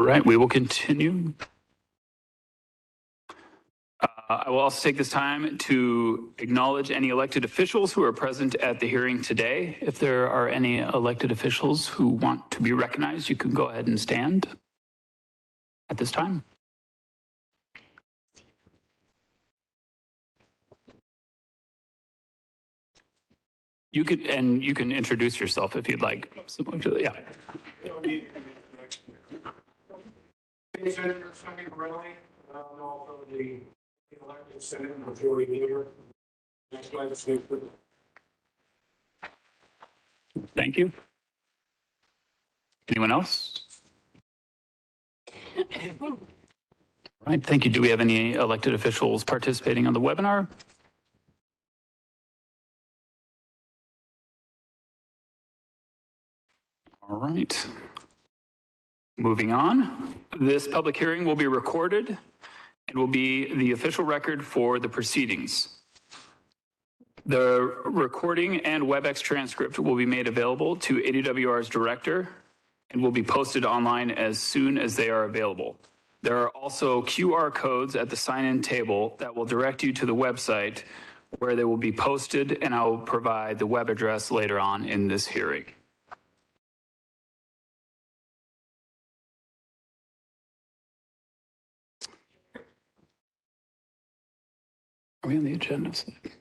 right, we will continue. I will also take this time to acknowledge any elected officials who are present at the hearing today. If there are any elected officials who want to be recognized, you can go ahead and stand at this time. You could, and you can introduce yourself if you'd like. Yeah. Elected Senate Majority Leader. Thank you. Anyone else? All right, thank you. Do we have any elected officials participating on the webinar? All right. Moving on. This public hearing will be recorded and will be the official record for the proceedings. The recording and WebEx transcript will be made available to ADWR's director and will be posted online as soon as they are available. There are also QR codes at the sign-in table that will direct you to the website where they will be posted, and I will provide the web address later on in this hearing. Are we on the agenda slide?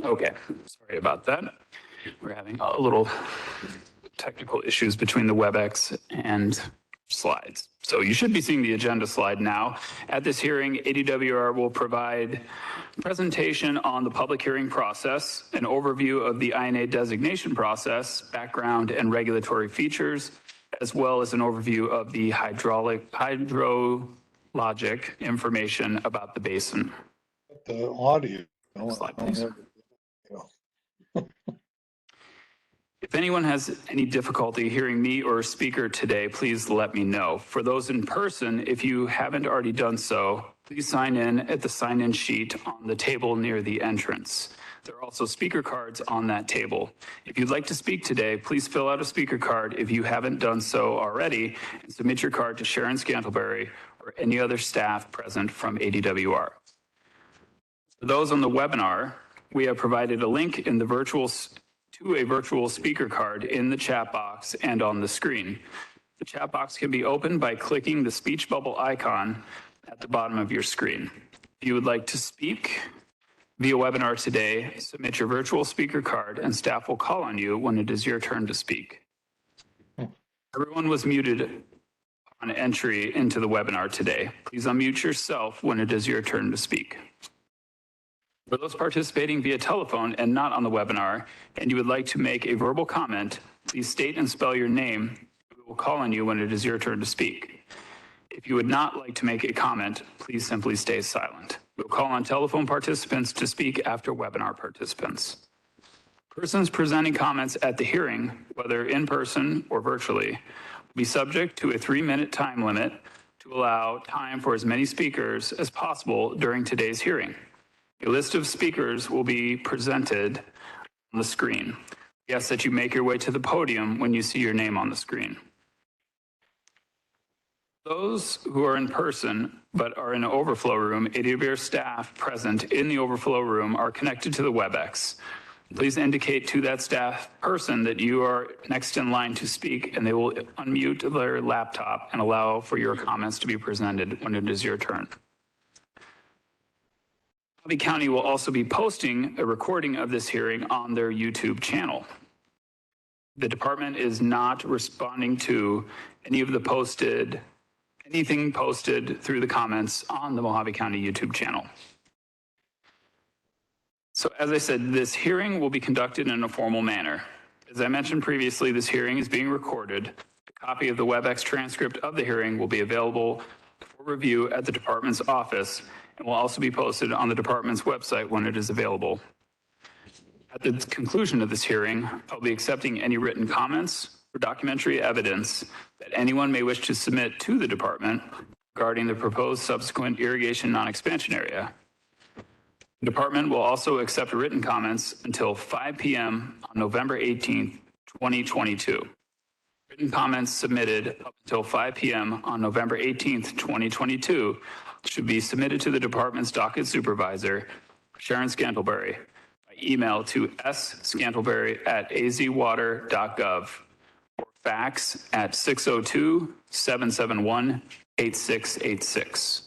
Okay, sorry about that. We're having a little technical issues between the WebEx and slides. So you should be seeing the agenda slide now. At this hearing, ADWR will provide presentation on the public hearing process, an overview of the INA designation process, background and regulatory features, as well as an overview of the hydrologic information about the basin. The audio. Slide, please. If anyone has any difficulty hearing me or a speaker today, please let me know. For those in person, if you haven't already done so, please sign in at the sign-in sheet on the table near the entrance. There are also speaker cards on that table. If you'd like to speak today, please fill out a speaker card if you haven't done so already, and submit your card to Sharon Scantleberry or any other staff present from ADWR. For those on the webinar, we have provided a link in the to a virtual speaker card in the chat box and on the screen. The chat box can be opened by clicking the speech bubble icon at the bottom of your screen. If you would like to speak via webinar today, submit your virtual speaker card and staff will call on you when it is your turn to speak. Everyone was muted on entry into the webinar today. Please unmute yourself when it is your turn to speak. For those participating via telephone and not on the webinar, and you would like to make a verbal comment, please state and spell your name. We will call on you when it is your turn to speak. If you would not like to make a comment, please simply stay silent. We'll call on telephone participants to speak after webinar participants. Persons presenting comments at the hearing, whether in person or virtually, will be subject to a 3-minute time limit to allow time for as many speakers as possible during today's hearing. A list of speakers will be presented on the screen. We ask that you make your way to the podium when you see your name on the screen. Those who are in person but are in an overflow room, ADWR staff present in the overflow room are connected to the WebEx. Please indicate to that staff person that you are next in line to speak, and they will unmute their laptop and allow for your comments to be presented when it is your turn. Hualapai County will also be posting a recording of this hearing on their YouTube channel. The department is not responding to anything posted through the comments on the Mojave County YouTube channel. So as I said, this hearing will be conducted in a formal manner. As I mentioned previously, this hearing is being recorded. A copy of the WebEx transcript of the hearing will be available for review at the department's office and will also be posted on the department's website when it is available. At the conclusion of this hearing, I'll be accepting any written comments or documentary evidence that anyone may wish to submit to the department regarding the proposed subsequent irrigation non-expansion area. The department will also accept written comments until 5 p.m. on November 18th, 2022. Written comments submitted up until 5 p.m. on November 18th, 2022 should be submitted to the department's docket supervisor, Sharon Scantlebury, by email to scantlebury@azwater.gov or fax at 602-771-8686.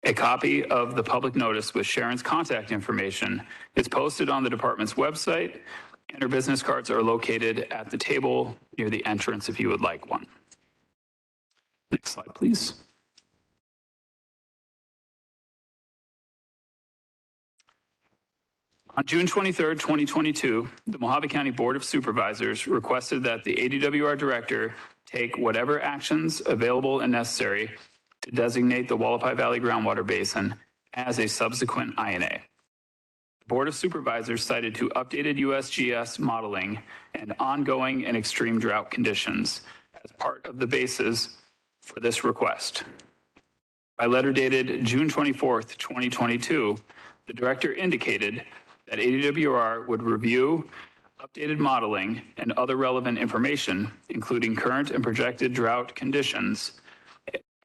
A copy of the public notice with Sharon's contact information is posted on the department's website, and her business cards are located at the table near the entrance if you would like one. Next slide, please. On June 23rd, 2022, the Mojave County Board of Supervisors requested that the ADWR director take whatever actions available and necessary to designate the Hualapai Valley Groundwater Basin as a subsequent INA. The Board of Supervisors cited to updated USGS modeling and ongoing and extreme drought conditions as part of the basis for this request. By letter dated June 24th, 2022, the director indicated that ADWR would review updated modeling and other relevant information, including current and projected drought conditions,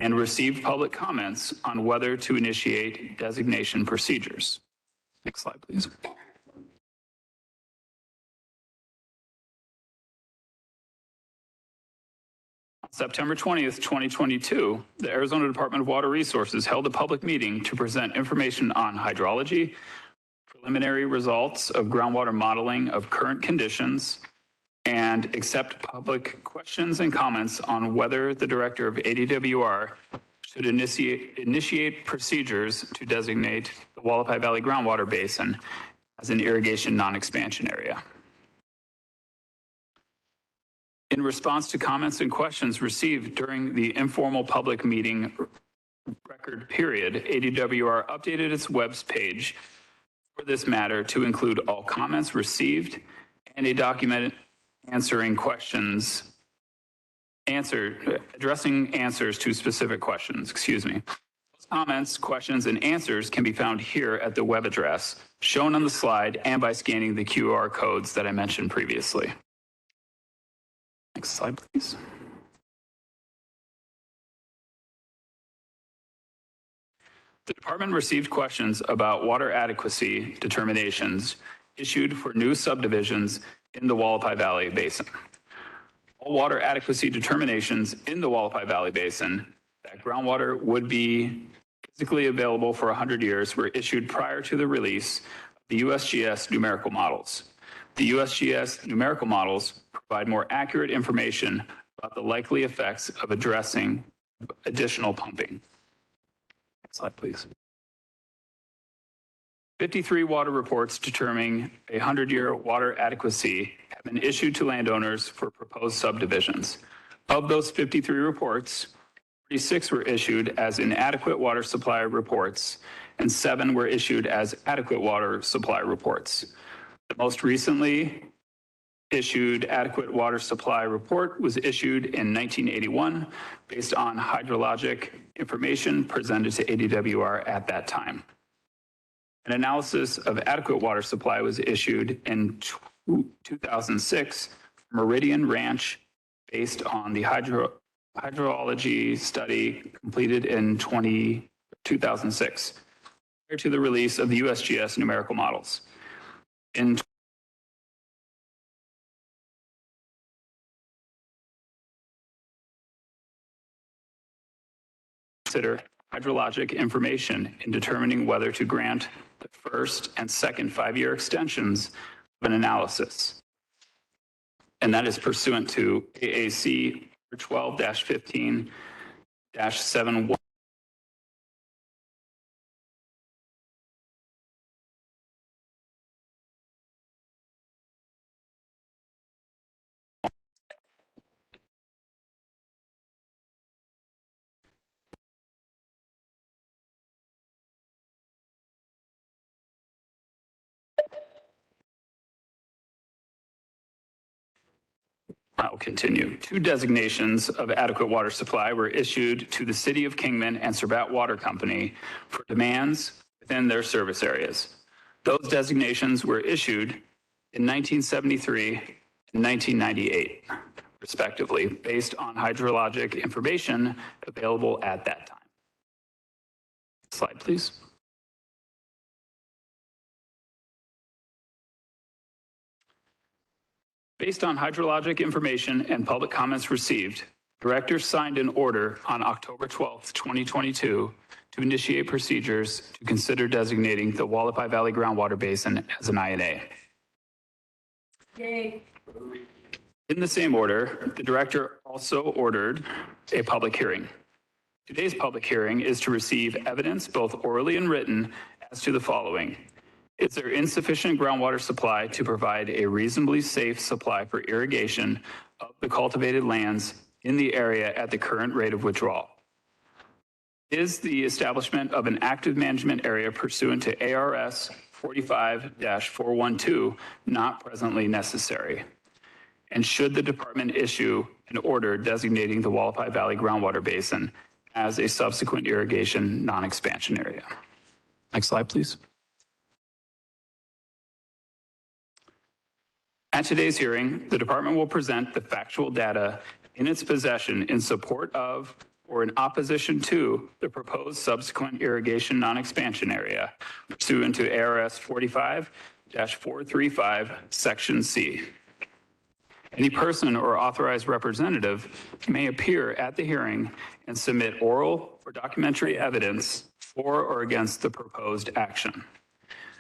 and receive public comments on whether to initiate designation procedures. Next slide, please. On September 20th, 2022, the Arizona Department of Water Resources held a public meeting to present information on hydrology, preliminary results of groundwater modeling of current conditions, and accept public questions and comments on whether the director of ADWR should initiate procedures to designate the Hualapai Valley Groundwater Basin as an irrigation non-expansion area. In response to comments and questions received during the informal public meeting record period, ADWR updated its web's page for this matter to include all comments received and a document addressing answers to specific questions. Those comments, questions, and answers can be found here at the web address shown on the slide and by scanning the QR codes that I mentioned previously. Next slide, please. The department received questions about water adequacy determinations issued for new subdivisions in the Hualapai Valley Basin. All water adequacy determinations in the Hualapai Valley Basin that groundwater would be physically available for 100 years were issued prior to the release of the USGS numerical models. The USGS numerical models provide more accurate information about the likely effects of addressing additional pumping. Next slide, please. 53 water reports determining a 100-year water adequacy have been issued to landowners for proposed subdivisions. Of those 53 reports, 46 were issued as inadequate water supply reports, and 7 were issued as adequate water supply reports. The most recently issued adequate water supply report was issued in 1981 based on hydrologic information presented to ADWR at that time. An analysis of adequate water supply was issued in 2006 from Meridian Ranch based on the hydrology study completed in 2006 prior to the release of the USGS numerical models. In consider hydrologic information in determining whether to grant the first and second 5-year extensions of an analysis. And that is pursuant to AAC 12-15-71. I'll continue. 2 designations of adequate water supply were issued to the City of Kingman and Surbat Water Company for demands within their service areas. Those designations were issued in 1973 and 1998, respectively, based on hydrologic information available at that time. Slide, please. Based on hydrologic information and public comments received, directors signed an order on October 12th, 2022 to initiate procedures to consider designating the Hualapai Valley Groundwater Basin as an INA. Yay. In the same order, the director also ordered a public hearing. Today's public hearing is to receive evidence, both orally and written, as to the following. Is there insufficient groundwater supply to provide a reasonably safe supply for irrigation of the cultivated lands in the area at the current rate of withdrawal? Is the establishment of an active management area pursuant to ARS 45-412 not presently necessary? And should the department issue an order designating the Hualapai Valley Groundwater Basin as a subsequent irrigation non-expansion area? Next slide, please. At today's hearing, the department will present the factual data in its possession in support of or in opposition to the proposed subsequent irrigation non-expansion area pursuant to ARS 45-435, Section C. Any person or authorized representative may appear at the hearing and submit oral or documentary evidence for or against the proposed action.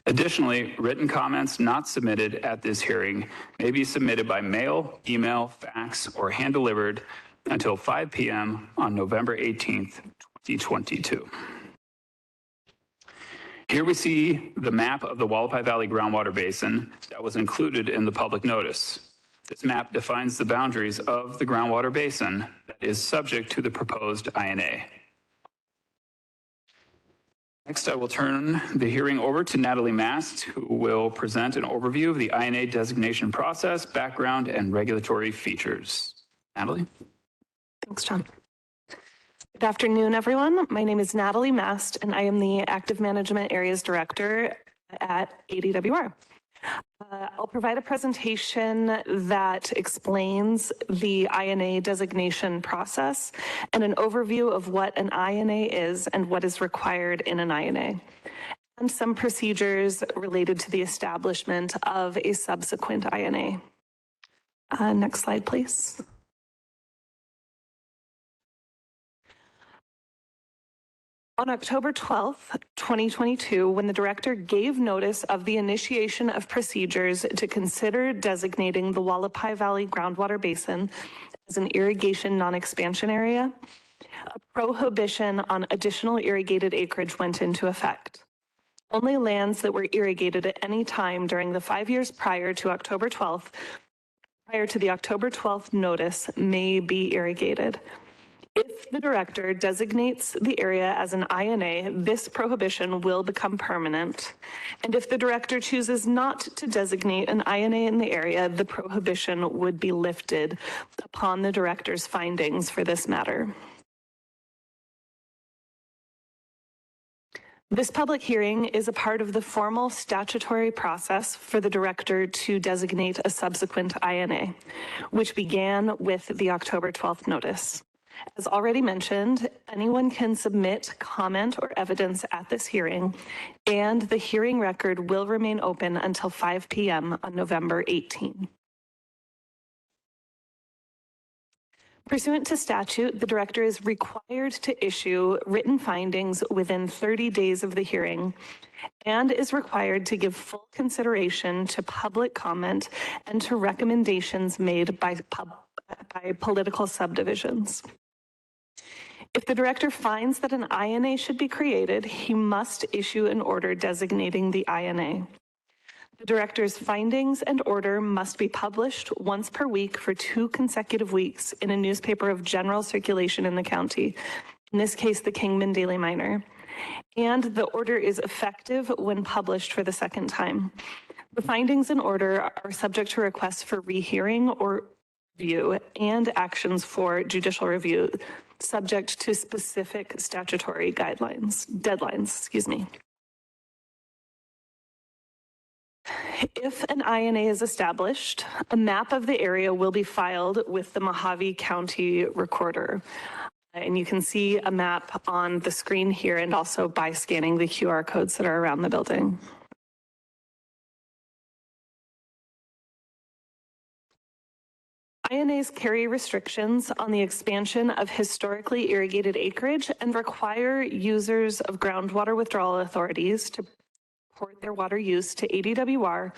Additionally, written comments not submitted at this hearing may be submitted by mail, email, fax, or hand-delivered until 5 p.m. on November 18th, 2022. Here we see the map of the Hualapai Valley Groundwater Basin that was included in the public notice. This map defines the boundaries of the groundwater basin that is subject to the proposed INA. Next, I will turn the hearing over to Natalie Mast, who will present an overview of the INA designation process, background, and regulatory features. Natalie? Thanks, John. Good afternoon, everyone. My name is Natalie Mast, and I am the Active Management Areas Director at ADWR. I'll provide a presentation that explains the INA designation process and an overview of what an INA is and what is required in an INA, and some procedures related to the establishment of a subsequent INA. Next slide, please. On October 12th, 2022, when the director gave notice of the initiation of procedures to consider designating the Hualapai Valley Groundwater Basin as an irrigation non-expansion area, a prohibition on additional irrigated acreage went into effect. Only lands that were irrigated at any time during the 5 years prior to the October 12th notice may be irrigated. If the director designates the area as an INA, this prohibition will become permanent. And if the director chooses not to designate an INA in the area, the prohibition would be lifted upon the director's findings for this matter. This public hearing is a part of the formal statutory process for the director to designate a subsequent INA, which began with the October 12th notice. As already mentioned, anyone can submit comment or evidence at this hearing, and the hearing record will remain open until 5 p.m. on November 18. Pursuant to statute, the director is required to issue written findings within 30 days of the hearing and is required to give full consideration to public comment and to recommendations made by political subdivisions. If the director finds that an INA should be created, he must issue an order designating the INA. The director's findings and order must be published once per week for 2 consecutive weeks in a newspaper of general circulation in the county, in this case, the Kingman Daily Miner. And the order is effective when published for the second time. The findings and order are subject to requests for rehearing or review and actions for judicial review subject to specific statutory deadlines, excuse me. If an INA is established, a map of the area will be filed with the Mojave County Recorder. And you can see a map on the screen here and also by scanning the QR codes that are around the building. INAs carry restrictions on the expansion of historically irrigated acreage and require users of groundwater withdrawal authorities to report their water use to ADWR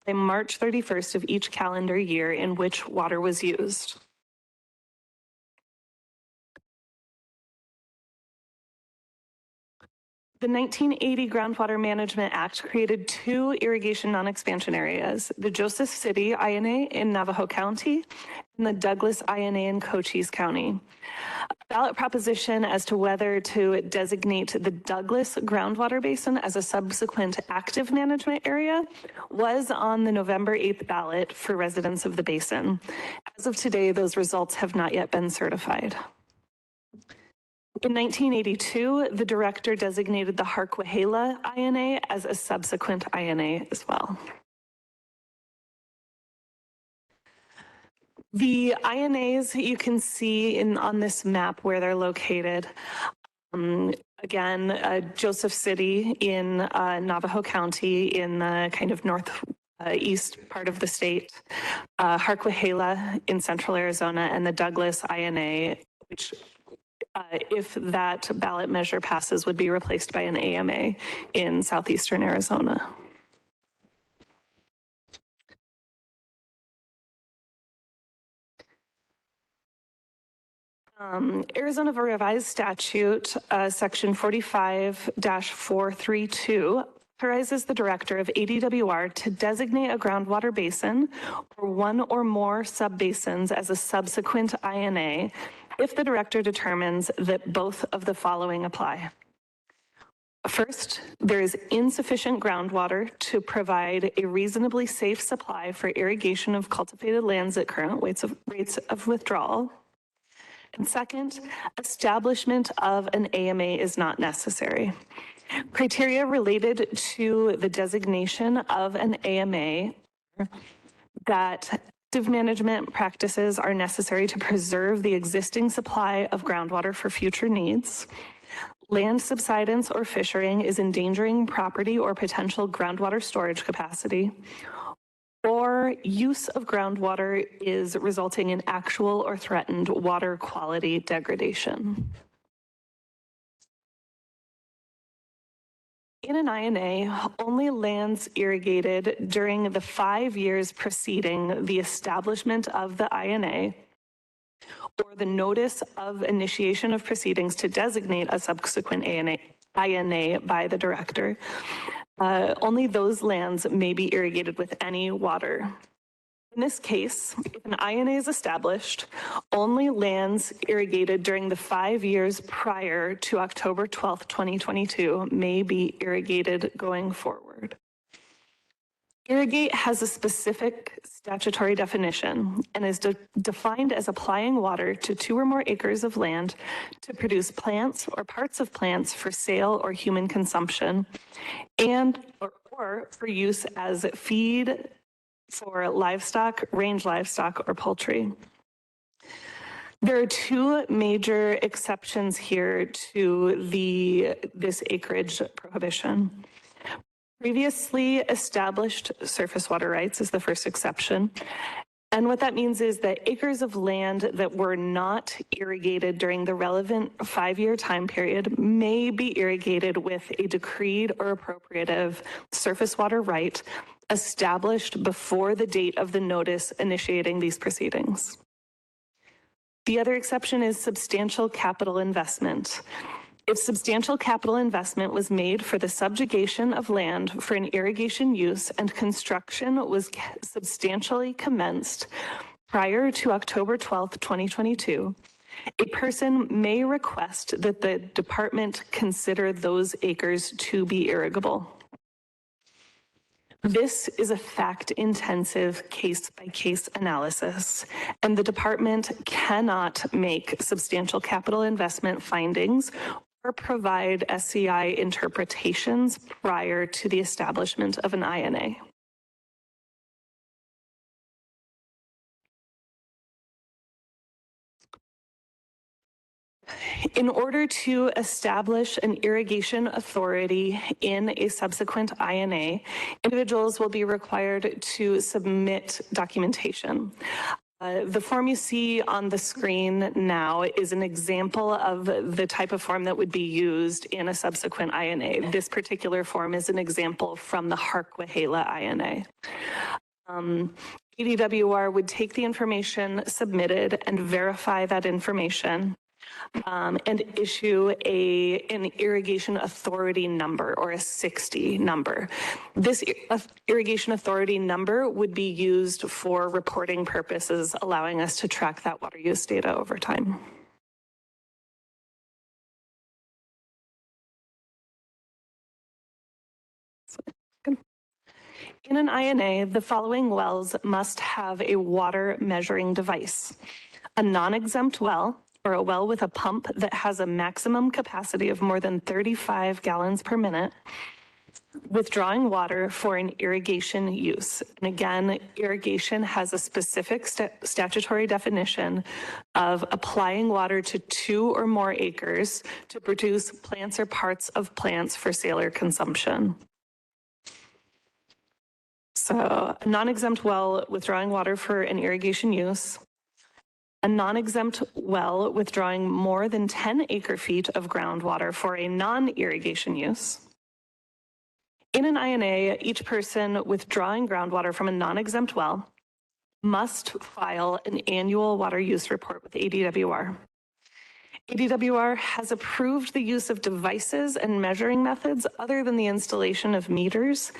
by March 31st of each calendar year in which water was used. The 1980 Groundwater Management Act created two irrigation non-expansion areas, the Joseph City INA in Navajo County and the Douglas INA in Cochise County. A ballot proposition as to whether to designate the Douglas Groundwater Basin as a subsequent active management area was on the November 8th ballot for residents of the basin. As of today, those results have not yet been certified. In 1982, the director designated the Hualapai INA as a subsequent INA as well. The INAs you can see on this map where they're located. Again, Joseph City in Navajo County in the kind of northeast part of the state, Hualapai in central Arizona, and the Douglas INA, which if that ballot measure passes, would be replaced by an AMA in southeastern Arizona. Arizona Revised Statute, Section 45-432, authorizes the director of ADWR to designate a groundwater basin or one or more subbasins as a subsequent INA if the director determines that both of the following apply. First, there is insufficient groundwater to provide a reasonably safe supply for irrigation of cultivated lands at current rates of withdrawal. And second, establishment of an AMA is not necessary. Criteria related to the designation of an AMA that active management practices are necessary to preserve the existing supply of groundwater for future needs. Land subsidence or fishing is endangering property or potential groundwater storage capacity, or use of groundwater is resulting in actual or threatened water quality degradation. In an INA, only lands irrigated during the 5 years preceding the establishment of the INA or the notice of initiation of proceedings to designate a subsequent INA by the director, only those lands may be irrigated with any water. In this case, if an INA is established, only lands irrigated during the 5 years prior to October 12th, 2022 may be irrigated going forward. Irrigate has a specific statutory definition and is defined as applying water to 2 or more acres of land to produce plants or parts of plants for sale or human consumption and or for use as feed for livestock, range livestock, or poultry. There are 2 major exceptions here to this acreage prohibition. Previously established surface water rights is the first exception. And what that means is that acres of land that were not irrigated during the relevant 5-year time period may be irrigated with a decreed or appropriative surface water right established before the date of the notice initiating these proceedings. The other exception is substantial capital investment. If substantial capital investment was made for the subjugation of land for an irrigation use and construction was substantially commenced prior to October 12th, 2022, a person may request that the department consider those acres to be irrigable. This is a fact-intensive case-by-case analysis, and the department cannot make substantial capital investment findings or provide SCI interpretations prior to the establishment of an INA. In order to establish an irrigation authority in a subsequent INA, individuals will be required to submit documentation. The form you see on the screen now is an example of the type of form that would be used in a subsequent INA. This particular form is an example from the Harquahala INA. ADWR would take the information submitted and verify that information and issue an irrigation authority number, or a 60 number. This irrigation authority number would be used for reporting purposes, allowing us to track that water use data over time. In an INA, the following wells must have a water measuring device: a non-exempt well, or a well with a pump that has a maximum capacity of more than 35 gallons per minute, withdrawing water for an irrigation use. And again, irrigation has a specific statutory definition of applying water to 2 or more acres to produce plants or parts of plants for sale or consumption. So a non-exempt well withdrawing water for an irrigation use, a non-exempt well withdrawing more than 10 acre-feet of groundwater for a non-irrigation use. In an INA, each person withdrawing groundwater from a non-exempt well must file an annual water use report with ADWR. ADWR has approved the use of devices and measuring methods other than the installation of meters,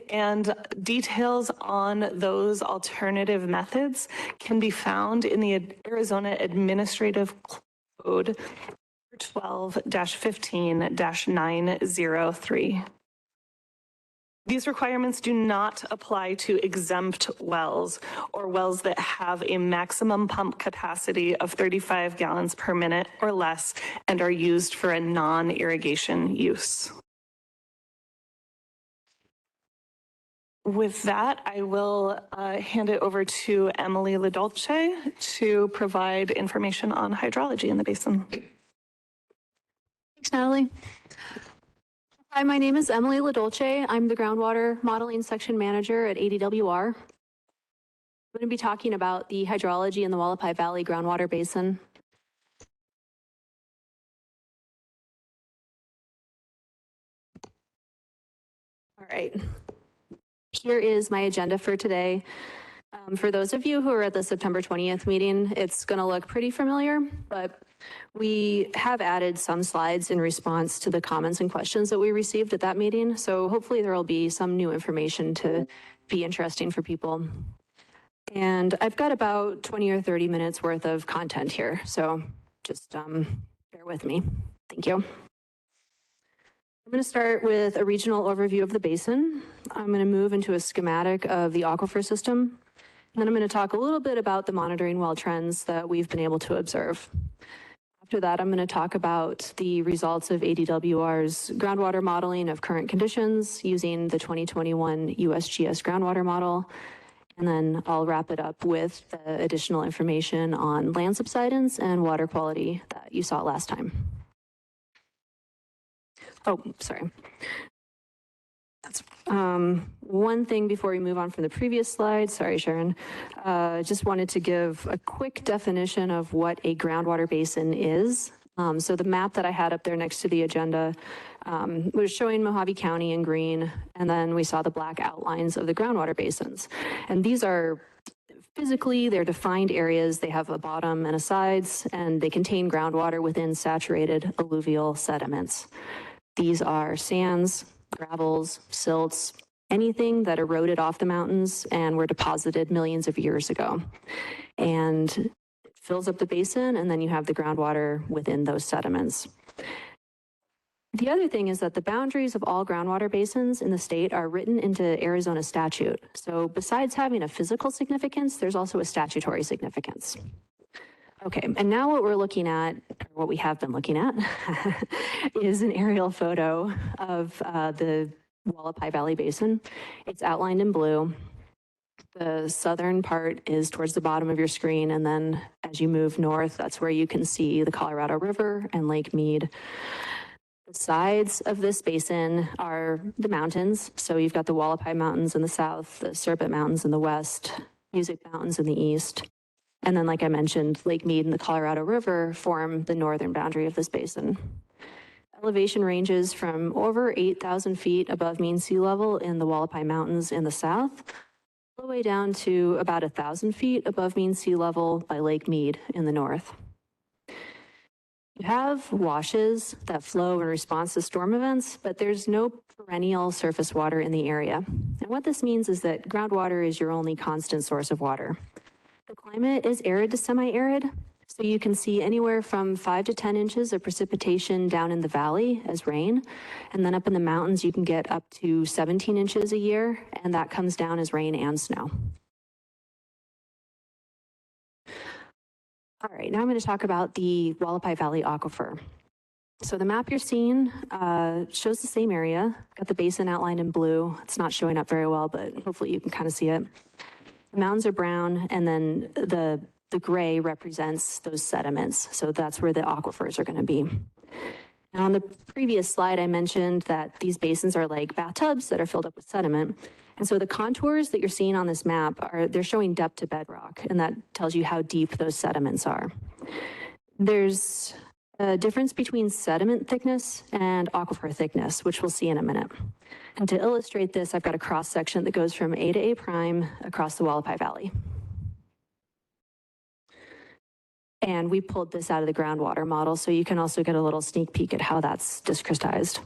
and details on those alternative methods can be found in the Arizona Administrative Code 12-15-903. These requirements do not apply to exempt wells or wells that have a maximum pump capacity of 35 gallons per minute or less and are used for a non-irrigation use. With that, I will hand it over to Emily LaDolce to provide information on hydrology in the basin. Thanks, Natalie. Hi, my name is Emily LaDolce. I'm the Groundwater Modeling Section Manager at ADWR. I'm going to be talking about the hydrology in the Hualapai Valley Groundwater Basin. All right. Here is my agenda for today. For those of you who are at the September 20th meeting, it's going to look pretty familiar, but we have added some slides in response to the comments and questions that we received at that meeting. So hopefully there will be some new information to be interesting for people. And I've got about 20 or 30 minutes worth of content here. So just bear with me. Thank you. I'm going to start with a regional overview of the basin. I'm going to move into a schematic of the aquifer system. And then I'm going to talk a little bit about the monitoring well trends that we've been able to observe. After that, I'm going to talk about the results of ADWR's groundwater modeling of current conditions using the 2021 USGS groundwater model. And then I'll wrap it up with the additional information on land subsidence and water quality that you saw last time. Oh, sorry. That's one thing before we move on from the previous slide. Sorry, Sharon. Just wanted to give a quick definition of what a groundwater basin is. So the map that I had up there next to the agenda was showing Mojave County in green, and then we saw the black outlines of the groundwater basins. And these are physically, they're defined areas. They have a bottom and a sides, and they contain groundwater within saturated alluvial sediments. These are sands, gravels, silts, anything that eroded off the mountains and were deposited millions of years ago. And it fills up the basin, and then you have the groundwater within those sediments. The other thing is that the boundaries of all groundwater basins in the state are written into Arizona statute. So besides having a physical significance, there's also a statutory significance. Okay, and now what we're looking at, or what we have been looking at, is an aerial photo of the Hualapai Valley Basin. It's outlined in blue. The southern part is towards the bottom of your screen, and then as you move north, that's where you can see the Colorado River and Lake Mead. The sides of this basin are the mountains. So you've got the Hualapai Mountains in the south, the Serpent Mountains in the west, Music Mountains in the east. And then, like I mentioned, Lake Mead and the Colorado River form the northern boundary of this basin. Elevation ranges from over 8,000 feet above mean sea level in the Hualapai Mountains in the south, all the way down to about 1,000 feet above mean sea level by Lake Mead in the north. You have washes that flow in response to storm events, but there's no perennial surface water in the area. And what this means is that groundwater is your only constant source of water. The climate is arid to semi-arid, so you can see anywhere from 5 to 10 inches of precipitation down in the valley as rain, and then up in the mountains you can get up to 17 inches a year, and that comes down as rain and snow. All right, now I'm going to talk about the Hualapai Valley Aquifer. So the map you're seeing shows the same area. Got the basin outlined in blue. It's not showing up very well, but hopefully you can kind of see it. The mountains are brown, and then the gray represents those sediments. So that's where the aquifers are going to be. Now, on the previous slide, I mentioned that these basins are like bathtubs that are filled up with sediment. And so the contours that you're seeing on this map they're showing depth to bedrock, and that tells you how deep those sediments are. There's a difference between sediment thickness and aquifer thickness, which we'll see in a minute. And to illustrate this, I've got a cross section that goes from A to A prime across the Hualapai Valley. And we pulled this out of the groundwater model, so you can also get a little sneak peek at how that's discretized.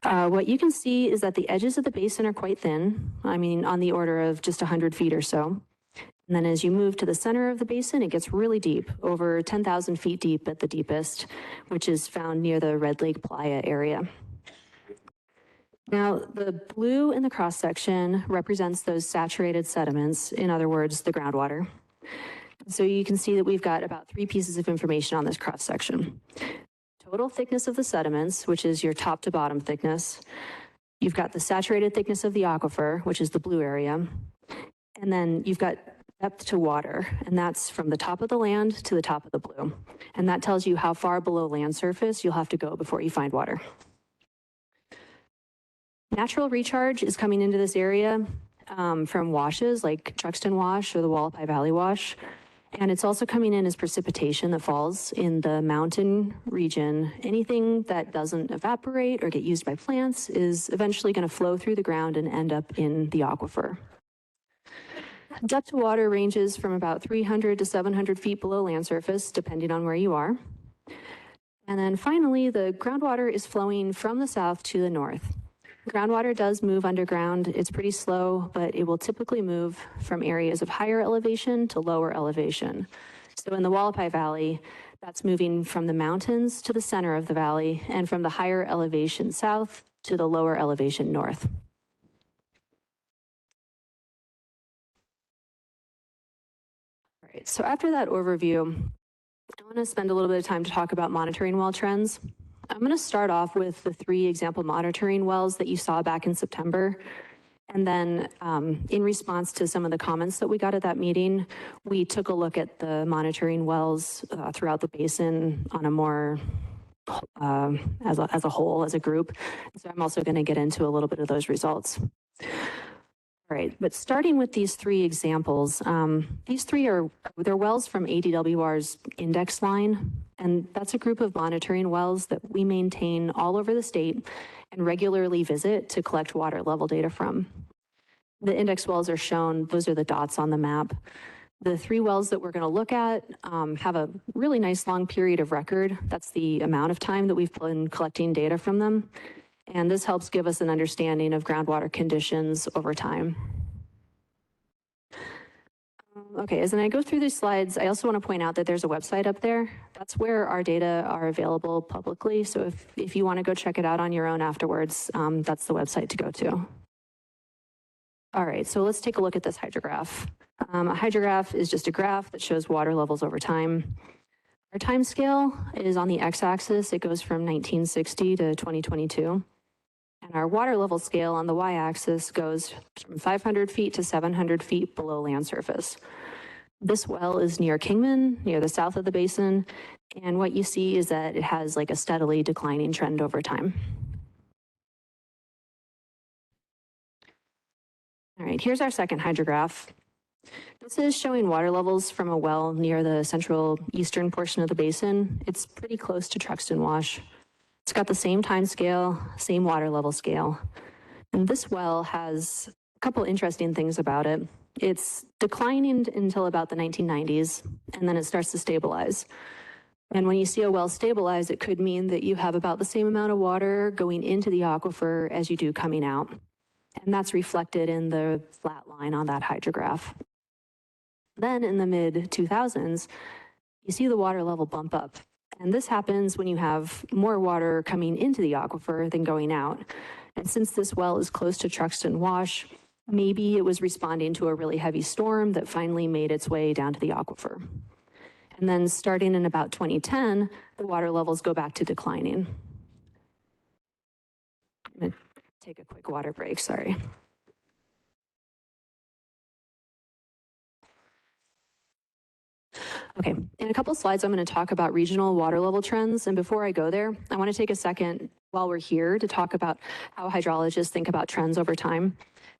What you can see is that the edges of the basin are quite thin, I mean, on the order of just 100 feet or so. And then as you move to the center of the basin, it gets really deep, over 10,000 feet deep at the deepest, which is found near the Red Lake Playa area. Now, the blue in the cross section represents those saturated sediments, in other words, the groundwater. So you can see that we've got about 3 pieces of information on this cross section. Total thickness of the sediments, which is your top to bottom thickness. You've got the saturated thickness of the aquifer, which is the blue area. And then you've got depth to water, and that's from the top of the land to the top of the blue. And that tells you how far below land surface you'll have to go before you find water. Natural recharge is coming into this area from washes like Truxton Wash or the Hualapai Valley Wash. And it's also coming in as precipitation that falls in the mountain region. Anything that doesn't evaporate or get used by plants is eventually going to flow through the ground and end up in the aquifer. Depth to water ranges from about 300 to 700 feet below land surface, depending on where you are. And then finally, the groundwater is flowing from the south to the north. Groundwater does move underground. It's pretty slow, but it will typically move from areas of higher elevation to lower elevation. So in the Hualapai Valley, that's moving from the mountains to the center of the valley and from the higher elevation south to the lower elevation north. All right, so after that overview, I want to spend a little bit of time to talk about monitoring well trends. I'm going to start off with the 3 example monitoring wells that you saw back in September. And then in response to some of the comments that we got at that meeting, we took a look at the monitoring wells throughout the basin on a more, as a whole, as a group. So I'm also going to get into a little bit of those results. All right, but starting with these 3 examples, these 3 they're wells from ADWR's index line, and that's a group of monitoring wells that we maintain all over the state and regularly visit to collect water level data from. The index wells are shown, those are the dots on the map. The 3 wells that we're going to look at have a really nice long period of record. That's the amount of time that we've been collecting data from them. And this helps give us an understanding of groundwater conditions over time. Okay, as I go through these slides, I also want to point out that there's a website up there. That's where our data are available publicly. So if you want to go check it out on your own afterwards, that's the website to go to. All right, so let's take a look at this hydrograph. A hydrograph is just a graph that shows water levels over time. Our time scale is on the x-axis. It goes from 1960 to 2022. And our water level scale on the y-axis goes from 500 feet to 700 feet below land surface. This well is near Kingman, near the south of the basin. And what you see is that it has like a steadily declining trend over time. All right, here's our second hydrograph. This is showing water levels from a well near the central eastern portion of the basin. It's pretty close to Truxton Wash. It's got the same time scale, same water level scale. And this well has a couple interesting things about it. It's declining until about the 1990s, and then it starts to stabilize. And when you see a well stabilize, it could mean that you have about the same amount of water going into the aquifer as you do coming out. And that's reflected in the flat line on that hydrograph. Then in the mid-2000s, you see the water level bump up. And this happens when you have more water coming into the aquifer than going out. And since this well is close to Truxton Wash, maybe it was responding to a really heavy storm that finally made its way down to the aquifer. And then starting in about 2010, the water levels go back to declining. I'm gonna take a quick water break, sorry. Okay, in a couple of slides, I'm going to talk about regional water level trends. And before I go there, I want to take a second while we're here to talk about how hydrologists think about trends over time.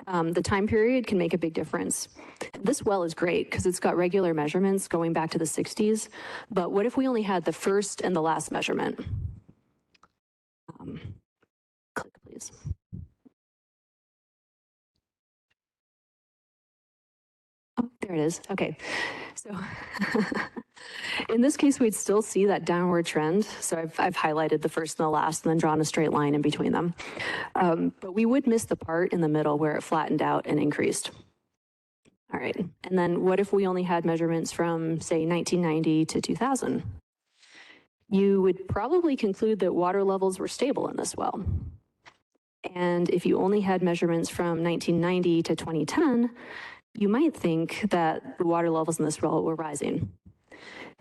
The time period can make a big difference. This well is great because it's got regular measurements going back to the 60s. But what if we only had the first and the last measurement? Click, please. Oh, there it is. Okay. So in this case, we'd still see that downward trend. So I've highlighted the first and the last and then drawn a straight line in between them. But we would miss the part in the middle where it flattened out and increased. All right. And then what if we only had measurements from, say, 1990 to 2000? You would probably conclude that water levels were stable in this well. And if you only had measurements from 1990 to 2010, you might think that the water levels in this well were rising.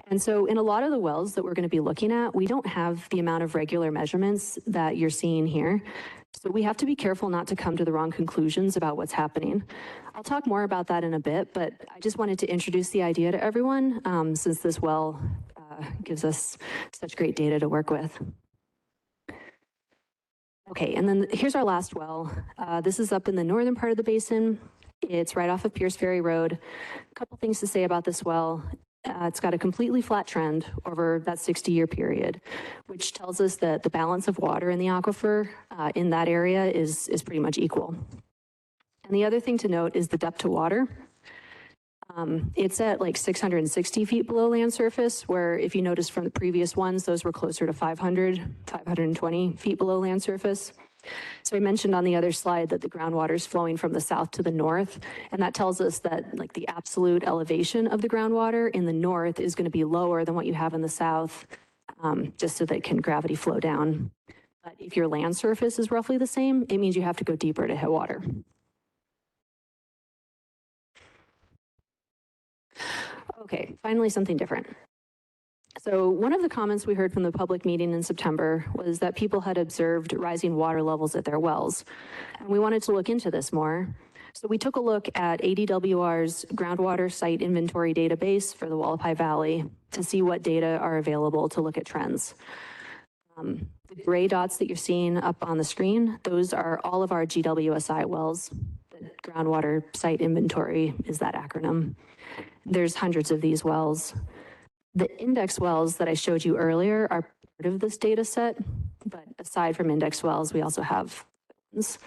And so in a lot of the wells that we're going to be looking at, we don't have the amount of regular measurements that you're seeing here. So we have to be careful not to come to the wrong conclusions about what's happening. I'll talk more about that in a bit, but I just wanted to introduce the idea to everyone since this well gives us such great data to work with. Okay, and then here's our last well. This is up in the northern part of the basin. It's right off of Pierce Ferry Road. A couple things to say about this well. It's got a completely flat trend over that 60-year period, which tells us that the balance of water in the aquifer in that area is pretty much equal. And the other thing to note is the depth to water. It's at like 660 feet below land surface, where if you notice from the previous ones, those were closer to 520 feet below land surface. So I mentioned on the other slide that the groundwater is flowing from the south to the north, and that tells us that like the absolute elevation of the groundwater in the north is going to be lower than what you have in the south, just so that it can gravity flow down. But if your land surface is roughly the same, it means you have to go deeper to hit water. Okay, finally something different. So one of the comments we heard from the public meeting in September was that people had observed rising water levels at their wells. And we wanted to look into this more. So we took a look at ADWR's groundwater site inventory database for the Hualapai Valley to see what data are available to look at trends. The gray dots that you're seeing up on the screen, those are all of our GWSI wells. The groundwater site inventory is that acronym. There's hundreds of these wells. The index wells that I showed you earlier are part of this data set, but aside from index wells, we also have ones.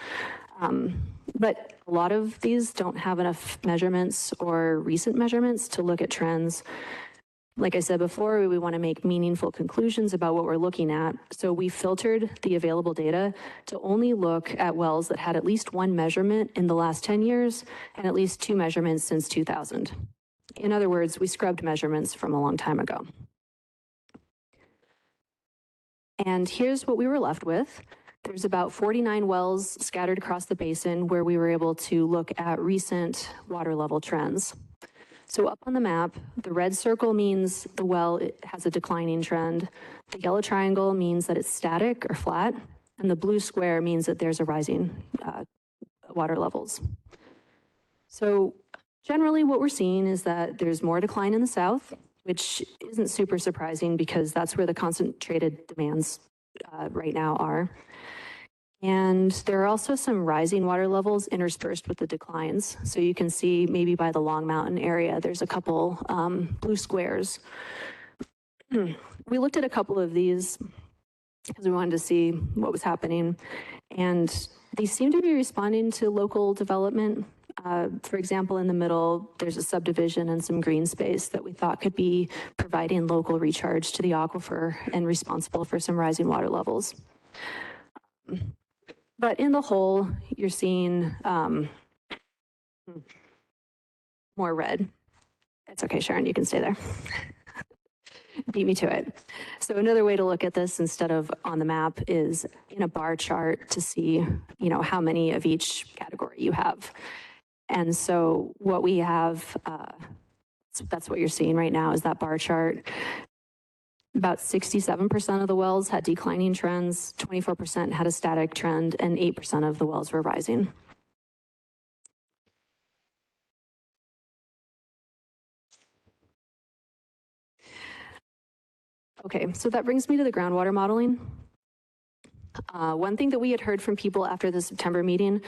But a lot of these don't have enough measurements or recent measurements to look at trends. Like I said before, we want to make meaningful conclusions about what we're looking at. So we filtered the available data to only look at wells that had at least one measurement in the last 10 years and at least 2 measurements since 2000. In other words, we scrubbed measurements from a long time ago. And here's what we were left with. There's about 49 wells scattered across the basin where we were able to look at recent water level trends. So up on the map, the red circle means the well has a declining trend. The yellow triangle means that it's static or flat. And the blue square means that there's a rising water levels. So generally what we're seeing is that there's more decline in the south, which isn't super surprising because that's where the concentrated demands right now are. And there are also some rising water levels interspersed with the declines. So you can see maybe by the Long Mountain area, there's a couple blue squares. We looked at a couple of these because we wanted to see what was happening. And they seem to be responding to local development. For example, in the middle, there's a subdivision and some green space that we thought could be providing local recharge to the aquifer and responsible for some rising water levels. But in the whole, you're seeing more red. It's okay, Sharon, you can stay there. Beat me to it. So another way to look at this instead of on the map is in a bar chart to see, how many of each category you have. And so what we have, that's what you're seeing right now is that bar chart. About 67% of the wells had declining trends, 24% had a static trend, and 8% of the wells were rising. Okay, so that brings me to the groundwater modeling. One thing that we had heard from people after the September meeting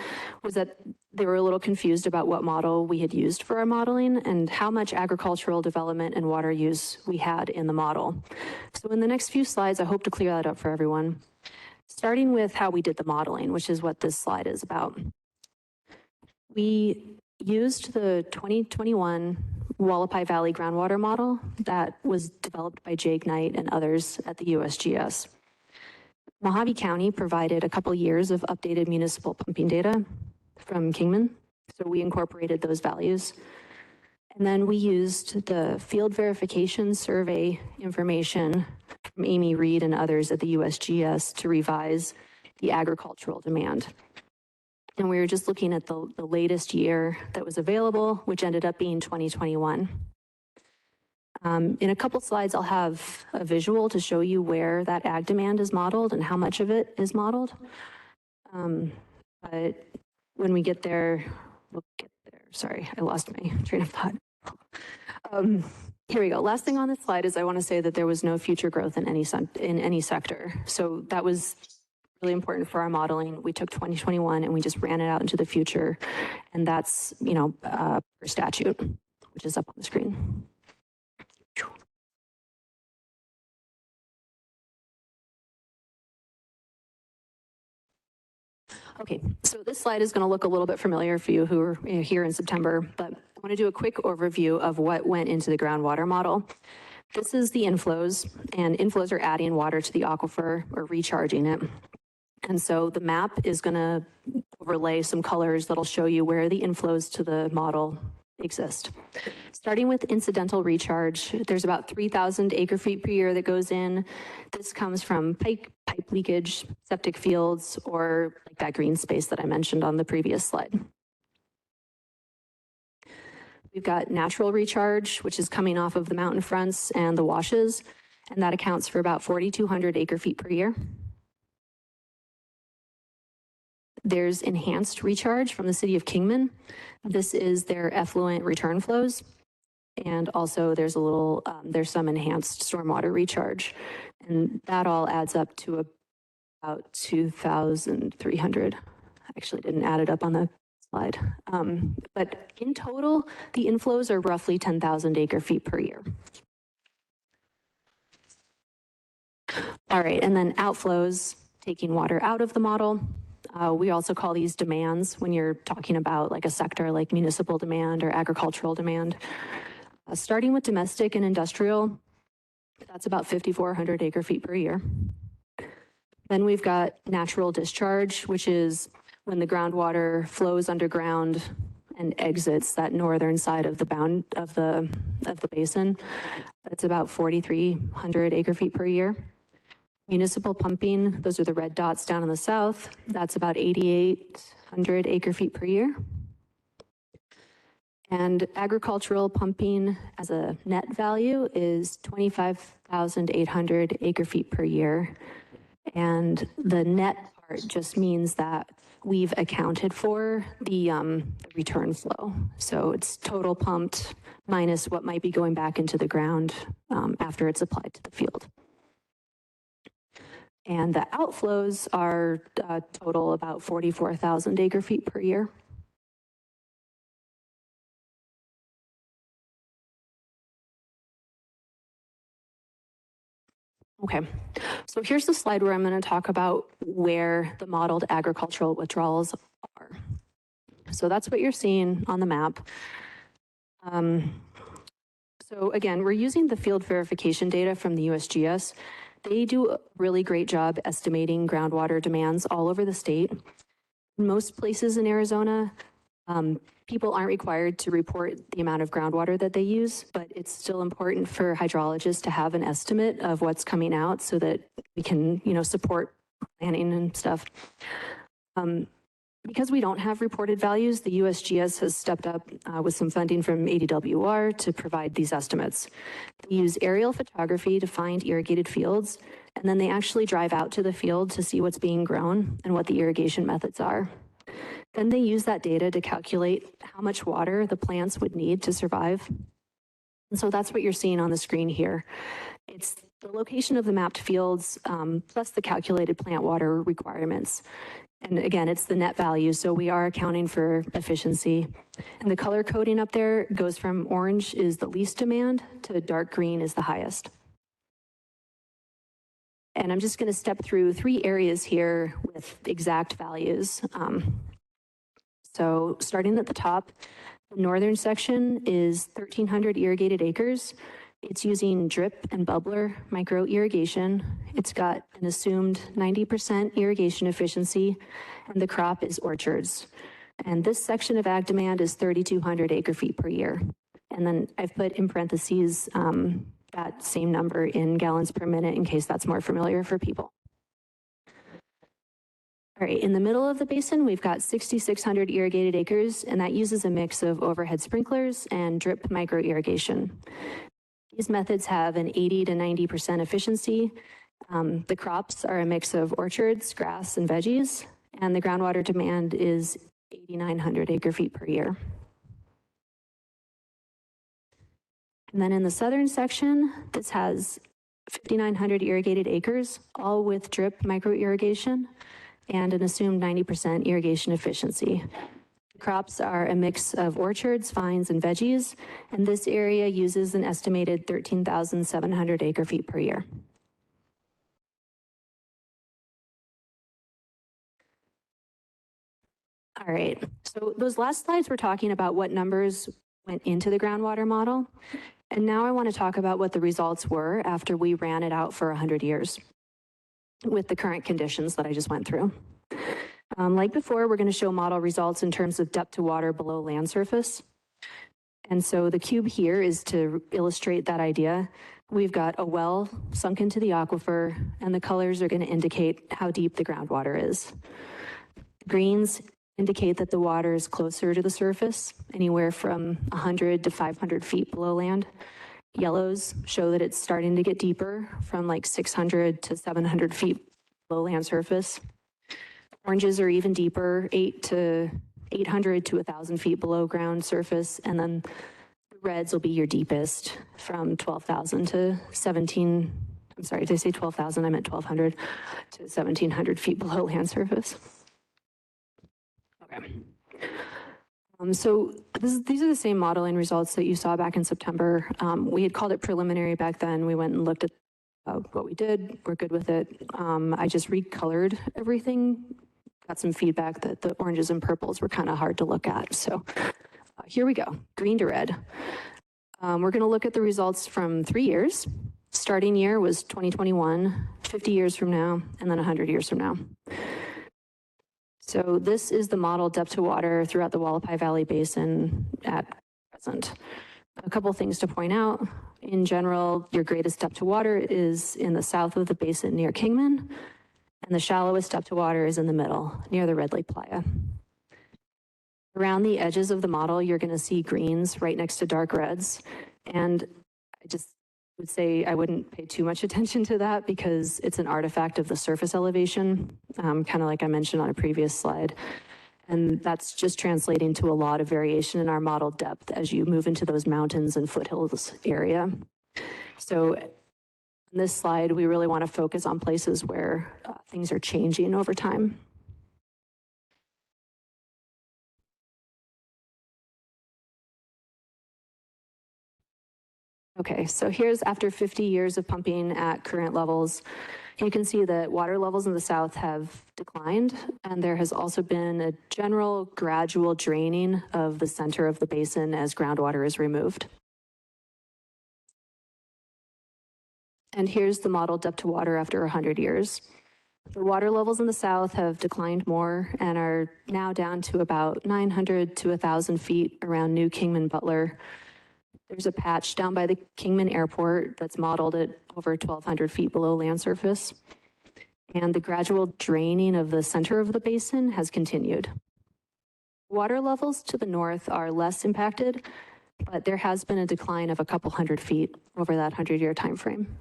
was that they were a little confused about what model we had used for our modeling and how much agricultural development and water use we had in the model. So in the next few slides, I hope to clear that up for everyone. Starting with how we did the modeling, which is what this slide is about. We used the 2021 Hualapai Valley groundwater model that was developed by Jake Knight and others at the USGS. Mojave County provided a couple years of updated municipal pumping data from Kingman, so we incorporated those values. And then we used the field verification survey information from Amy Reed and others at the USGS to revise the agricultural demand. And we were just looking at the latest year that was available, which ended up being 2021. In a couple slides, I'll have a visual to show you where that ag demand is modeled and how much of it is modeled. But when we get there, we'll get there. Sorry, I lost my train of thought. Here we go. Last thing on this slide is I want to say that there was no future growth in any sector. So that was really important for our modeling. We took 2021 and we just ran it out into the future. And that's, per statute, which is up on the screen. Okay, so this slide is going to look a little bit familiar for you who are here in September, but I want to do a quick overview of what went into the groundwater model. This is the inflows, and inflows are adding water to the aquifer or recharging it. And so the map is going to overlay some colors that'll show you where the inflows to the model exist. Starting with incidental recharge, there's about 3,000 acre feet per year that goes in. This comes from pipe leakage, septic fields, or like that green space that I mentioned on the previous slide. We've got natural recharge, which is coming off of the mountain fronts and the washes, and that accounts for about 4,200 acre feet per year. There's enhanced recharge from the city of Kingman. This is their effluent return flows. And also there's there's some enhanced stormwater recharge. And that all adds up to about 2,300. I actually didn't add it up on the slide. But in total, the inflows are roughly 10,000 acre feet per year. All right, and then outflows, taking water out of the model. We also call these demands when you're talking about like a sector like municipal demand or agricultural demand. Starting with domestic and industrial, that's about 5,400 acre feet per year. Then we've got natural discharge, which is when the groundwater flows underground and exits that northern side of the bound of the basin. That's about 4,300 acre feet per year. Municipal pumping, those are the red dots down in the south. That's about 8,800 acre feet per year. And agricultural pumping as a net value is 25,800 acre feet per year. And the net part just means that we've accounted for the return flow. So it's total pumped minus what might be going back into the ground after it's applied to the field. And the outflows are total about 44,000 acre feet per year. Okay, so here's the slide where I'm going to talk about where the modeled agricultural withdrawals are. So that's what you're seeing on the map. So again, we're using the field verification data from the USGS. They do a really great job estimating groundwater demands all over the state. In most places in Arizona, people aren't required to report the amount of groundwater that they use, but it's still important for hydrologists to have an estimate of what's coming out so that we can, support planning and stuff. Because we don't have reported values, the USGS has stepped up with some funding from ADWR to provide these estimates. They use aerial photography to find irrigated fields, and then they actually drive out to the field to see what's being grown and what the irrigation methods are. Then they use that data to calculate how much water the plants would need to survive. And so that's what you're seeing on the screen here. It's the location of the mapped fields plus the calculated plant water requirements. And again, it's the net value, so we are accounting for efficiency. And the color coding up there goes from orange is the least demand to dark green is the highest. And I'm just going to step through 3 areas here with exact values. So starting at the top, the northern section is 1,300 irrigated acres. It's using drip and bubbler micro irrigation. It's got an assumed 90% irrigation efficiency, and the crop is orchards. And this section of ag demand is 3,200 acre feet per year. And then I've put in parentheses that same number in gallons per minute in case that's more familiar for people. All right, in the middle of the basin, we've got 6,600 irrigated acres, and that uses a mix of overhead sprinklers and drip micro irrigation. These methods have an 80 to 90% efficiency. The crops are a mix of orchards, grass, and veggies, and the groundwater demand is 8,900 acre feet per year. And then in the southern section, this has 5,900 irrigated acres, all with drip micro irrigation and an assumed 90% irrigation efficiency. The crops are a mix of orchards, vines, and veggies, and this area uses an estimated 13,700 acre feet per year. All right, so those last slides were talking about what numbers went into the groundwater model, and now I want to talk about what the results were after we ran it out for 100 years with the current conditions that I just went through. Like before, we're going to show model results in terms of depth to water below land surface. And so the cube here is to illustrate that idea. We've got a well sunk into the aquifer, and the colors are going to indicate how deep the groundwater is. The greens indicate that the water is closer to the surface, anywhere from 100 to 500 feet below land. Yellows show that it's starting to get deeper, from like 600 to 700 feet below land surface. Oranges are even deeper, 800 to 1,000 feet below ground surface, and then the reds will be your deepest, from 12,000 to 17, I'm sorry, did I say 12,000? I meant 1,200 to 1,700 feet below land surface. Okay. So these are the same modeling results that you saw back in September. We had called it preliminary back then. We went and looked at what we did. We're good with it. I just recolored everything. Got some feedback that the oranges and purples were kind of hard to look at. So here we go, green to red. We're going to look at the results from 3 years. Starting year was 2021, 50 years from now, and then 100 years from now. So this is the model depth to water throughout the Hualapai Valley Basin at present. A couple things to point out. In general, your greatest depth to water is in the south of the basin near Kingman, and the shallowest depth to water is in the middle, near the Red Lake Playa. Around the edges of the model, you're going to see greens right next to dark reds. And I just would say I wouldn't pay too much attention to that because it's an artifact of the surface elevation, kind of like I mentioned on a previous slide. And that's just translating to a lot of variation in our model depth as you move into those mountains and foothills area. So in this slide, we really want to focus on places where things are changing over time. Okay, so here's after 50 years of pumping at current levels. You can see that water levels in the south have declined, and there has also been a general gradual draining of the center of the basin as groundwater is removed. And here's the model depth to water after 100 years. The water levels in the south have declined more and are now down to about 900 to 1,000 feet around New Kingman Butler. There's a patch down by the Kingman Airport that's modeled at over 1,200 feet below land surface. And the gradual draining of the center of the basin has continued. Water levels to the north are less impacted, but there has been a decline of a couple hundred feet over that 100-year time frame.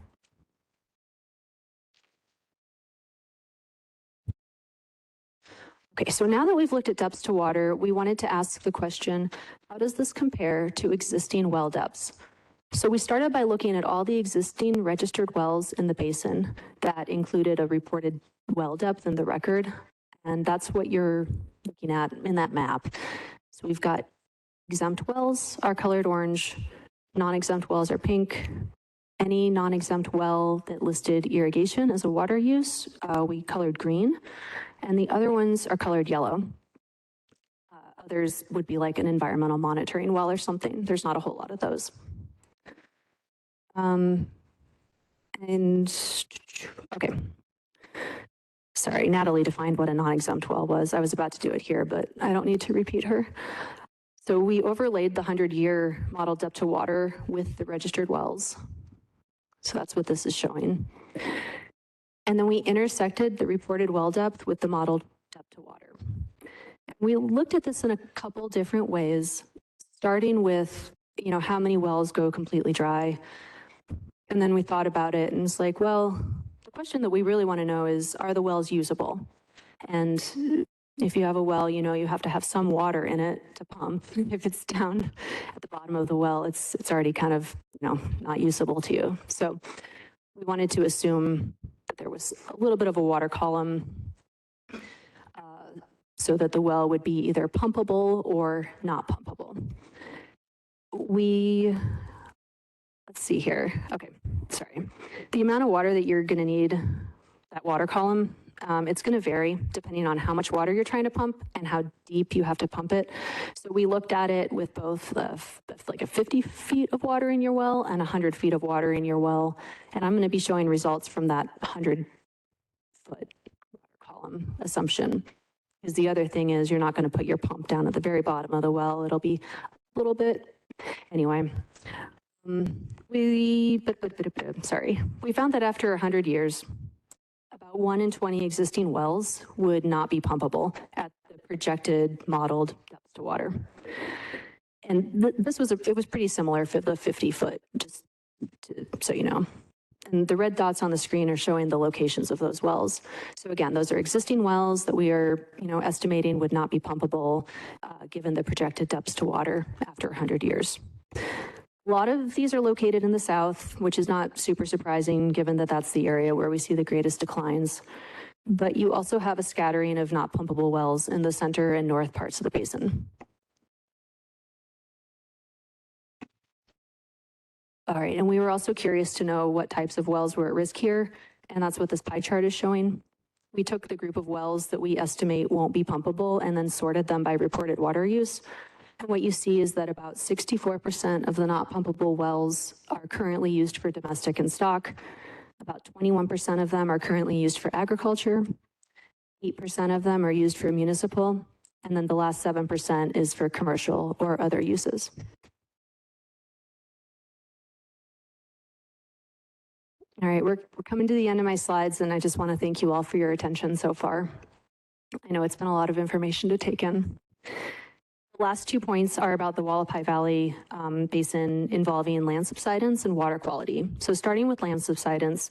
Okay, so now that we've looked at depths to water, we wanted to ask the question, how does this compare to existing well depths? So we started by looking at all the existing registered wells in the basin that included a reported well depth in the record. And that's what you're looking at in that map. So we've got exempt wells are colored orange, non-exempt wells are pink. Any non-exempt well that listed irrigation as a water use, we colored green. And the other ones are colored yellow. Others would be like an environmental monitoring well or something. There's not a whole lot of those. Okay. Sorry, Natalie defined what a non-exempt well was. I was about to do it here, but I don't need to repeat her. So we overlaid the 100-year model depth to water with the registered wells. So that's what this is showing. And then we intersected the reported well depth with the modeled depth to water. We looked at this in a couple different ways, starting with, how many wells go completely dry. And then we thought about it and it's like, well, the question that we really want to know is, are the wells usable? And if you have a well, you have to have some water in it to pump. If it's down at the bottom of the well, it's already kind of, not usable to you. So we wanted to assume that there was a little bit of a water column so that the well would be either pumpable or not pumpable. Let's see here. Okay, sorry. The amount of water that you're gonna need, that water column, it's gonna vary depending on how much water you're trying to pump and how deep you have to pump it. So we looked at it with both like a 50 feet of water in your well and 100 feet of water in your well. And I'm gonna be showing results from that 100-foot water column assumption. Because the other thing is you're not gonna put your pump down at the very bottom of the well. It'll be a little bit, anyway. We found that after 100 years, about 1 in 20 existing wells would not be pumpable at the projected modeled depth to water. And it was pretty similar for the 50-foot, just so you know. And the red dots on the screen are showing the locations of those wells. So again, those are existing wells that we are, estimating would not be pumpable given the projected depths to water after 100 years. A lot of these are located in the south, which is not super surprising given that that's the area where we see the greatest declines. But you also have a scattering of not pumpable wells in the center and north parts of the basin. All right, and we were also curious to know what types of wells were at risk here, and that's what this pie chart is showing. We took the group of wells that we estimate won't be pumpable and then sorted them by reported water use. And what you see is that about 64% of the not pumpable wells are currently used for domestic and stock. About 21% of them are currently used for agriculture. 8% of them are used for municipal, and then the last 7% is for commercial or other uses. All right, we're coming to the end of my slides, and I just want to thank you all for your attention so far. I know it's been a lot of information to take in. The last 2 points are about the Hualapai Valley Basin involving land subsidence and water quality. So starting with land subsidence,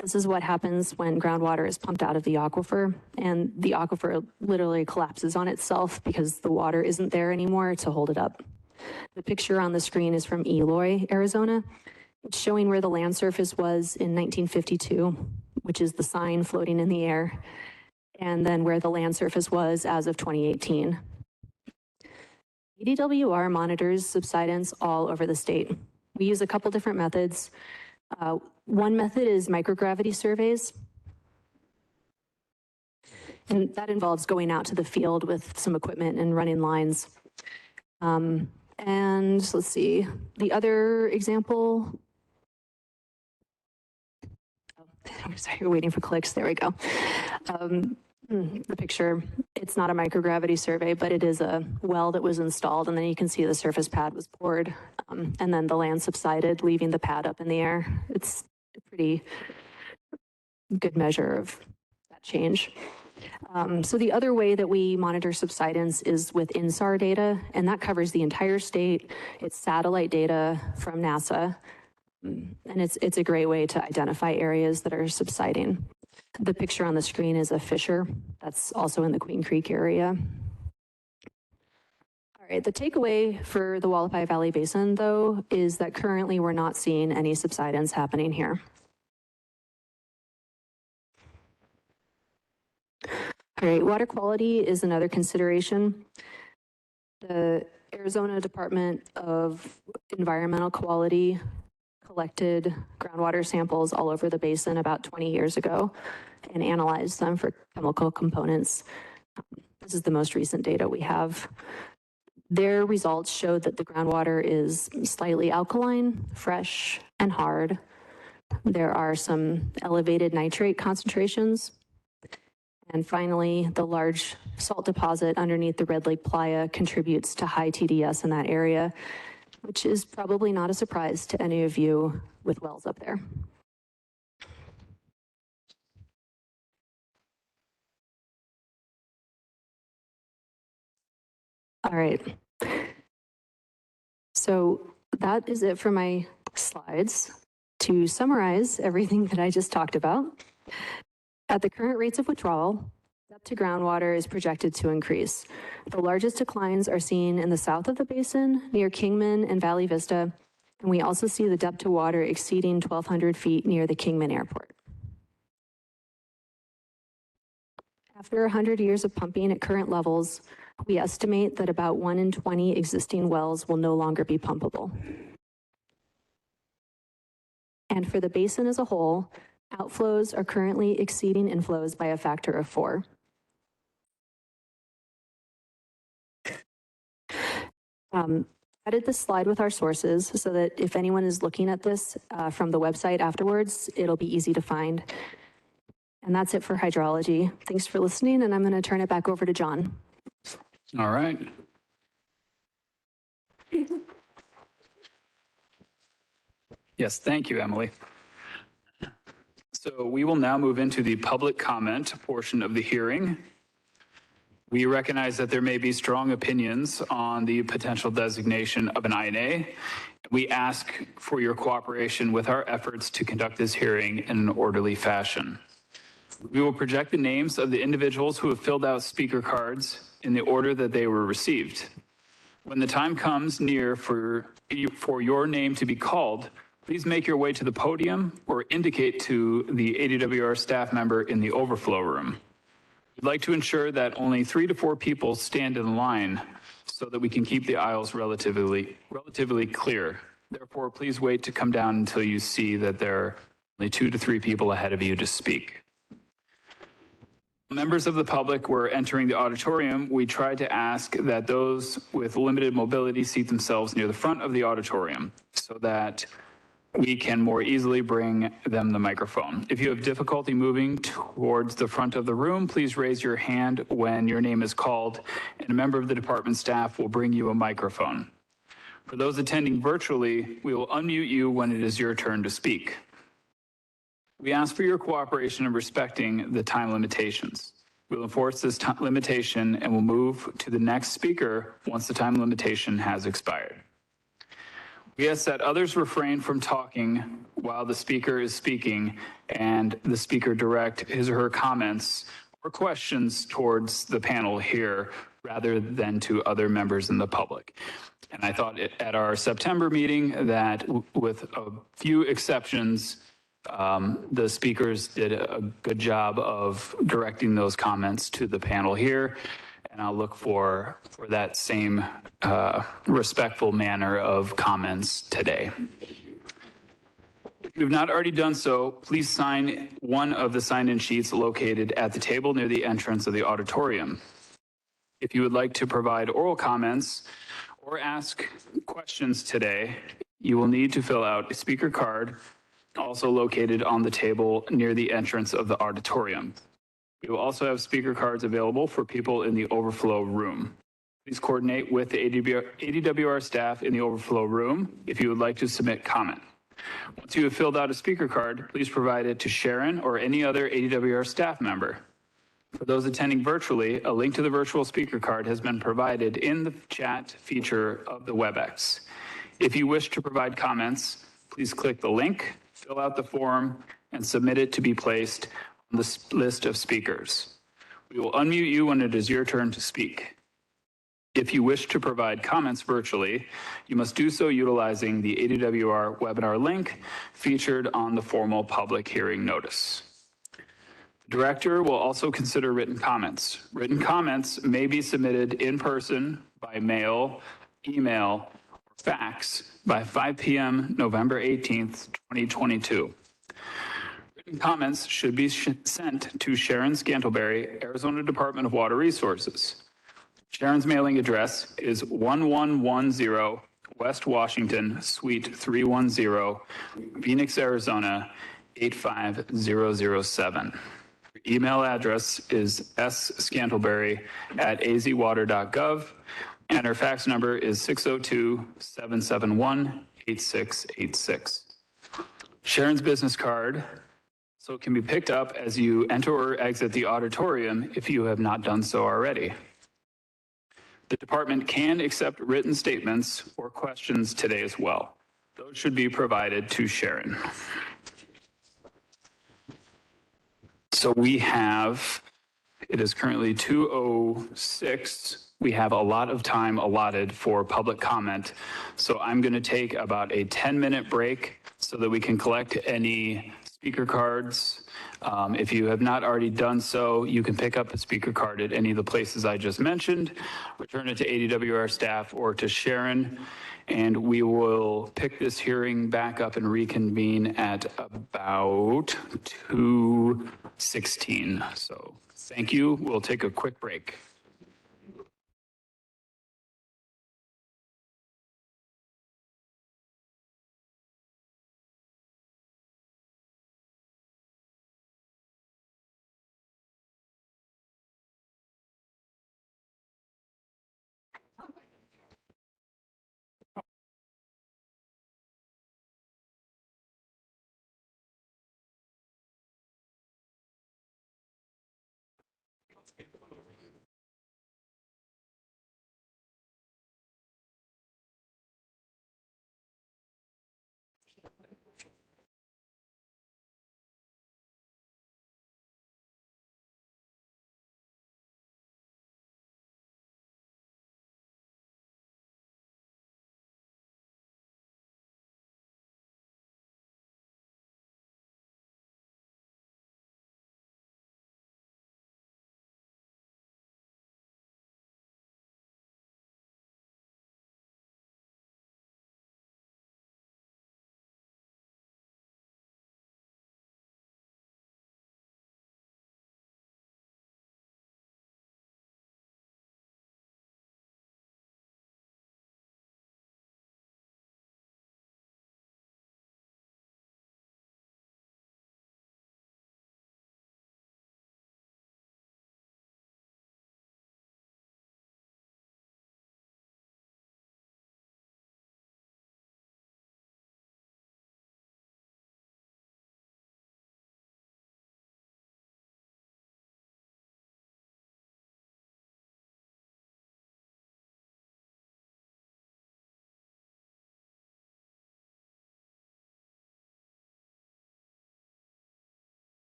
this is what happens when groundwater is pumped out of the aquifer, and the aquifer literally collapses on itself because the water isn't there anymore to hold it up. The picture on the screen is from Eloy, Arizona. It's showing where the land surface was in 1952, which is the sign floating in the air, and then where the land surface was as of 2018. ADWR monitors subsidence all over the state. We use a couple different methods. One method is microgravity surveys, and that involves going out to the field with some equipment and running lines. And let's see, the other example, sorry, we're waiting for clicks. There we go. The picture, it's not a microgravity survey, but it is a well that was installed, and then you can see the surface pad was poured, and then the land subsided, leaving the pad up in the air. It's a pretty good measure of that change. So the other way that we monitor subsidence is with INSAR data, and that covers the entire state. It's satellite data from NASA, and it's a great way to identify areas that are subsiding. The picture on the screen is a fissure that's also in the Queen Creek area. All right, the takeaway for the Hualapai Valley Basin, though, is that currently we're not seeing any subsidence happening here. All right, water quality is another consideration. The Arizona Department of Environmental Quality collected groundwater samples all over the basin about 20 years ago and analyzed them for chemical components. This is the most recent data we have. Their results showed that the groundwater is slightly alkaline, fresh, and hard. There are some elevated nitrate concentrations. And finally, the large salt deposit underneath the Red Lake Playa contributes to high TDS in that area, which is probably not a surprise to any of you with wells up there. All right. So that is it for my slides. To summarize everything that I just talked about, at the current rates of withdrawal, depth to groundwater is projected to increase. The largest declines are seen in the south of the basin, near Kingman and Valley Vista, and we also see the depth to water exceeding 1,200 feet near the Kingman Airport. After 100 years of pumping at current levels, we estimate that about 1 in 20 existing wells will no longer be pumpable. And for the basin as a whole, outflows are currently exceeding inflows by a factor of 4. Added this slide with our sources so that if anyone is looking at this from the website afterwards, it'll be easy to find. And that's it for hydrology. Thanks for listening, and I'm going to turn it back over to John. All right. Yes, thank you, Emily. So we will now move into the public comment portion of the hearing. We recognize that there may be strong opinions on the potential designation of an INA. We ask for your cooperation with our efforts to conduct this hearing in an orderly fashion. We will project the names of the individuals who have filled out speaker cards in the order that they were received. When the time comes near for your name to be called, please make your way to the podium or indicate to the ADWR staff member in the overflow room. We'd like to ensure that only 3 to 4 people stand in line so that we can keep the aisles relatively clear. Therefore, please wait to come down until you see that there are only 2 to 3 people ahead of you to speak. Members of the public were entering the auditorium. We tried to ask that those with limited mobility seat themselves near the front of the auditorium so that we can more easily bring them the microphone. If you have difficulty moving towards the front of the room, please raise your hand when your name is called, and a member of the department staff will bring you a microphone. For those attending virtually, we will unmute you when it is your turn to speak. We ask for your cooperation in respecting the time limitations. We'll enforce this limitation and will move to the next speaker once the time limitation has expired. We ask that others refrain from talking while the speaker is speaking and the speaker direct his or her comments or questions towards the panel here rather than to other members in the public. And I thought at our September meeting that with a few exceptions, the speakers did a good job of directing those comments to the panel here. And I'll look for that same respectful manner of comments today. If you have not already done so, please sign one of the sign-in sheets located at the table near the entrance of the auditorium. If you would like to provide oral comments or ask questions today, you will need to fill out a speaker card also located on the table near the entrance of the auditorium. We will also have speaker cards available for people in the overflow room. Please coordinate with the ADWR staff in the overflow room if you would like to submit comment. Once you have filled out a speaker card, please provide it to Sharon or any other ADWR staff member. For those attending virtually, a link to the virtual speaker card has been provided in the chat feature of the WebEx. If you wish to provide comments, please click the link, fill out the form, and submit it to be placed on the list of speakers. We will unmute you when it is your turn to speak. If you wish to provide comments virtually, you must do so utilizing the ADWR webinar link featured on the formal public hearing notice. The director will also consider written comments. Written comments may be submitted in person, by mail, email, or fax by 5 p.m. November 18th, 2022. Written comments should be sent to Sharon Scantlebury, Arizona Department of Water Resources. Sharon's mailing address is 1110 West Washington, Suite 310, Phoenix, Arizona 85007. Her email address is scantlebury@azwater.gov, and her fax number is 602-771-8686. Sharon's business card so it can be picked up as you enter or exit the auditorium if you have not done so already. The department can accept written statements or questions today as well. Those should be provided to Sharon. So we have, it is currently 2:06. We have a lot of time allotted for public comment. So I'm going to take about a 10-minute break so that we can collect any speaker cards. If you have not already done so, you can pick up a speaker card at any of the places I just mentioned, return it to ADWR staff or to Sharon, and we will pick this hearing back up and reconvene at about 2:16. So thank you. We'll take a quick break.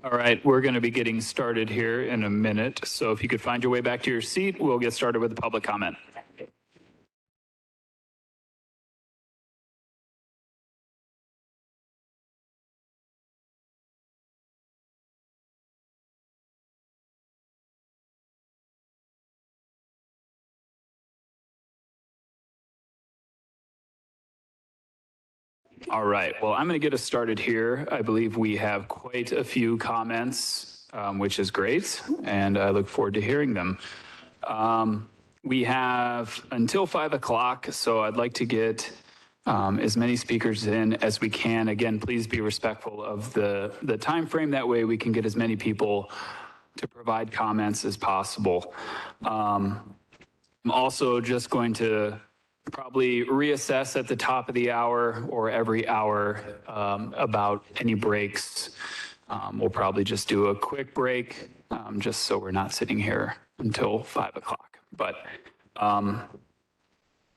All right, we're going to be getting started here in a minute. So if you could find your way back to your seat, we'll get started with the public comment. All right, well, I'm going to get us started here. I believe we have quite a few comments, which is great, and I look forward to hearing them. We have until 5 o'clock, so I'd like to get as many speakers in as we can. Again, please be respectful of the time frame. That way we can get as many people to provide comments as possible. I'm also just going to probably reassess at the top of the hour or every hour about any breaks. We'll probably just do a quick break just so we're not sitting here until 5 o'clock. But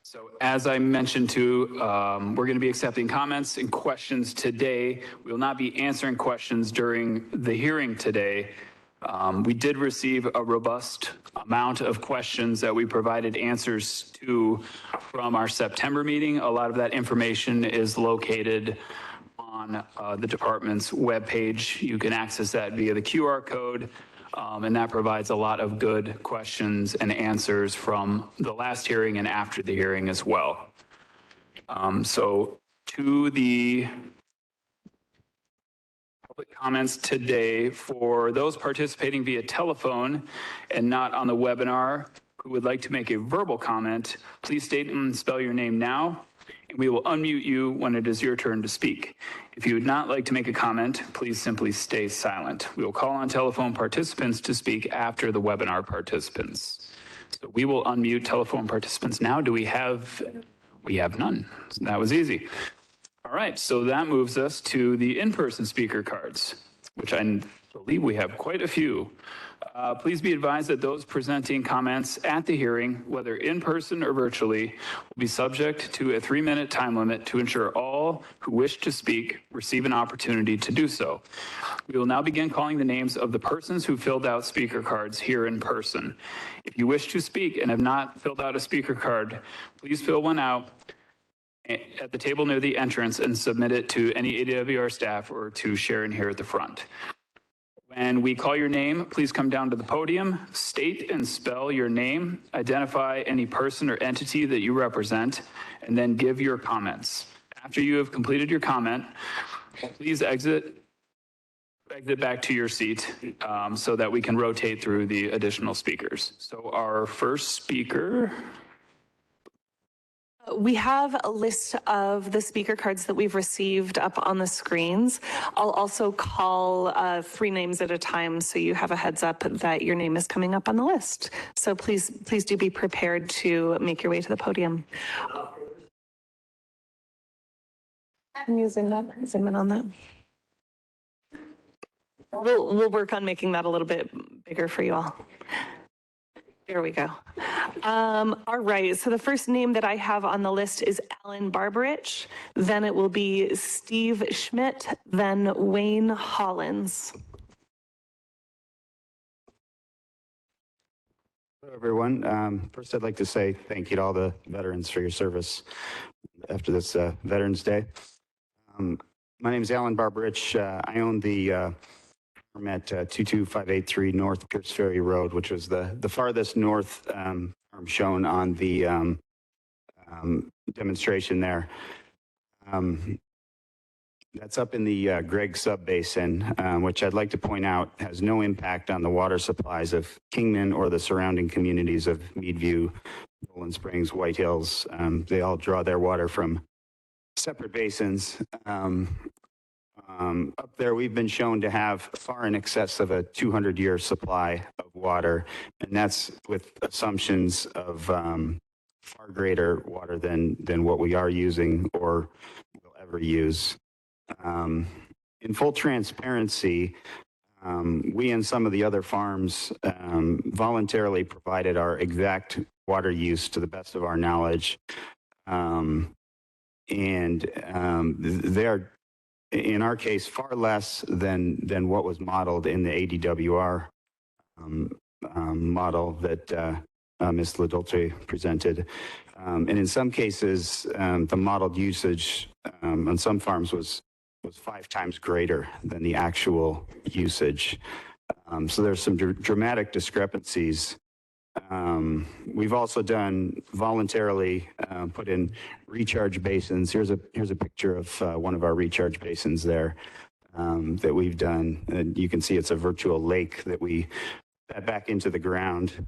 so as I mentioned too, we're going to be accepting comments and questions today. We will not be answering questions during the hearing today. We did receive a robust amount of questions that we provided answers to from our September meeting. A lot of that information is located on the department's webpage. You can access that via the QR code, and that provides a lot of good questions and answers from the last hearing and after the hearing as well. So to the public comments today, for those participating via telephone and not on the webinar who would like to make a verbal comment, please state and spell your name now, and we will unmute you when it is your turn to speak. If you would not like to make a comment, please simply stay silent. We will call on telephone participants to speak after the webinar participants. So we will unmute telephone participants now. Do we have none. So that was easy. All right, so that moves us to the in-person speaker cards, which I believe we have quite a few. Please be advised that those presenting comments at the hearing, whether in person or virtually, will be subject to a 3-minute time limit to ensure all who wish to speak receive an opportunity to do so. We will now begin calling the names of the persons who filled out speaker cards here in person. If you wish to speak and have not filled out a speaker card, please fill one out at the table near the entrance and submit it to any AWR staff or to Sharon here at the front. When we call your name, please come down to the podium, state and spell your name, identify any person or entity that you represent, and then give your comments. After you have completed your comment, please exit back to your seat so that we can rotate through the additional speakers. So our first speaker. We have a list of the speaker cards that we've received up on the screens. I'll also call 3 names at a time so you have a heads up that your name is coming up on the list. So please do be prepared to make your way to the podium. I'm using that, zoom in on that. We'll work on making that a little bit bigger for you all. There we go. All right, so the first name that I have on the list is Alan Barbarich, then it will be Steve Schmidt, then Wayne Hollins. Hello, everyone. First, I'd like to say thank you to all the veterans for your service after this Veterans Day. My name is Alan Barbarich. I own the farm at 22583 North Pierce Ferry Road, which was the farthest north farm shown on the demonstration there. That's up in the Gregg Sub-Basin, which I'd like to point out has no impact on the water supplies of Kingman or the surrounding communities of Meadview, Roland Springs, White Hills. They all draw their water from separate basins. Up there, we've been shown to have far in excess of a 200-year supply of water, and that's with assumptions of far greater water than what we are using or will ever use. In full transparency, we and some of the other farms voluntarily provided our exact water use to the best of our knowledge, and they are in our case, far less than what was modeled in the ADWR model that Ms. LaDolce presented. And in some cases, the modeled usage on some farms was 5 times greater than the actual usage. So there's some dramatic discrepancies. We've also done voluntarily put in recharge basins. Here's a picture of one of our recharge basins there that we've done. And you can see it's a virtual lake that we fed back into the ground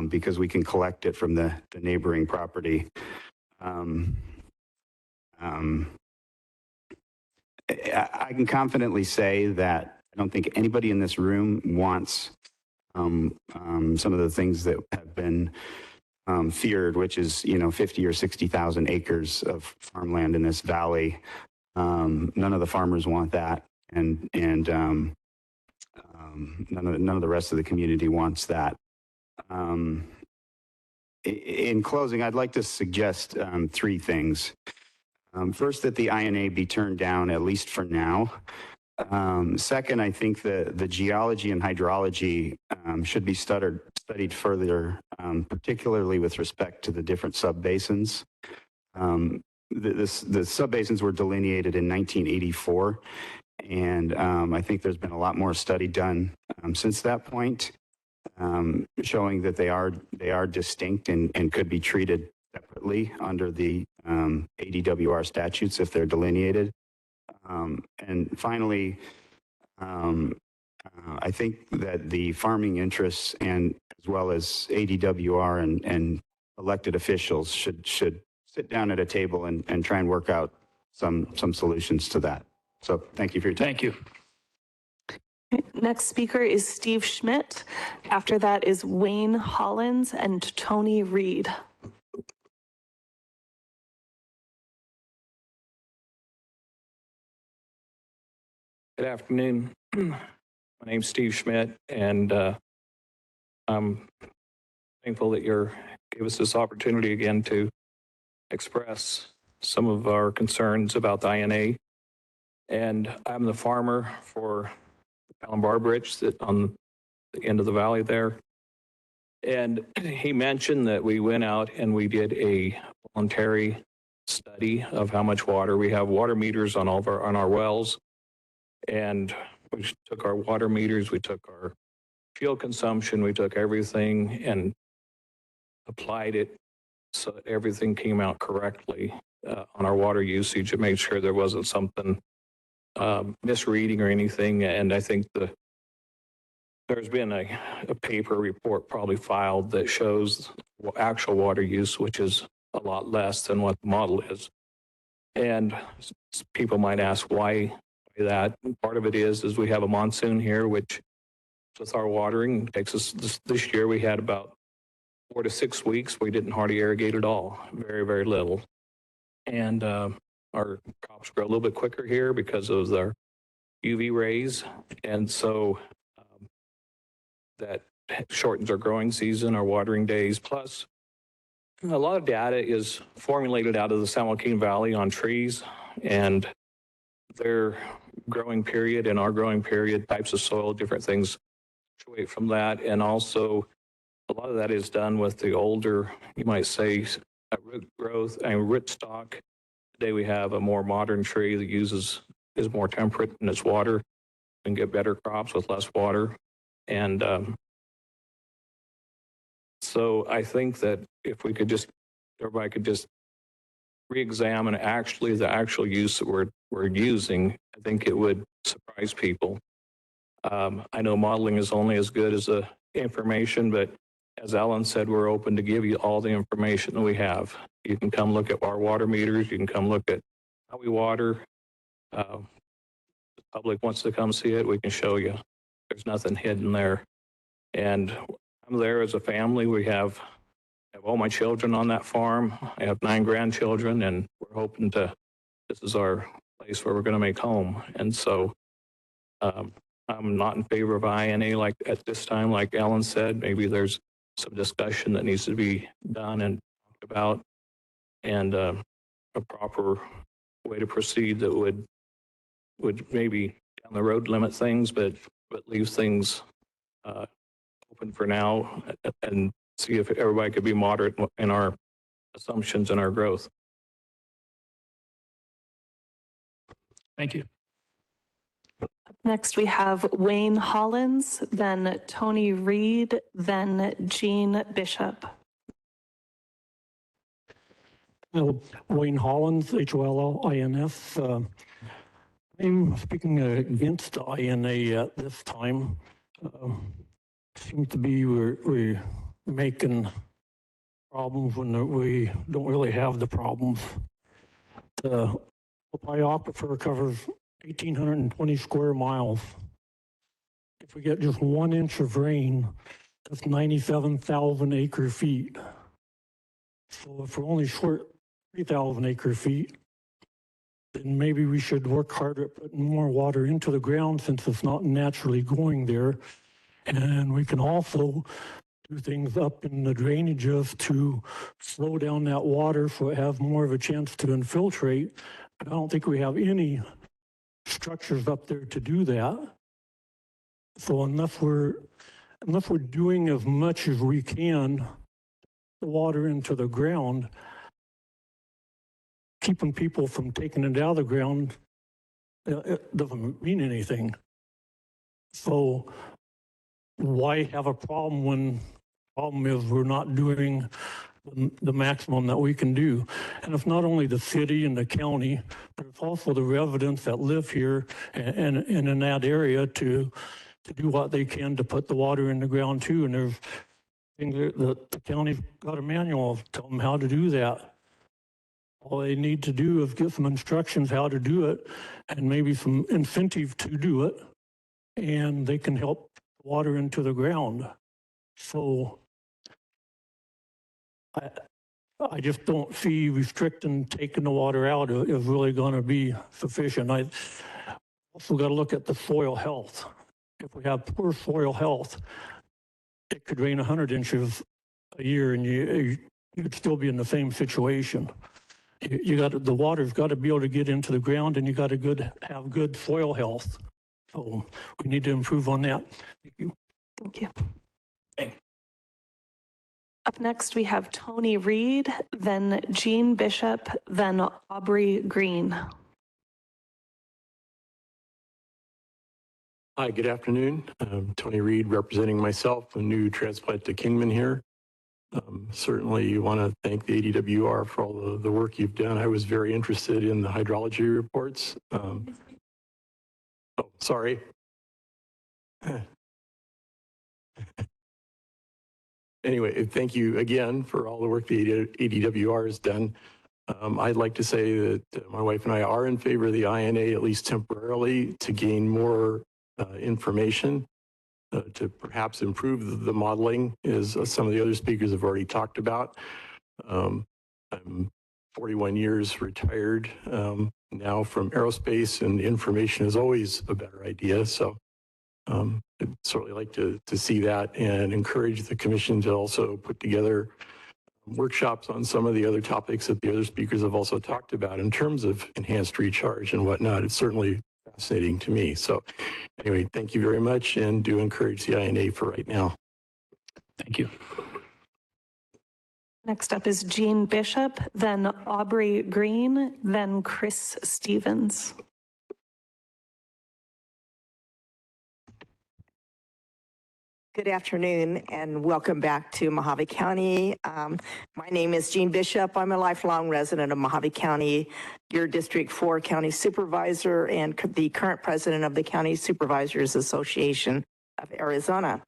because we can collect it from the neighboring property. I can confidently say that I don't think anybody in this room wants some of the things that have been feared, which is 50 or 60,000 acres of farmland in this valley. None of the farmers want that, and none of the rest of the community wants that. In closing, I'd like to suggest 3 things. First, that the INA be turned down, at least for now. Second, I think the geology and hydrology should be studied further, particularly with respect to the different subbasins. The subbasins were delineated in 1984, and I think there's been a lot more study done since that point, showing that they are distinct and could be treated separately under the ADWR statutes if they're delineated. And finally, I think that the farming interests and as well as ADWR and elected officials should sit down at a table and try and work out some solutions to that. So thank you for your time. Thank you. Next speaker is Steve Schmidt. After that is Wayne Hollins and Tony Reed. Good afternoon. My name's Steve Schmidt, and I'm thankful that you gave us this opportunity again to express some of our concerns about the INA. And I'm the farmer for the Palombar Bridge that on the end of the valley there. And he mentioned that we went out and we did a voluntary study of how much water. We have water meters on all of our wells. And we took our water meters, we took our fuel consumption, we took everything and applied it so that everything came out correctly on our water usage. It made sure there wasn't something misreading or anything. And I think there's been a paper report probably filed that shows actual water use, which is a lot less than what the model is. And people might ask why that. Part of it is we have a monsoon here, which with our watering takes us this year we had about 4 to 6 weeks we didn't hardly irrigate at all, very, very little. And our crops grow a little bit quicker here because of their UV rays, and so that shortens our growing season, our watering days. Plus a lot of data is formulated out of the San Joaquin Valley on trees and their growing period and our growing period, types of soil, different things fluctuate from that. And also a lot of that is done with the older, you might say, root growth and root stock. Today we have a more modern tree that is more temperate in its water. We can get better crops with less water. And so I think that if we could everybody could just re-examine the actual use that we're using, I think it would surprise people. I know modeling is only as good as the information, but as Alan said, we're open to give you all the information that we have. You can come look at our water meters. You can come look at how we water. The public wants to come see it, we can show you. There's nothing hidden there. And I'm there as a family. We have all my children on that farm. I have 9 grandchildren, and we're hoping this is our place where we're going to make home. And so I'm not in favor of INA like at this time, like Ellen said. Maybe there's some discussion that needs to be done and talked about, and a proper way to proceed that would maybe down the road limit things, but leaves things open for now and see if everybody could be moderate in our assumptions and our growth. Thank you. Next, we have Wayne Hollins, then Tony Reed, then Jean Bishop. Wayne Hollins, Hollins. I'm speaking against the INA at this time. Seems to be we're making problems when we don't really have the problems. The Hualapai Aquifer covers 1,820 square miles. If we get just 1 inch of rain, that's 97,000 acre feet. So if we're only short 3,000 acre feet, then maybe we should work harder at putting more water into the ground since it's not naturally going there. And we can also do things up in the drainages to slow down that water so it has more of a chance to infiltrate. But I don't think we have any structures up there to do that. So unless we're doing as much as we can, the water into the ground, keeping people from taking it out of the ground, it doesn't mean anything. So why have a problem when the problem is we're not doing the maximum that we can do? And it's not only the city and the county, but it's also the residents that live here and in that area to do what they can to put the water in the ground too. And there's things that the county's got a manual of telling them how to do that. All they need to do is get some instructions how to do it and maybe some incentive to do it, and they can help water into the ground. So I just don't see restricting taking the water out is really going to be sufficient. I also got to look at the soil health. If we have poor soil health, it could rain 100 inches a year and you'd still be in the same situation. The water's got to be able to get into the ground, and you got to have good soil health. So we need to improve on that. Thank you. Thank you. Up next, we have Tony Reed, then Jean Bishop, then Aubrey Green. Hi, good afternoon. I'm Tony Reed, representing myself, a new transplant to Kingman here. Certainly want to thank the ADWR for all the work you've done. I was very interested in the hydrology reports. Oh, sorry. Anyway, thank you again for all the work the ADWR has done. I'd like to say that my wife and I are in favor of the INA, at least temporarily, to gain more information. To perhaps improve the modeling, as some of the other speakers have already talked about. I'm 41 years retired now from aerospace, and information is always a better idea. So I'd certainly like to see that and encourage the commission to also put together workshops on some of the other topics that the other speakers have also talked about in terms of enhanced recharge and whatnot. It's certainly fascinating to me. So anyway, thank you very much, and do encourage the INA for right now. Thank you. Next up is Jean Bishop, then Aubrey Green, then Chris Stevens. Good afternoon and welcome back to Mojave County. My name is Jean Bishop. I'm a lifelong resident of Mojave County, your District 4 County Supervisor and the current president of the County Supervisors Association of Arizona.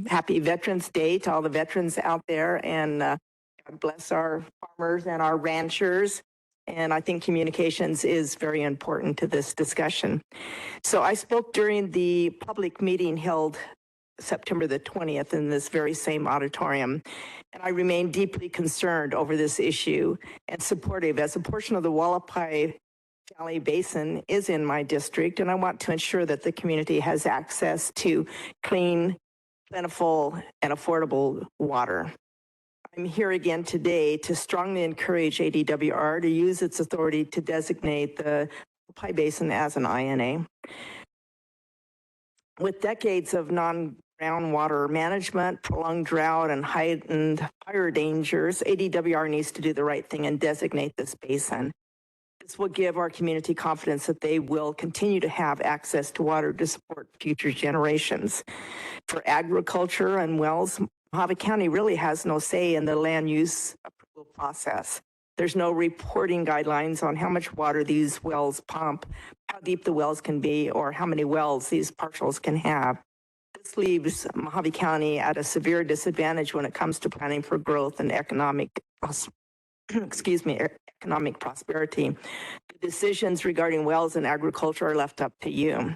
Happy Veterans Day to all the veterans out there, and God bless our farmers and our ranchers. And I think communications is very important to this discussion. So I spoke during the public meeting held September the 20th in this very same auditorium. And I remain deeply concerned over this issue and supportive, as a portion of the Hualapai Valley Basin is in my district, and I want to ensure that the community has access to clean, plentiful, and affordable water. I'm here again today to strongly encourage ADWR to use its authority to designate the Hualapai Basin as an INA. With decades of non-groundwater management, prolonged drought, and heightened fire dangers, ADWR needs to do the right thing and designate this basin. This will give our community confidence that they will continue to have access to water to support future generations. For agriculture and wells, Mojave County really has no say in the land use approval process. There's no reporting guidelines on how much water these wells pump, how deep the wells can be, or how many wells these parcels can have. This leaves Mojave County at a severe disadvantage when it comes to planning for growth and economic prosperity. The decisions regarding wells and agriculture are left up to you.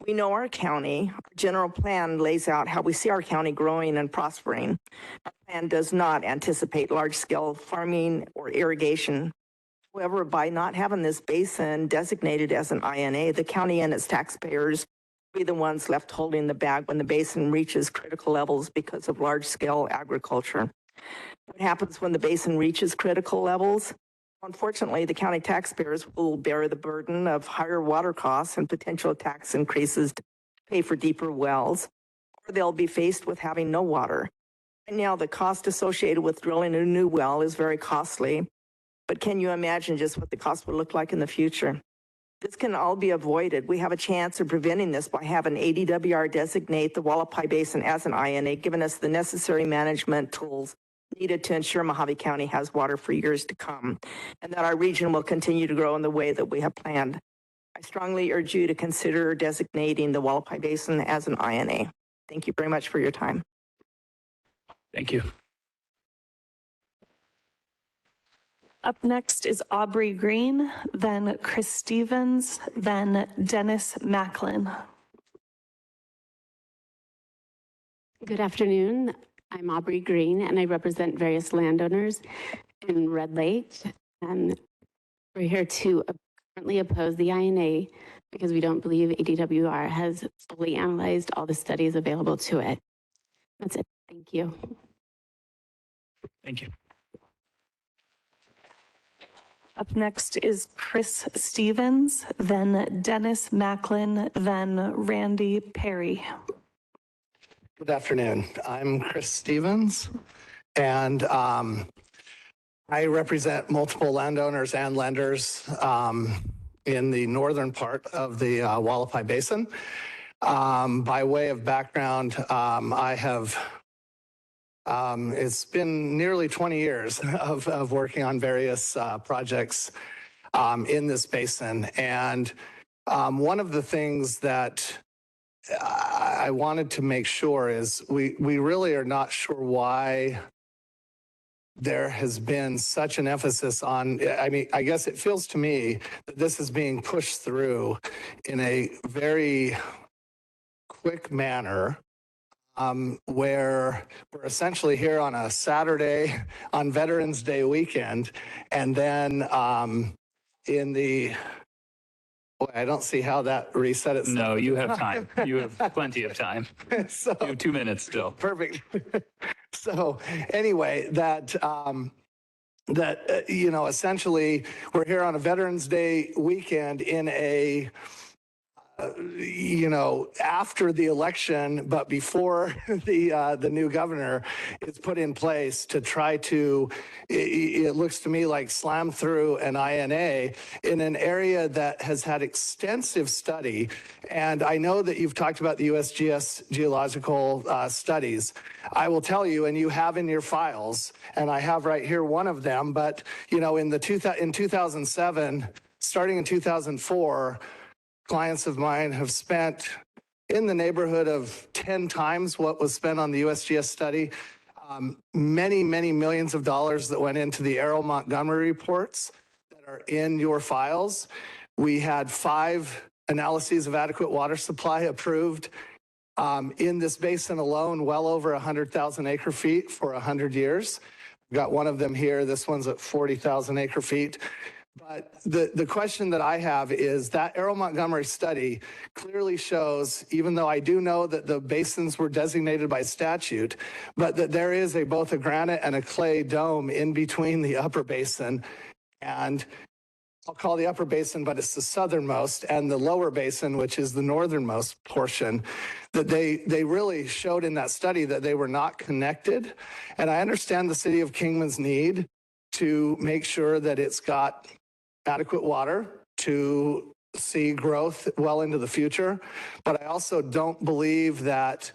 We know our county. Our general plan lays out how we see our county growing and prospering. Our plan does not anticipate large-scale farming or irrigation. However, by not having this basin designated as an INA, the county and its taxpayers will be the ones left holding the bag when the basin reaches critical levels because of large-scale agriculture. What happens when the basin reaches critical levels? Unfortunately, the county taxpayers will bear the burden of higher water costs and potential tax increases to pay for deeper wells, or they'll be faced with having no water. Right now, the cost associated with drilling a new well is very costly, but can you imagine just what the cost would look like in the future? This can all be avoided. We have a chance of preventing this by having ADWR designate the Hualapai Basin as an INA, giving us the necessary management tools needed to ensure Mojave County has water for years to come, and that our region will continue to grow in the way that we have planned. I strongly urge you to consider designating the Hualapai Basin as an INA. Thank you very much for your time. Thank you. Up next is Aubrey Green, then Chris Stevens, then Dennis Macklin. Good afternoon. I'm Aubrey Green, and I represent various landowners in Red Lake. And we're here to currently oppose the INA because we don't believe ADWR has fully analyzed all the studies available to it. That's it. Thank you. Thank you. Up next is Chris Stevens, then Dennis Macklin, then Randy Perry. Good afternoon. I'm Chris Stevens, and I represent multiple landowners and lenders in the northern part of the Hualapai Basin. By way of background, it's been nearly 20 years of working on various projects in this basin. And one of the things that I wanted to make sure is we really are not sure why there has been such an emphasis on, I mean, I guess it feels to me that this is being pushed through in a very quick manner, where we're essentially here on a Saturday on Veterans Day weekend, and then in the, boy, I don't see how that reset itself. No, you have time. You have plenty of time. So, You have 2 minutes still. perfect. So anyway, essentially we're here on a Veterans Day weekend in a, after the election, but before the new governor is put in place to try to, it looks to me like slam through an INA in an area that has had extensive study. And I know that you've talked about the USGS geological studies. I will tell you, and you have in your files, and I have right here one of them, but in 2007, starting in 2004, clients of mine have spent in the neighborhood of 10 times what was spent on the USGS study. Many, many millions of dollars that went into the Errol Montgomery reports that are in your files. We had 5 analyses of adequate water supply approved in this basin alone, well over 100,000 acre feet for 100 years. We've got one of them here. This one's at 40,000 acre feet. But the question that I have is that Errol Montgomery study clearly shows, even though I do know that the basins were designated by statute, but that there is both a granite and a clay dome in between the upper basin, and I'll call the upper basin, but it's the southernmost, and the lower basin, which is the northernmost portion, that they really showed in that study that they were not connected. And I understand the city of Kingman's need to make sure that it's got adequate water to see growth well into the future. But I also don't believe that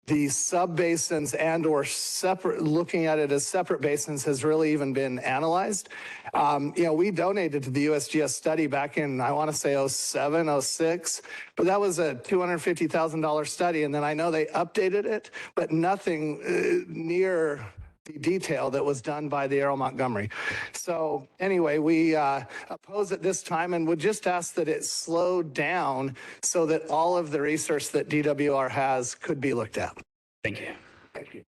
the sub-basins and or separate, looking at it as separate basins has really even been analyzed. We donated to the USGS study back in, I want to say 07, 06, but that was a $250,000 study. And then I know they updated it, but nothing near the detail that was done by the Errol Montgomery. So anyway, we oppose it this time and would just ask that it slow down so that all of the research that DWR has could be looked at. Thank you. Thank you.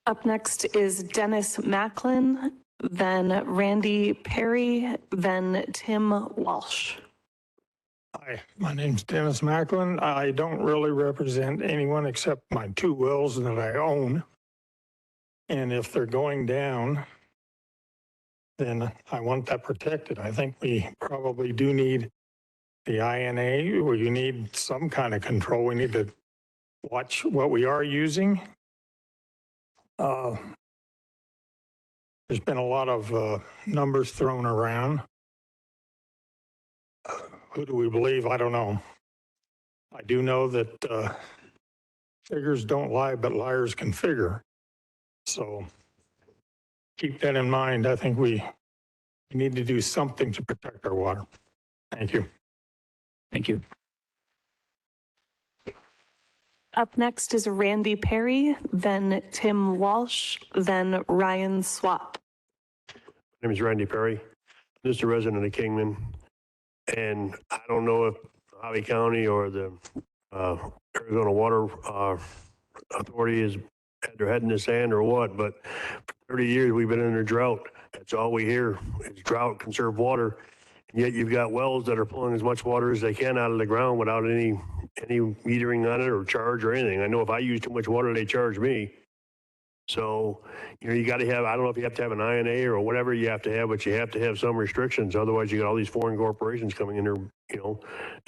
Up next is Dennis Macklin, then Randy Perry, then Tim Walsh. Hi, my name's Dennis Macklin. I don't really represent anyone except my 2 wells that I own. And if they're going down, then I want that protected. I think we probably do need the INA, or you need some kind of control. We need to watch what we are using. There's been a lot of numbers thrown around. Who do we believe? I don't know. I do know that figures don't lie, but liars can figure. So keep that in mind. I think we need to do something to protect our water. Thank you. Thank you. Up next is Randy Perry, then Tim Walsh, then Ryan Swap. My name is Randy Perry. I'm just a resident of Kingman. And I don't know if Mojave County or the Arizona Water Authority has had their head in the sand or what, but for 30 years we've been in a drought. That's all we hear is drought, conserve water. And yet you've got wells that are pulling as much water as they can out of the ground without any metering on it or charge or anything. I know if I use too much water, they charge me. So, you got to have, I don't know if you have to have an INA or whatever you have to have, but you have to have some restrictions. Otherwise, you got all these foreign corporations coming in there, and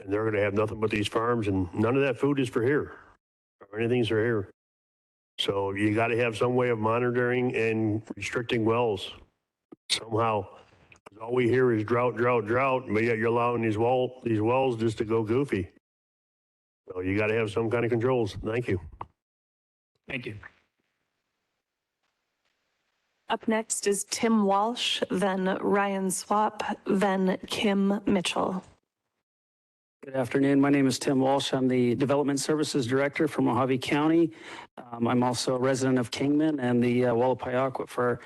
they're going to have nothing but these farms, and none of that food is for here or anything's for here. So you got to have some way of monitoring and restricting wells somehow. All we hear is drought, drought, drought, but yet you're allowing these wells just to go goofy. So you got to have some kind of controls. Thank you. Thank you. Up next is Tim Walsh, then Ryan Swap, then Kim Mitchell. Good afternoon. My name is Tim Walsh. I'm the Development Services Director for Mojave County. I'm also a resident of Kingman and the Hualapai Aquifer.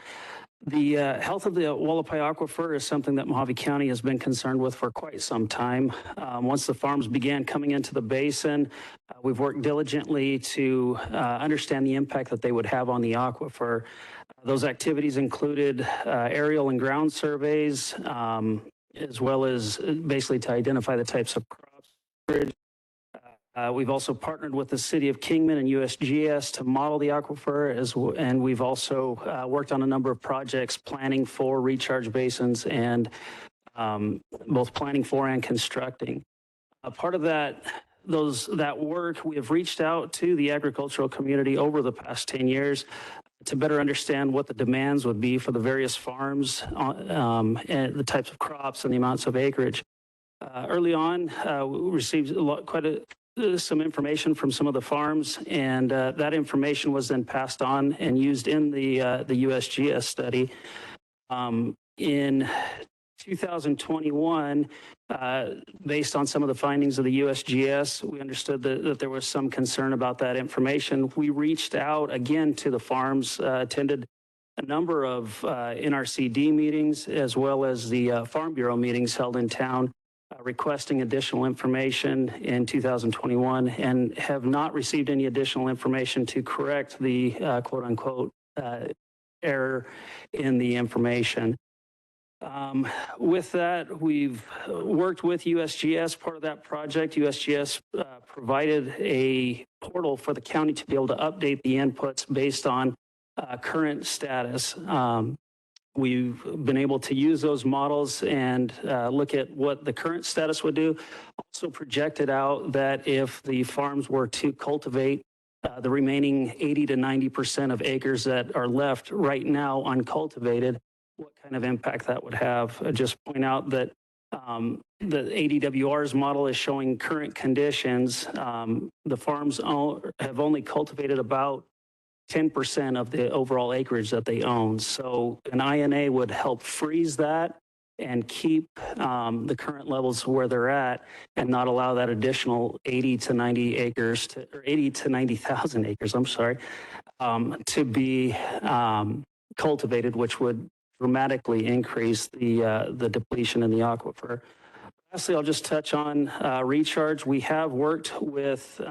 The health of the Hualapai Aquifer is something that Mojave County has been concerned with for quite some time. Once the farms began coming into the basin, we've worked diligently to understand the impact that they would have on the aquifer. Those activities included aerial and ground surveys, as well as basically to identify the types of crops. We've also partnered with the city of Kingman and USGS to model the aquifer, and we've also worked on a number of projects planning for recharge basins and both planning for and constructing. Part of that work, we have reached out to the agricultural community over the past 10 years to better understand what the demands would be for the various farms, and the types of crops and the amounts of acreage. Early on, we received some information from some of the farms, and that information was then passed on and used in the USGS study. In 2021, based on some of the findings of the USGS, we understood that there was some concern about that information. We reached out again to the farms, attended a number of NRCD meetings, as well as the Farm Bureau meetings held in town, requesting additional information in 2021, and have not received any additional information to correct the quote unquote error in the information. With that, we've worked with USGS, part of that project. USGS provided a portal for the county to be able to update the inputs based on current status. We've been able to use those models and look at what the current status would do. Also projected out that if the farms were to cultivate the remaining 80 to 90% of acres that are left right now uncultivated, what kind of impact that would have. I just point out that the ADWR's model is showing current conditions. The farms have only cultivated about 10% of the overall acreage that they own. So an INA would help freeze that and keep the current levels where they're at and not allow that additional 80 to 90 acres to, or 80 to 90,000 acres, I'm sorry, to be cultivated, which would dramatically increase the depletion in the aquifer. Lastly, I'll just touch on recharge. We have worked with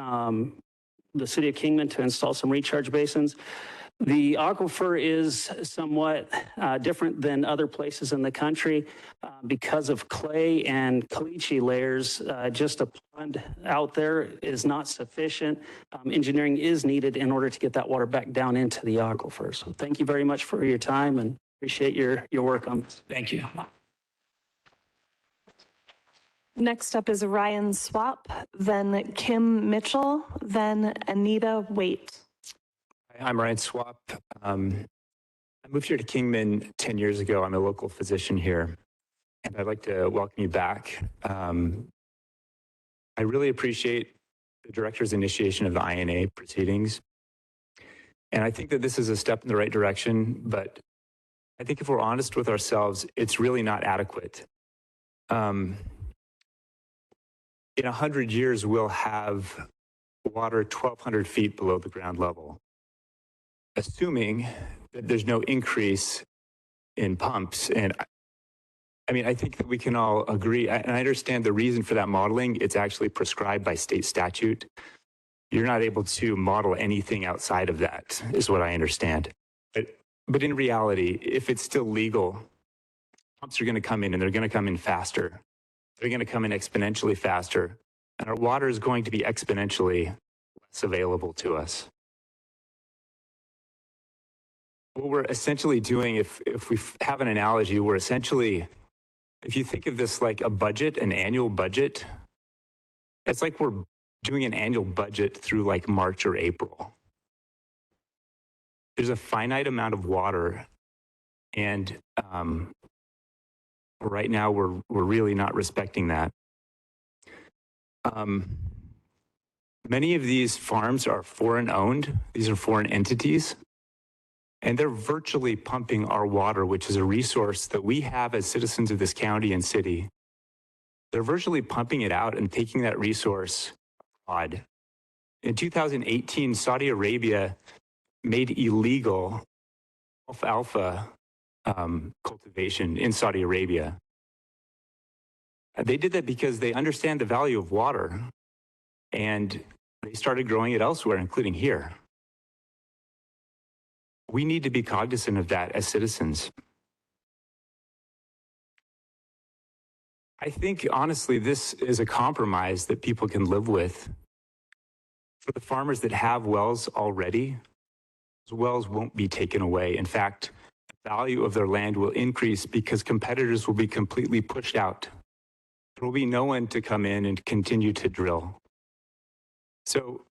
the city of Kingman to install some recharge basins. The aquifer is somewhat different than other places in the country because of clay and caliche layers. Just a pond out there is not sufficient. Engineering is needed in order to get that water back down into the aquifer. So thank you very much for your time and appreciate your work on this. Thank you. Next up is Ryan Swap, then Kim Mitchell, then Anita Waite. I'm Ryan Swap. I moved here to Kingman 10 years ago. I'm a local physician here, and I'd like to welcome you back. I really appreciate the director's initiation of the INA proceedings, and I think that this is a step in the right direction, but I think if we're honest with ourselves, it's really not adequate. In 100 years, we'll have water 1,200 feet below the ground level, assuming that there's no increase in pumps. And I mean, I think that we can all agree, and I understand the reason for that modeling. It's actually prescribed by state statute. You're not able to model anything outside of that, is what I understand. But in reality, if it's still legal, pumps are going to come in, and they're going to come in faster. They're going to come in exponentially faster, and our water is going to be exponentially less available to us. What we're essentially doing, if we have an analogy, we're essentially, if you think of this like a budget, an annual budget, it's like we're doing an annual budget through like March or April. There's a finite amount of water, and right now we're really not respecting that. Many of these farms are foreign owned. These are foreign entities, and they're virtually pumping our water, which is a resource that we have as citizens of this county and city. They're virtually pumping it out and taking that resource abroad. In 2018, Saudi Arabia made illegal alfalfa cultivation in Saudi Arabia. They did that because they understand the value of water, and they started growing it elsewhere, including here. We need to be cognizant of that as citizens. I think, honestly, this is a compromise that people can live with. For the farmers that have wells already, those wells won't be taken away. In fact, the value of their land will increase because competitors will be completely pushed out. There will be no one to come in and continue to drill. So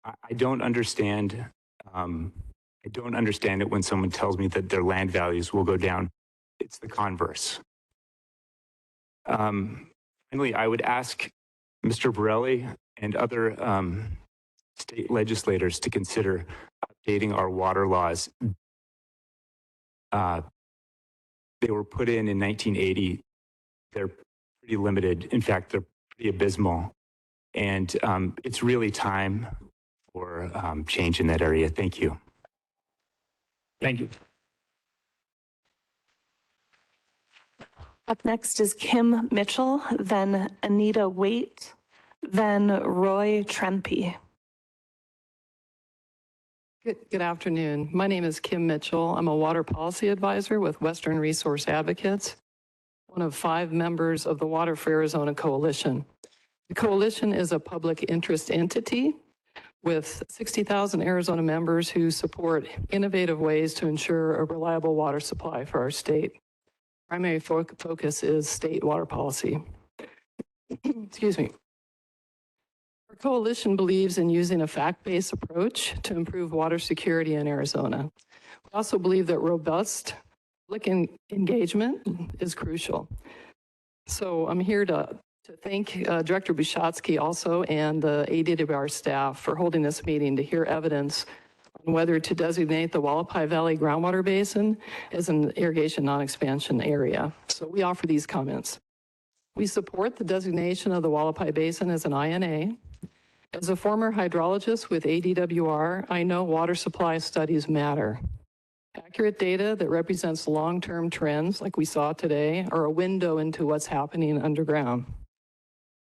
I don't understand. I don't understand it when someone tells me that their land values will go down. It's the converse. Finally, I would ask Mr. Borelli and other state legislators to consider updating our water laws. They were put in 1980. They're pretty limited. In fact, they're pretty abysmal. And it's really time for change in that area. Thank you. Thank you. Up next is Kim Mitchell, then Anita Waite, then Roy Trempe. Good afternoon. My name is Kim Mitchell. I'm a water policy advisor with Western Resource Advocates, one of 5 members of the Water for Arizona Coalition. The coalition is a public interest entity with 60,000 Arizona members who support innovative ways to ensure a reliable water supply for our state. Primary focus is state water policy. Excuse me. Our coalition believes in using a fact-based approach to improve water security in Arizona. We also believe that robust public engagement is crucial. So I'm here to thank Director Bushatsky also and the ADWR staff for holding this meeting to hear evidence on whether to designate the Hualapai Valley Groundwater Basin as an irrigation non-expansion area. So we offer these comments. We support the designation of the Hualapai Basin as an INA. As a former hydrologist with ADWR, I know water supply studies matter. Accurate data that represents long-term trends, like we saw today, are a window into what's happening underground.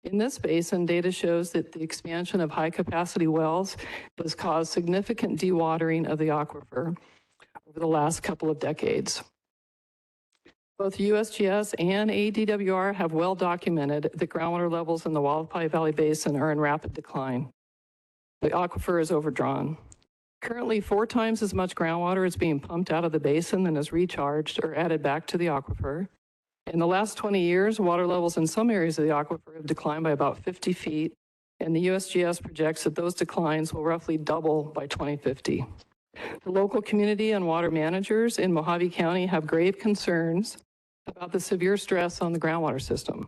In this basin, data shows that the expansion of high-capacity wells has caused significant dewatering of the aquifer over the last couple of decades. Both USGS and ADWR have well documented that groundwater levels in the Hualapai Valley Basin are in rapid decline. The aquifer is overdrawn. Currently, 4 times as much groundwater is being pumped out of the basin than is recharged or added back to the aquifer. In the last 20 years, water levels in some areas of the aquifer have declined by about 50 feet, and the USGS projects that those declines will roughly double by 2050. The local community and water managers in Mojave County have grave concerns about the severe stress on the groundwater system.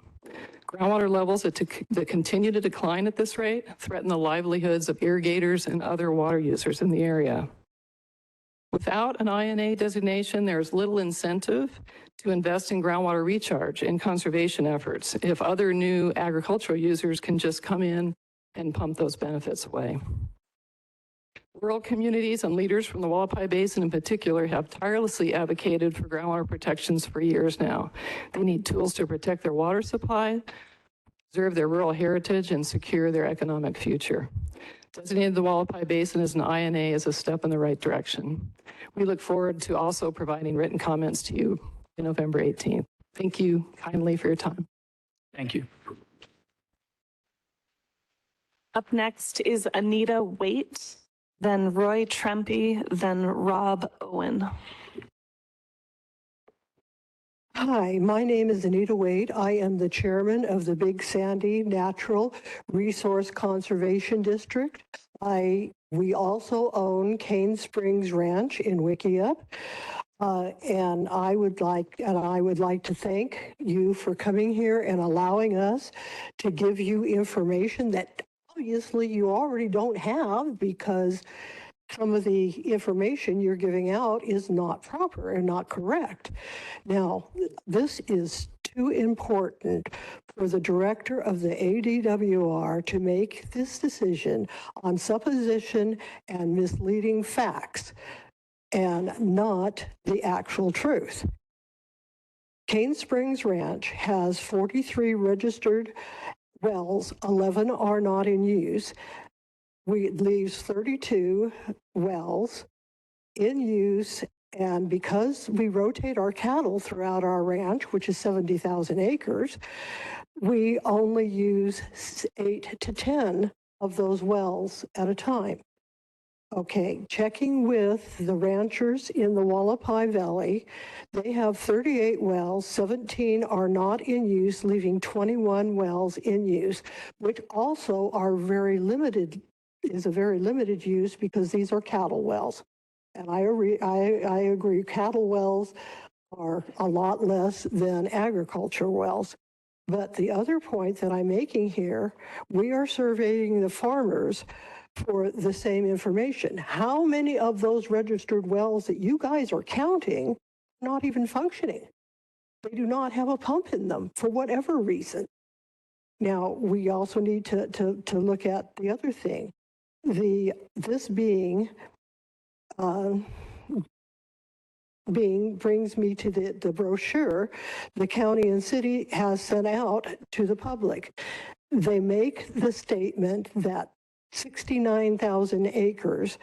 Groundwater levels that continue to decline at this rate threaten the livelihoods of irrigators and other water users in the area. Without an INA designation, there's little incentive to invest in groundwater recharge and conservation efforts if other new agricultural users can just come in and pump those benefits away. Rural communities and leaders from the Hualapai Basin in particular have tirelessly advocated for groundwater protections for years now. They need tools to protect their water supply, preserve their rural heritage, and secure their economic future. Designating the Hualapai Basin as an INA is a step in the right direction. We look forward to also providing written comments to you on November 18th. Thank you kindly for your time. Thank you. Up next is Anita Waite, then Roy Trempy, then Rob Owen. Hi, my name is Anita Waite. I am the chairman of the Big Sandy Natural Resource Conservation District. We also own Cane Springs Ranch in Wickiup. And I would like to thank you for coming here and allowing us to give you information that obviously you already don't have, because some of the information you're giving out is not proper and not correct. Now, this is too important for the director of the ADWR to make this decision on supposition and misleading facts and not the actual truth. Cane Springs Ranch has 43 registered wells, 11 are not in use. It leaves 32 wells in use, and because we rotate our cattle throughout our ranch, which is 70,000 acres, we only use 8 to 10 of those wells at a time. Okay, checking with the ranchers in the Hualapai Valley, they have 38 wells, 17 are not in use, leaving 21 wells in use, which also are is a very limited use because these are cattle wells. And I agree, cattle wells are a lot less than agriculture wells. But the other point that I'm making here, we are surveying the farmers for the same information. How many of those registered wells that you guys are counting are not even functioning? They do not have a pump in them for whatever reason. Now, we also need to look at the other thing. This being brings me to the brochure the county and city has sent out to the public. They make the statement that 69,000 acres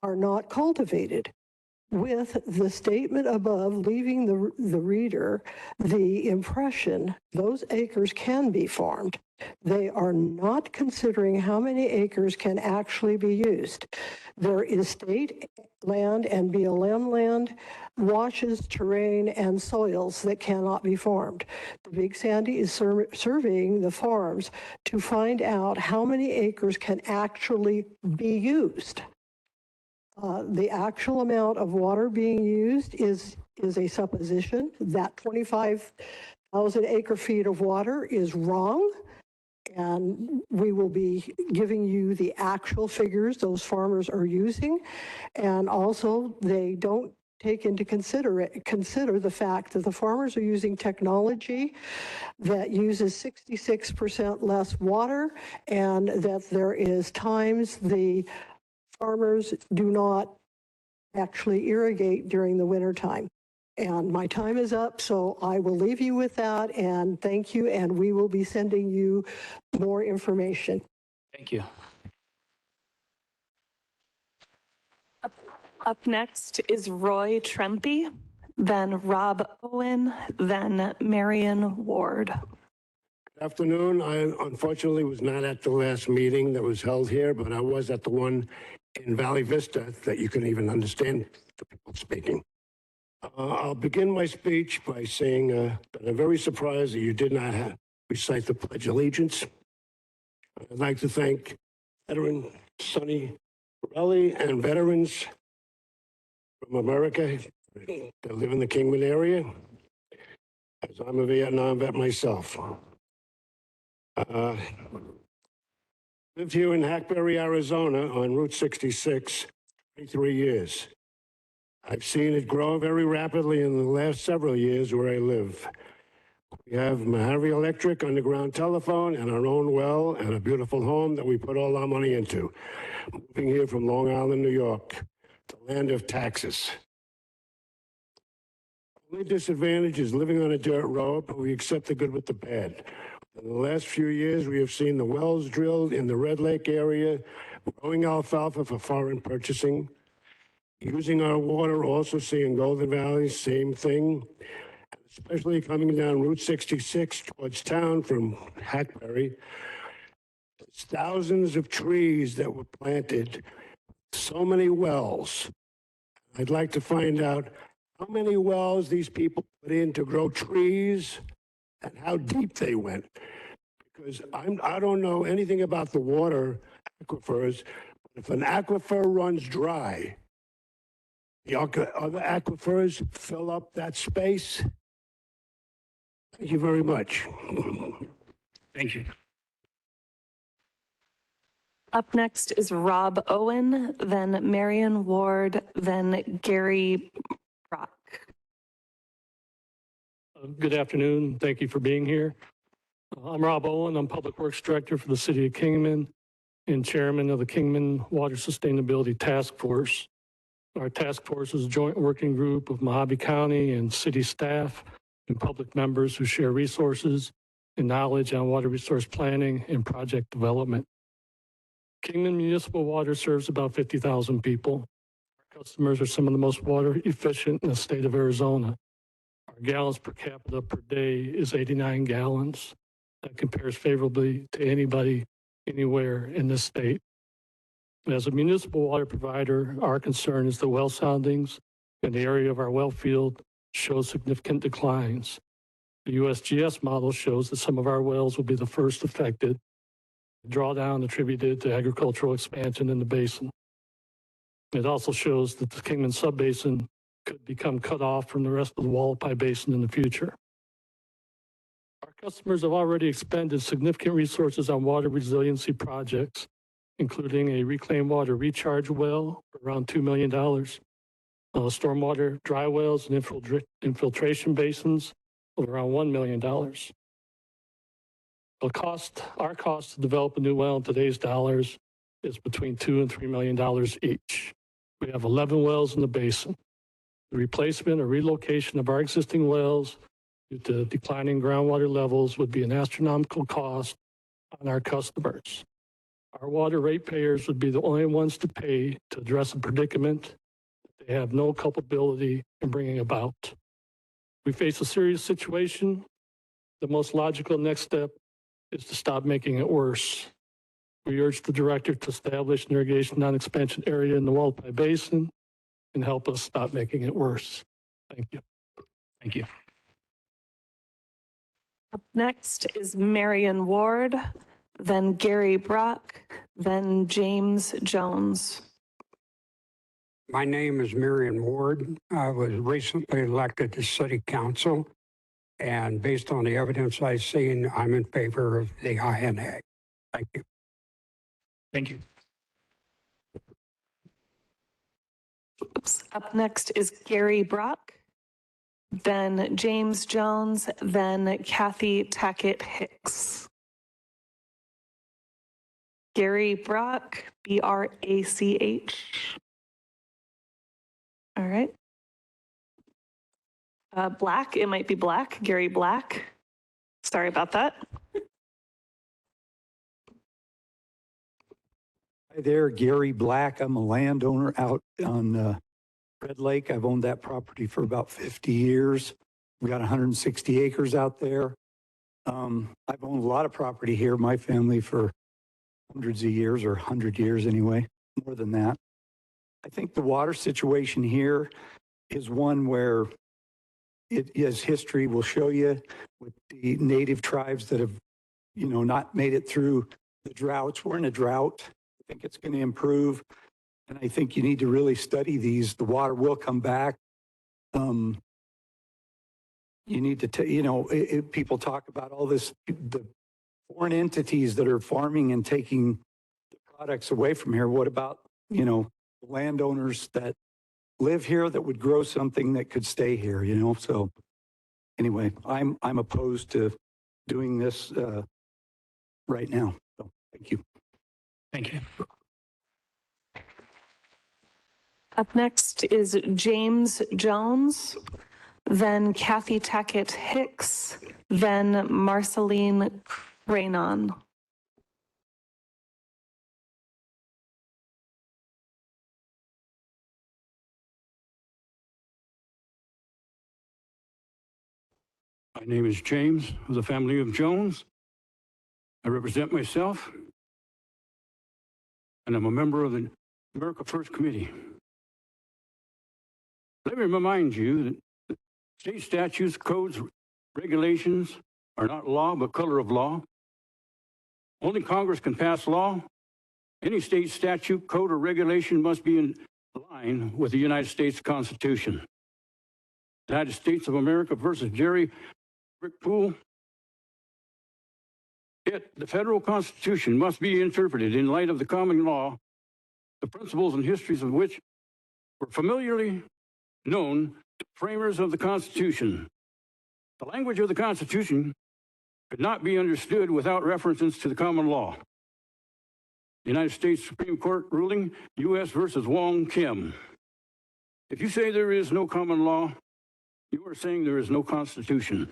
are not cultivated, with the statement above leaving the reader the impression those acres can be farmed. They are not considering how many acres can actually be used. There is state land and BLM land, washes, terrain, and soils that cannot be farmed. The Big Sandy is surveying the farms to find out how many acres can actually be used. The actual amount of water being used is a supposition. That 25,000 acre feet of water is wrong. And we will be giving you the actual figures those farmers are using. And also, they don't take into consider the fact that the farmers are using technology that uses 66% less water, and that there is times the farmers do not actually irrigate during the winter time. And my time is up, so I will leave you with that, and thank you, and we will be sending you more information. Thank you. Up next is Roy Trempe, then Rob Owen, then Marion Ward. Good afternoon. I unfortunately was not at the last meeting that was held here, but I was at the one in Valley Vista that you can even understand the people speaking. I'll begin my speech by saying that I'm very surprised that you did not recite the Pledge of Allegiance. I'd like to thank veteran Sonny Borelli and veterans from America that live in the Kingman area, as I'm a Vietnam vet myself. Lived here in Hackberry, Arizona on Route 66, 23 years. I've seen it grow very rapidly in the last several years where I live. We have Mojave Electric underground telephone and our own well and a beautiful home that we put all our money into. Moving here from Long Island, New York, the land of taxes. The only disadvantage is living on a dirt road, but we accept the good with the bad. In the last few years, we have seen the wells drilled in the Red Lake area, growing alfalfa for foreign purchasing, using our water, also seeing Golden Valley, same thing, especially coming down Route 66 towards town from Hackberry. There's thousands of trees that were planted, so many wells. I'd like to find out how many wells these people put in to grow trees and how deep they went. Because I don't know anything about the water aquifers, but if an aquifer runs dry, the other aquifers fill up that space. Thank you very much. Thank you. Up next is Rob Owen, then Marion Ward, then Gary Brock. Good afternoon. Thank you for being here. I'm Rob Owen. I'm Public Works Director for the City of Kingman and Chairman of the Kingman Water Sustainability Task Force. Our task force is a joint working group of Mojave County and city staff and public members who share resources and knowledge on water resource planning and project development. Kingman Municipal Water serves about 50,000 people. Our customers are some of the most water efficient in the state of Arizona. Our gallons per capita per day is 89 gallons. That compares favorably to anybody anywhere in this state. As a municipal water provider, our concern is the well soundings in the area of our well field show significant declines. The USGS model shows that some of our wells will be the first affected, drawdown attributed to agricultural expansion in the basin. It also shows that the Kingman subbasin could become cut off from the rest of the Hualapai Basin in the future. Our customers have already expended significant resources on water resiliency projects, including a reclaimed water recharge well for around $2 million, stormwater dry wells and infiltration basins of around $1 million. Our cost to develop a new well in today's dollars is between $2 and $3 million each. We have 11 wells in the basin. The replacement or relocation of our existing wells due to declining groundwater levels would be an astronomical cost on our customers. Our water ratepayers would be the only ones to pay to address a predicament that they have no culpability in bringing about. We face a serious situation. The most logical next step is to stop making it worse. We urge the director to establish an irrigation non-expansion area in the Hualapai Basin and help us stop making it worse. Thank you. Thank you. Up next is Marion Ward, then Gary Brock, then James Jones. My name is Marion Ward. I was recently elected to City Council, and based on the evidence I've seen, I'm in favor of the INA. Thank you. Thank you. Oops. Up next is Gary Brock, then James Jones, then Kathy Tackett Hicks. Gary Brock, B-R-A-C-H. All right. Black, it might be Black, Gary Black. Sorry about that. Hi there, Gary Black. I'm a landowner out on Red Lake. I've owned that property for about 50 years. We got 160 acres out there. I've owned a lot of property here, my family, for hundreds of years, or 100 years anyway, more than that. I think the water situation here is one where as history will show you, with the native tribes that have, not made it through the droughts. We're in a drought. I think it's going to improve. And I think you need to really study these. The water will come back. You need to, people talk about all this, the foreign entities that are farming and taking the products away from here. What about, landowners that live here that would grow something that could stay here, So anyway, I'm opposed to doing this right now. So thank you. Thank you. Up next is James Jones, then Kathy Tackett Hicks, then Marceline Raynon. My name is James, of the family of Jones. I represent myself, and I'm a member of the America First Committee. Let me remind you that state statutes, codes, regulations are not law, but color of law. Only Congress can pass law. Any state statute, code, or regulation must be in line with the United States Constitution. United States of America versus Jerry Brickpool. The federal Constitution must be interpreted in light of the common law, the principles and histories of which were familiarly known to framers of the Constitution. The language of the Constitution could not be understood without references to the common law. The United States Supreme Court ruling, U.S. versus Wong Kim. If you say there is no common law, you are saying there is no Constitution.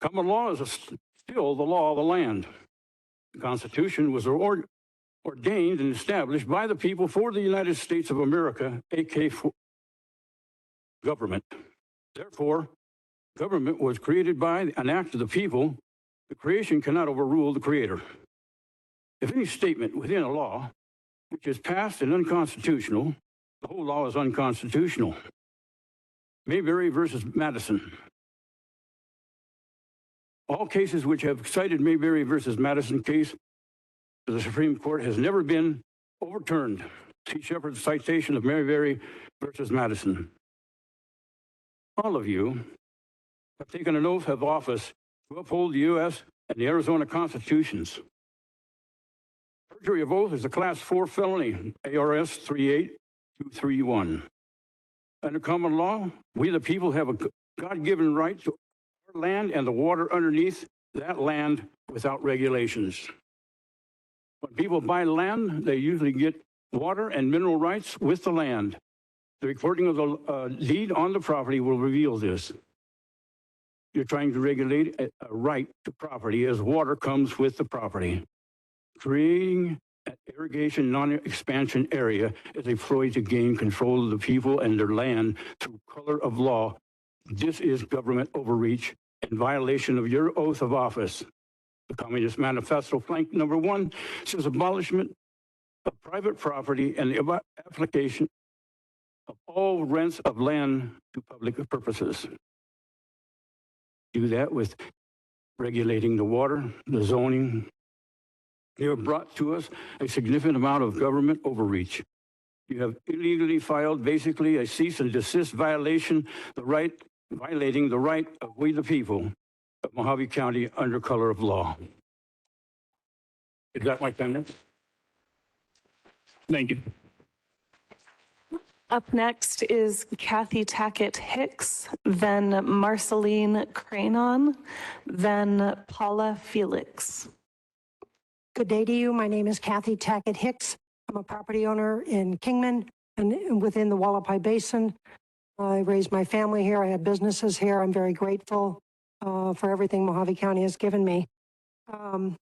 Common law is still the law of the land. The Constitution was ordained and established by the people for the United States of America, aka government. Therefore, government was created by an act of the people. The creation cannot overrule the creator. If any statement within a law which is passed and unconstitutional, the whole law is unconstitutional. Mayberry versus Madison. All cases which have cited Mayberry versus Madison case to the Supreme Court has never been overturned. See Shepard's citation of Mayberry versus Madison. All of you have taken an oath of office to uphold the U.S. and the Arizona Constitutions. Perjury of oath is a Class 4 felony, ARS 38231. Under common law, we the people have a God-given right to our land and the water underneath that land without regulations. When people buy land, they usually get water and mineral rights with the land. The recording of the deed on the property will reveal this. You're trying to regulate a right to property as water comes with the property. Creating an irrigation non-expansion area is a ploy to gain control of the people and their land through color of law. This is government overreach and violation of your oath of office. The Communist Manifesto, plank number 1, says abolishment of private property and the application of all rents of land to public purposes. Do that with regulating the water, the zoning. You have brought to us a significant amount of government overreach. You have illegally filed basically a cease and desist violating the right of we the people of Mojave County under color of law. Is that my comment? Thank you. Up next is Kathy Tackett Hicks, then Marceline Cranon, then Paula Felix. Good day to you. My name is Kathy Tackett Hicks. I'm a property owner in Kingman and within the Hualapai Basin. I raised my family here. I have businesses here. I'm very grateful for everything Mojave County has given me. I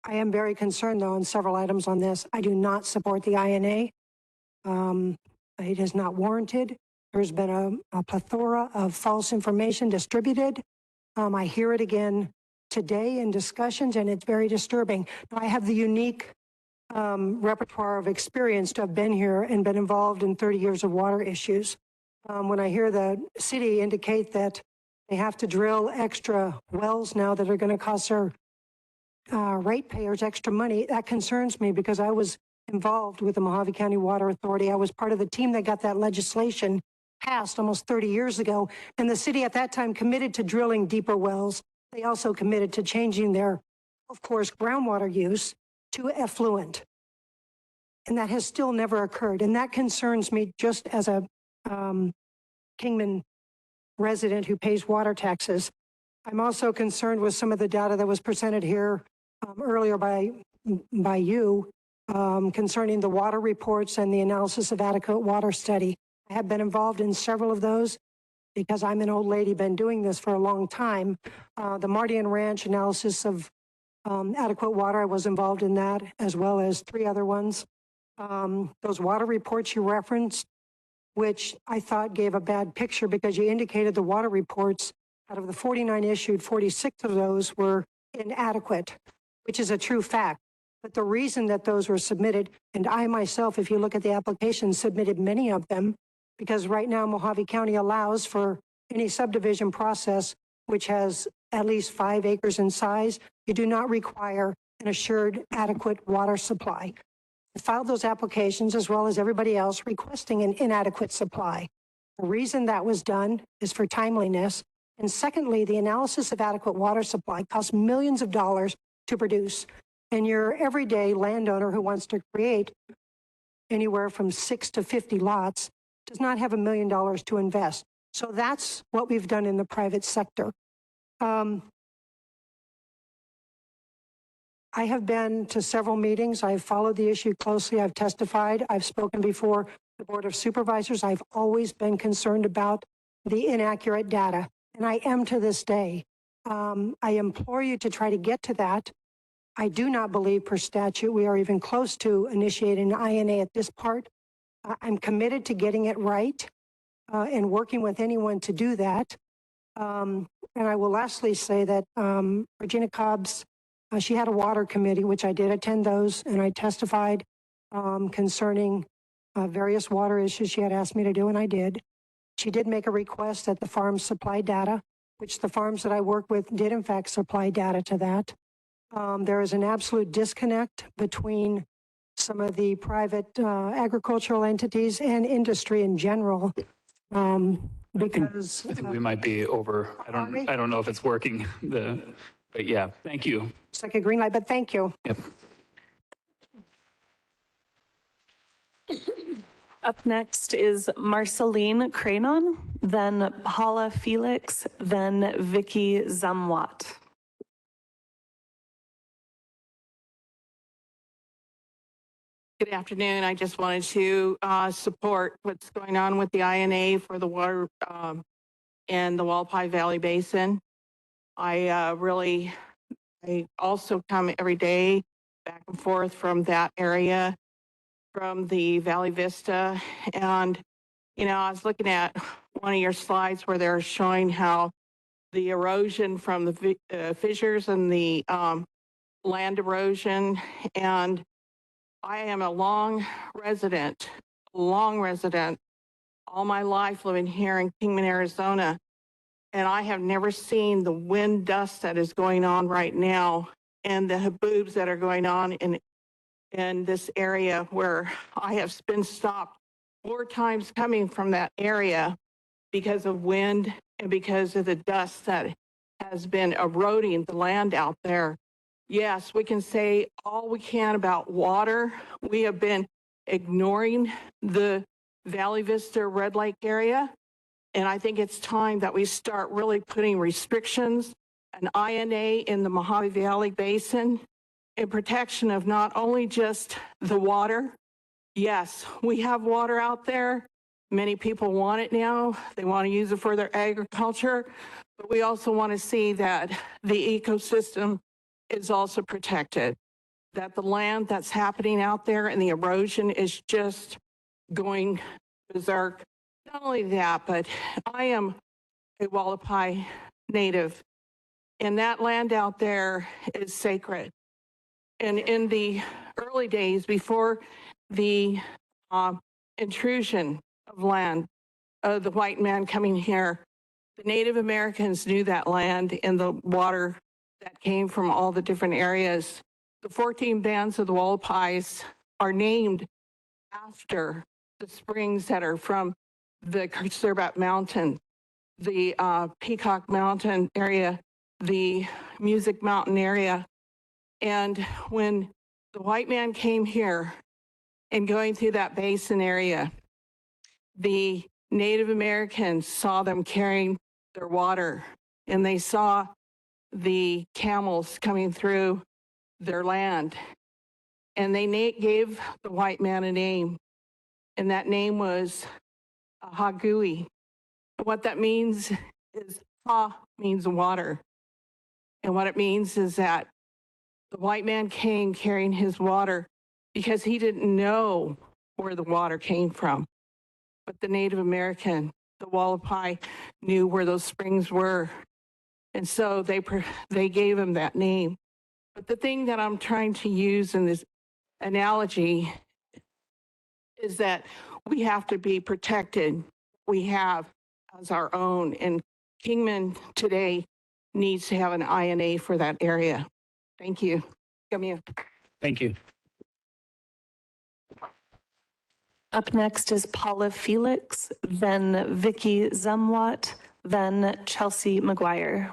am very concerned, though, on several items on this. I do not support the INA. It is not warranted. There's been a plethora of false information distributed. I hear it again today in discussions, and it's very disturbing. I have the unique repertoire of experience to have been here and been involved in 30 years of water issues. When I hear the city indicate that they have to drill extra wells now that are going to cost their ratepayers extra money, that concerns me because I was involved with the Mojave County Water Authority. I was part of the team that got that legislation passed almost 30 years ago, and the city at that time committed to drilling deeper wells. They also committed to changing their, of course, groundwater use to effluent. And that has still never occurred. And that concerns me just as a Kingman resident who pays water taxes. I'm also concerned with some of the data that was presented here earlier by you concerning the water reports and the analysis of adequate water study. I have been involved in several of those because I'm an old lady, been doing this for a long time. The Mardian Ranch analysis of adequate water, I was involved in that, as well as 3 other ones. Those water reports you referenced, which I thought gave a bad picture because you indicated the water reports, out of the 49 issued, 46 of those were inadequate, which is a true fact. But the reason that those were submitted, and I myself, if you look at the application, submitted many of them, because right now Mojave County allows for any subdivision process which has at least 5 acres in size, you do not require an assured adequate water supply. I filed those applications as well as everybody else requesting an inadequate supply. The reason that was done is for timeliness. And secondly, the analysis of adequate water supply costs millions of dollars to produce. And your everyday landowner who wants to create anywhere from 6 to 50 lots does not have $1 million to invest. So that's what we've done in the private sector. I have been to several meetings. I've followed the issue closely. I've testified. I've spoken before the Board of Supervisors. I've always been concerned about the inaccurate data, and I am to this day. I implore you to try to get to that. I do not believe per statute we are even close to initiating an INA at this part. I'm committed to getting it right and working with anyone to do that. And I will lastly say that Regina Cobb's, she had a water committee, which I did attend those, and I testified concerning various water issues she had asked me to do, and I did. She did make a request that the farms supply data, which the farms that I work with did in fact supply data to that. There is an absolute disconnect between some of the private agricultural entities and industry in general. Because I think we might be over. I don't know if it's working. But yeah, thank you. It's like a green light, but thank you. Yep. Up next is Marceline Cranon, then Paula Felix, then Vicky Zamwat. Good afternoon. I just wanted to support what's going on with the INA for the water in the Hualapai Valley Basin. I also come every day back and forth from that area, from the Valley Vista. And, you know, I was looking at one of your slides where they're showing how the erosion from the fissures and the land erosion. And I am a long resident all my life living here in Kingman, Arizona. And I have never seen the wind dust that is going on right now and the haboobs that are going on in this area where I have been stopped 4 times coming from that area because of wind and because of the dust that has been eroding the land out there. Yes, we can say all we can about water. We have been ignoring the Valley Vista Red Lake area. And I think it's time that we start really putting restrictions, an INA in the Mojave Valley Basin, in protection of not only just the water. Yes, we have water out there. Many people want it now. They want to use it for their agriculture. But we also want to see that the ecosystem is also protected, that the land that's happening out there and the erosion is just going berserk. Not only that, but I am a Hualapai native, and that land out there is sacred. And in the early days, before the intrusion of land, the white man coming here, the Native Americans knew that land and the water that came from all the different areas. The 14 bands of the Hualapais are named after the springs that are from the Surbat Mountain, the Peacock Mountain area, the Music Mountain area. And when the white man came here and going through that basin area, the Native Americans saw them carrying their water, and they saw the camels coming through their land. And they gave the white man a name, and that name was Hagui. What that means is Ha means water. And what it means is that the white man came carrying his water because he didn't know where the water came from. But the Native American, the Hualapai, knew where those springs were. And so they gave him that name. But the thing that I'm trying to use in this analogy is that we have to be protected. We have as our own. And Kingman today needs to have an INA for that area. Thank you. Come here. Thank you. Up next is Paula Felix, then Vicky Zumwat, then Chelsea McGuire.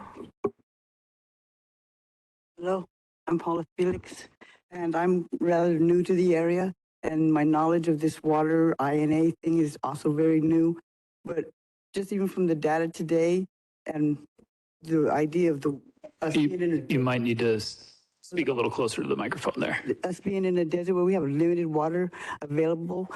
Hello, I'm Paula Felix, and I'm rather new to the area, and my knowledge of this water INA thing is also very new. But just even from the data today and the idea of You might need to speak a little closer to the microphone there. us being in a desert where we have limited water available,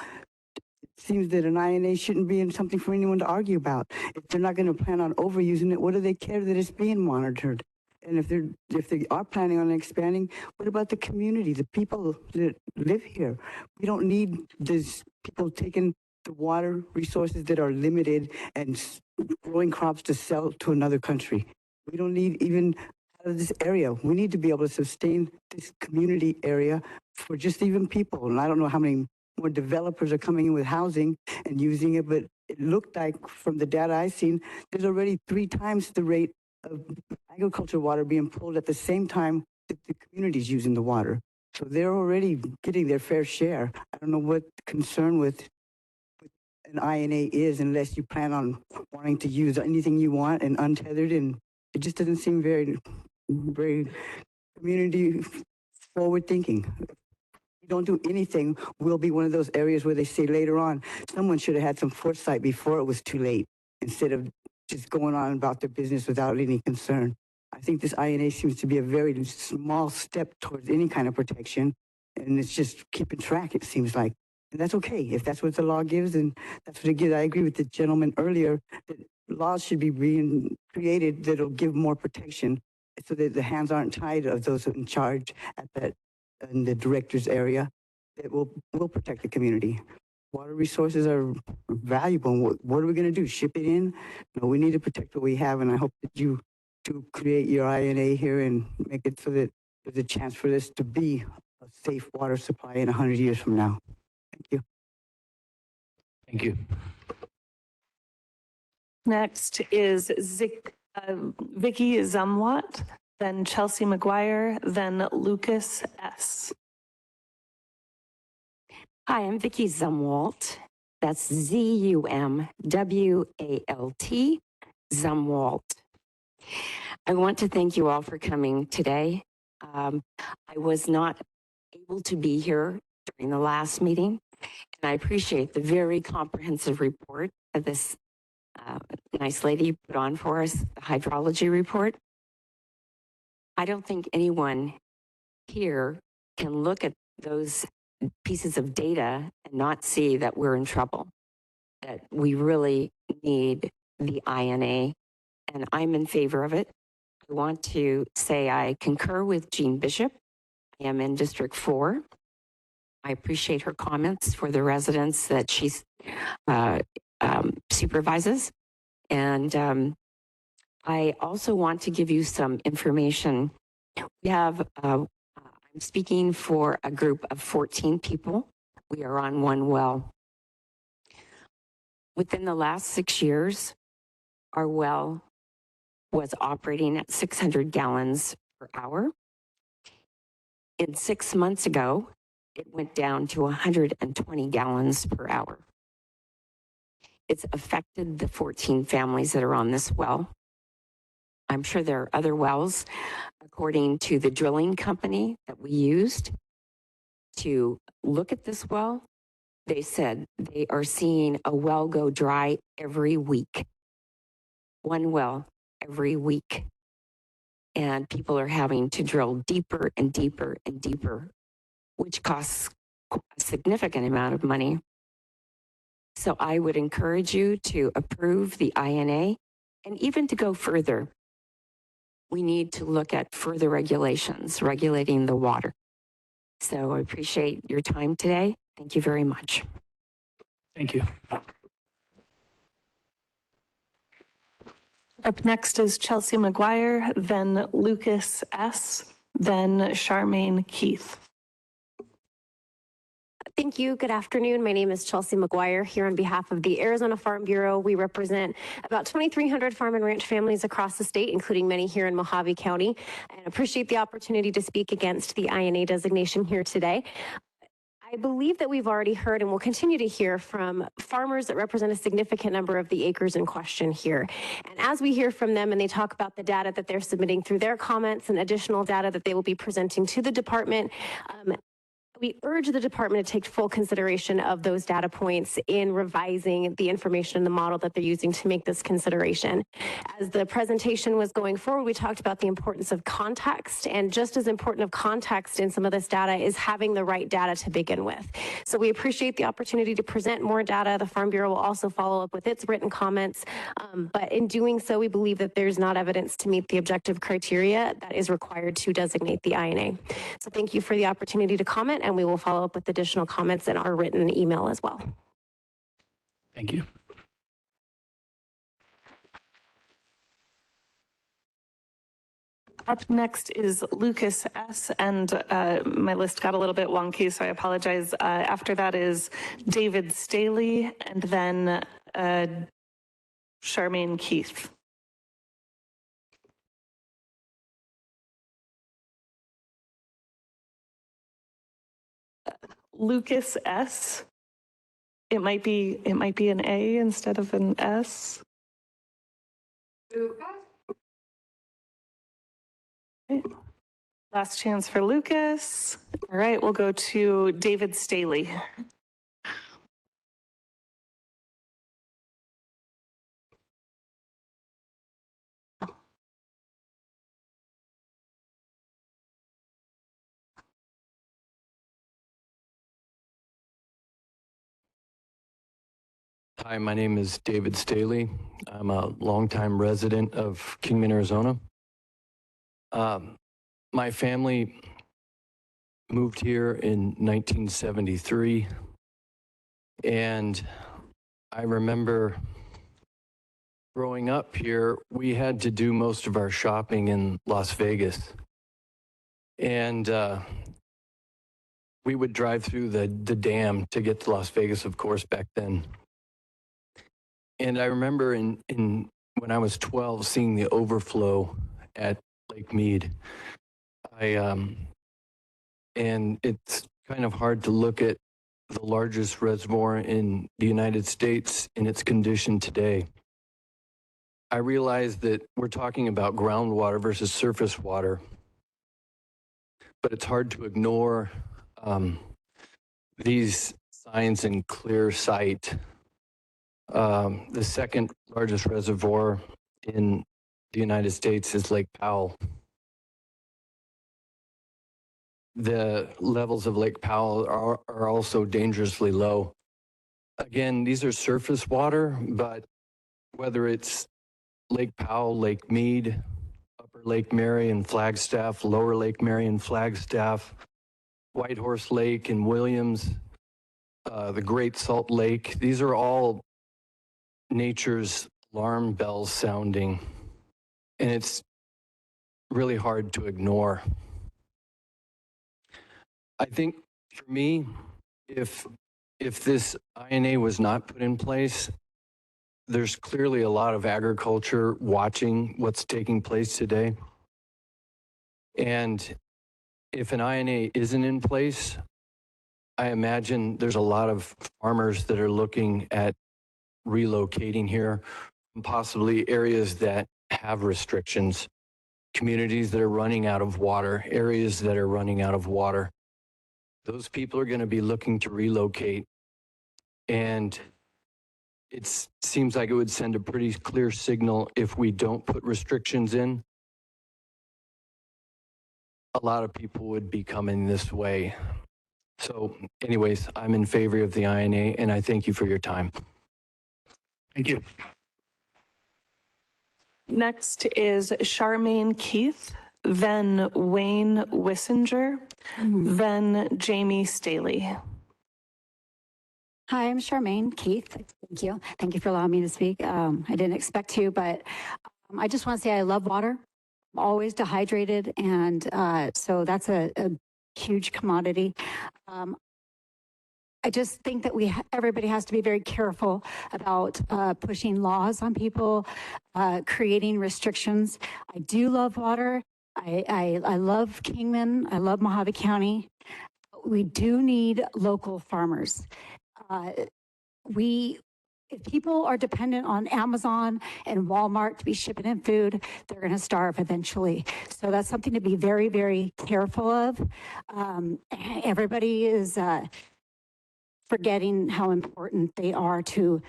it seems that an INA shouldn't be something for anyone to argue about. If they're not going to plan on overusing it, what do they care that it's being monitored? And if they are planning on expanding, what about the community, the people that live here? We don't need these people taking the water resources that are limited and growing crops to sell to another country. We don't need even out of this area. We need to be able to sustain this community area for just even people. And I don't know how many more developers are coming in with housing and using it, but it looked like from the data I've seen, there's already 3 times the rate of agriculture water being pulled at the same time that the community's using the water. So they're already getting their fair share. I don't know what the concern with an INA is unless you plan on wanting to use anything you want and untethered, and it just doesn't seem very community forward thinking. If we don't do anything, we'll be one of those areas where they say later on, someone should have had some foresight before it was too late, instead of just going on about their business without any concern. I think this INA seems to be a very small step towards any kind of protection, and it's just keeping track, it seems like. And that's okay. If that's what the law gives, then that's what it gives. I agree with the gentleman earlier that laws should be being created that'll give more protection so that the hands aren't tied of those in charge at that in the director's area that will protect the community. Water resources are valuable. And what are we going to do? Ship it in? No, we need to protect what we have. And I hope that you to create your INA here and make it so that there's a chance for this to be a safe water supply in 100 years from now. Thank you. Thank you. Next is Vicky Zumwalt, then Chelsea McGuire, then Lucas S. Hi, I'm Vicky Zumwalt. That's Z-U-M-W-A-L-T, Zumwalt. I want to thank you all for coming today. I was not able to be here during the last meeting, and I appreciate the very comprehensive report that this nice lady put on for us, the hydrology report. I don't think anyone here can look at those pieces of data and not see that we're in trouble, that we really need the INA, and I'm in favor of it. I want to say I concur with Jean Bishop. I am in District 4. I appreciate her comments for the residents that she supervises. And I also want to give you some information. We have, I'm speaking for a group of 14 people. We are on one well. Within the last 6 years, our well was operating at 600 gallons per hour. In 6 months ago, it went down to 120 gallons per hour. It's affected the 14 families that are on this well. I'm sure there are other wells. According to the drilling company that we used to look at this well, they said they are seeing a well go dry every week. One well every week. And people are having to drill deeper and deeper and deeper, which costs a significant amount of money. So I would encourage you to approve the INA and even to go further. We need to look at further regulations, regulating the water. So I appreciate your time today. Thank you very much. Thank you. Up next is Chelsea McGuire, then Lucas S., then Charmaine Keith. Thank you. Good afternoon. My name is Chelsea McGuire here on behalf of the Arizona Farm Bureau. We represent about 2,300 farm and ranch families across the state, including many here in Mojave County, and appreciate the opportunity to speak against the INA designation here today. I believe that we've already heard and will continue to hear from farmers that represent a significant number of the acres in question here. And as we hear from them and they talk about the data that they're submitting through their comments and additional data that they will be presenting to the department, we urge the department to take full consideration of those data points in revising the information in the model that they're using to make this consideration. As the presentation was going forward, we talked about the importance of context, and just as important of context in some of this data is having the right data to begin with. So we appreciate the opportunity to present more data. The Farm Bureau will also follow up with its written comments, but in doing so, we believe that there's not evidence to meet the objective criteria that is required to designate the INA. So thank you for the opportunity to comment, and we will follow up with additional comments in our written email as well. Thank you. Up next is Lucas S., and my list got a little bit wonky, so I apologize. After that is David Staley, and then Charmaine Keith. Lucas S. It might be an A instead of an S. Okay. Last chance for Lucas. All right, we'll go to David Staley. Hi, my name is David Staley. I'm a longtime resident of Kingman, Arizona. My family moved here in 1973, and I remember growing up here, we had to do most of our shopping in Las Vegas. And we would drive through the dam to get to Las Vegas, of course, back then. And I remember when I was 12, seeing the overflow at Lake Mead. And it's kind of hard to look at the largest reservoir in the United States in its condition today. I realize that we're talking about groundwater versus surface water, but it's hard to ignore these signs in clear sight. The second largest reservoir in the United States is Lake Powell. The levels of Lake Powell are also dangerously low. Again, these are surface water, but whether it's Lake Powell, Lake Mead, Upper Lake Mary and Flagstaff, Lower Lake Mary and Flagstaff, Whitehorse Lake and Williams, the Great Salt Lake, these are all nature's alarm bells sounding, and it's really hard to ignore. I think for me, if this INA was not put in place, there's clearly a lot of agriculture watching what's taking place today. And if an INA isn't in place, I imagine there's a lot of farmers that are looking at relocating here, possibly areas that have restrictions, communities that are running out of water, areas that are running out of water. Those people are going to be looking to relocate. And it seems like it would send a pretty clear signal if we don't put restrictions in. A lot of people would be coming this way. So anyways, I'm in favor of the INA, and I thank you for your time. Thank you. Next is Charmaine Keith, then Wayne Wissinger, then Jamie Staley. Hi, I'm Charmaine Keith. Thank you. Thank you for allowing me to speak. I didn't expect to, but I just want to say I love water. I'm always dehydrated, and so that's a huge commodity. I just think that everybody has to be very careful about pushing laws on people, creating restrictions. I do love water. I love Kingman. I love Mojave County. We do need local farmers. If people are dependent on Amazon and Walmart to be shipping in food, they're going to starve eventually. So that's something to be very, very careful of. Everybody is forgetting how important they are to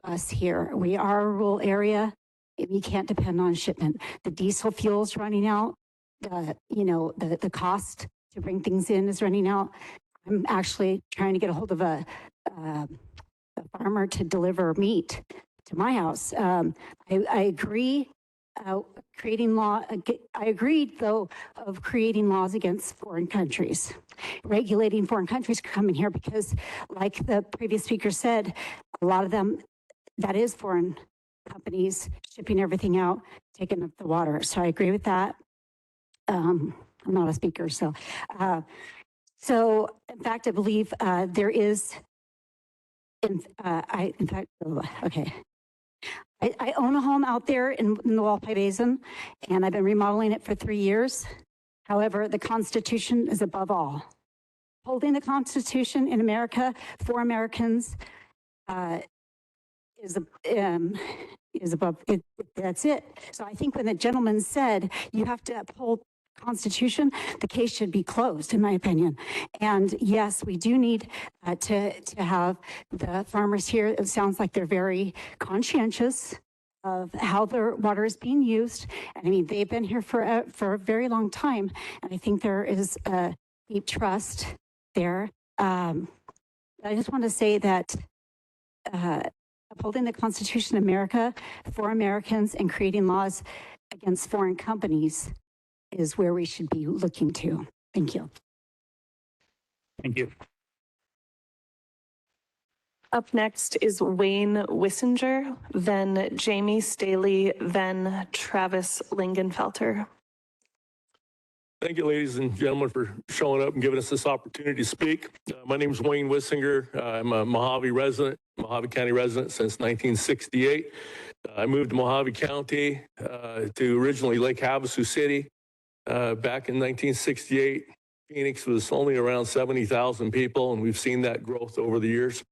us here. We are a rural area. We can't depend on shipment. The diesel fuel's running out. The cost to bring things in is running out. I'm actually trying to get a hold of a farmer to deliver meat to my house. I agree creating law. I agreed though of creating laws against foreign countries, regulating foreign countries coming here because, like the previous speaker said, a lot of them that is foreign companies shipping everything out, taking up the water. So I agree with that. I'm not a speaker, so. So in fact, I believe there is. I own a home out there in the Hualapai Basin, and I've been remodeling it for 3 years. However, the Constitution is above all. Holding the Constitution in America for Americans is above it. That's it. So I think when the gentleman said you have to uphold Constitution, the case should be closed, in my opinion. And yes, we do need to have the farmers here. It sounds like they're very conscientious of how their water is being used. And I mean, they've been here for a very long time. And I think there is a deep trust there. I just want to say that upholding the Constitution of America for Americans and creating laws against foreign companies is where we should be looking to. Thank you. Thank you. Up next is Wayne Wissinger, then Jamie Staley, then Travis Lingenfelter. Thank you, ladies and gentlemen, for showing up and giving us this opportunity to speak. My name is Wayne Wissinger. I'm a Mojave County resident since 1968. I moved to Mojave County to originally Lake Havasu City back in 1968. Phoenix was only around 70,000 people, and we've seen that growth over the years.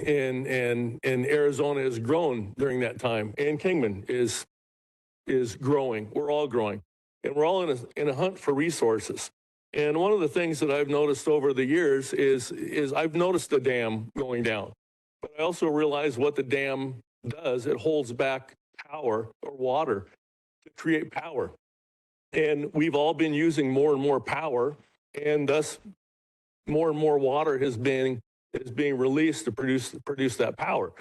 And Arizona has grown during that time, and Kingman is growing. We're all growing, and we're all in a hunt for resources. And one of the things that I've noticed over the years is I've noticed the dam going down, but I also realize what the dam does. It holds back power or water to create power, and we've all been using more and more power, and thus more and more water is being released to produce that power.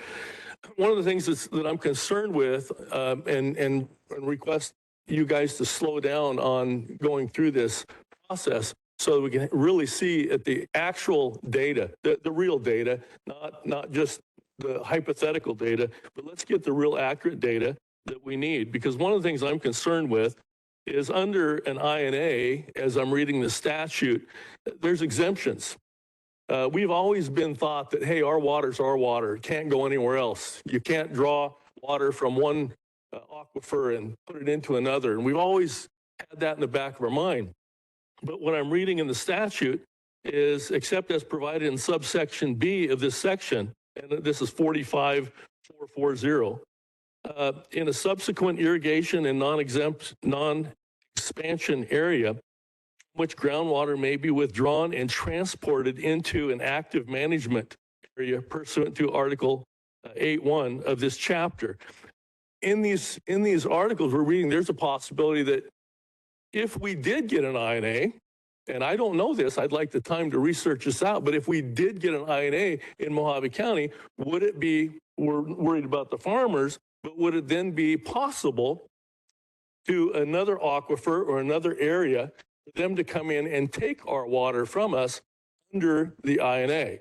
One of the things that I'm concerned with and request you guys to slow down on going through this process so that we can really see at the actual data, the real data, not just the hypothetical data, but let's get the real accurate data that we need. Because one of the things I'm concerned with is under an INA, as I'm reading the statute, there's exemptions. We've always been thought that, hey, our water's our water. It can't go anywhere else. You can't draw water from one aquifer and put it into another. And we've always had that in the back of our mind. But what I'm reading in the statute is, except as provided in subsection B of this section, and this is 45440, in a subsequent irrigation and non-expansion area, which groundwater may be withdrawn and transported into an active management area pursuant to Article 8.1 of this chapter. In these articles we're reading, there's a possibility that if we did get an INA, and I don't know this, I'd like the time to research this out, but if we did get an INA in Mojave County, would it be, we're worried about the farmers, but would it then be possible to another aquifer or another area for them to come in and take our water from us under the INA?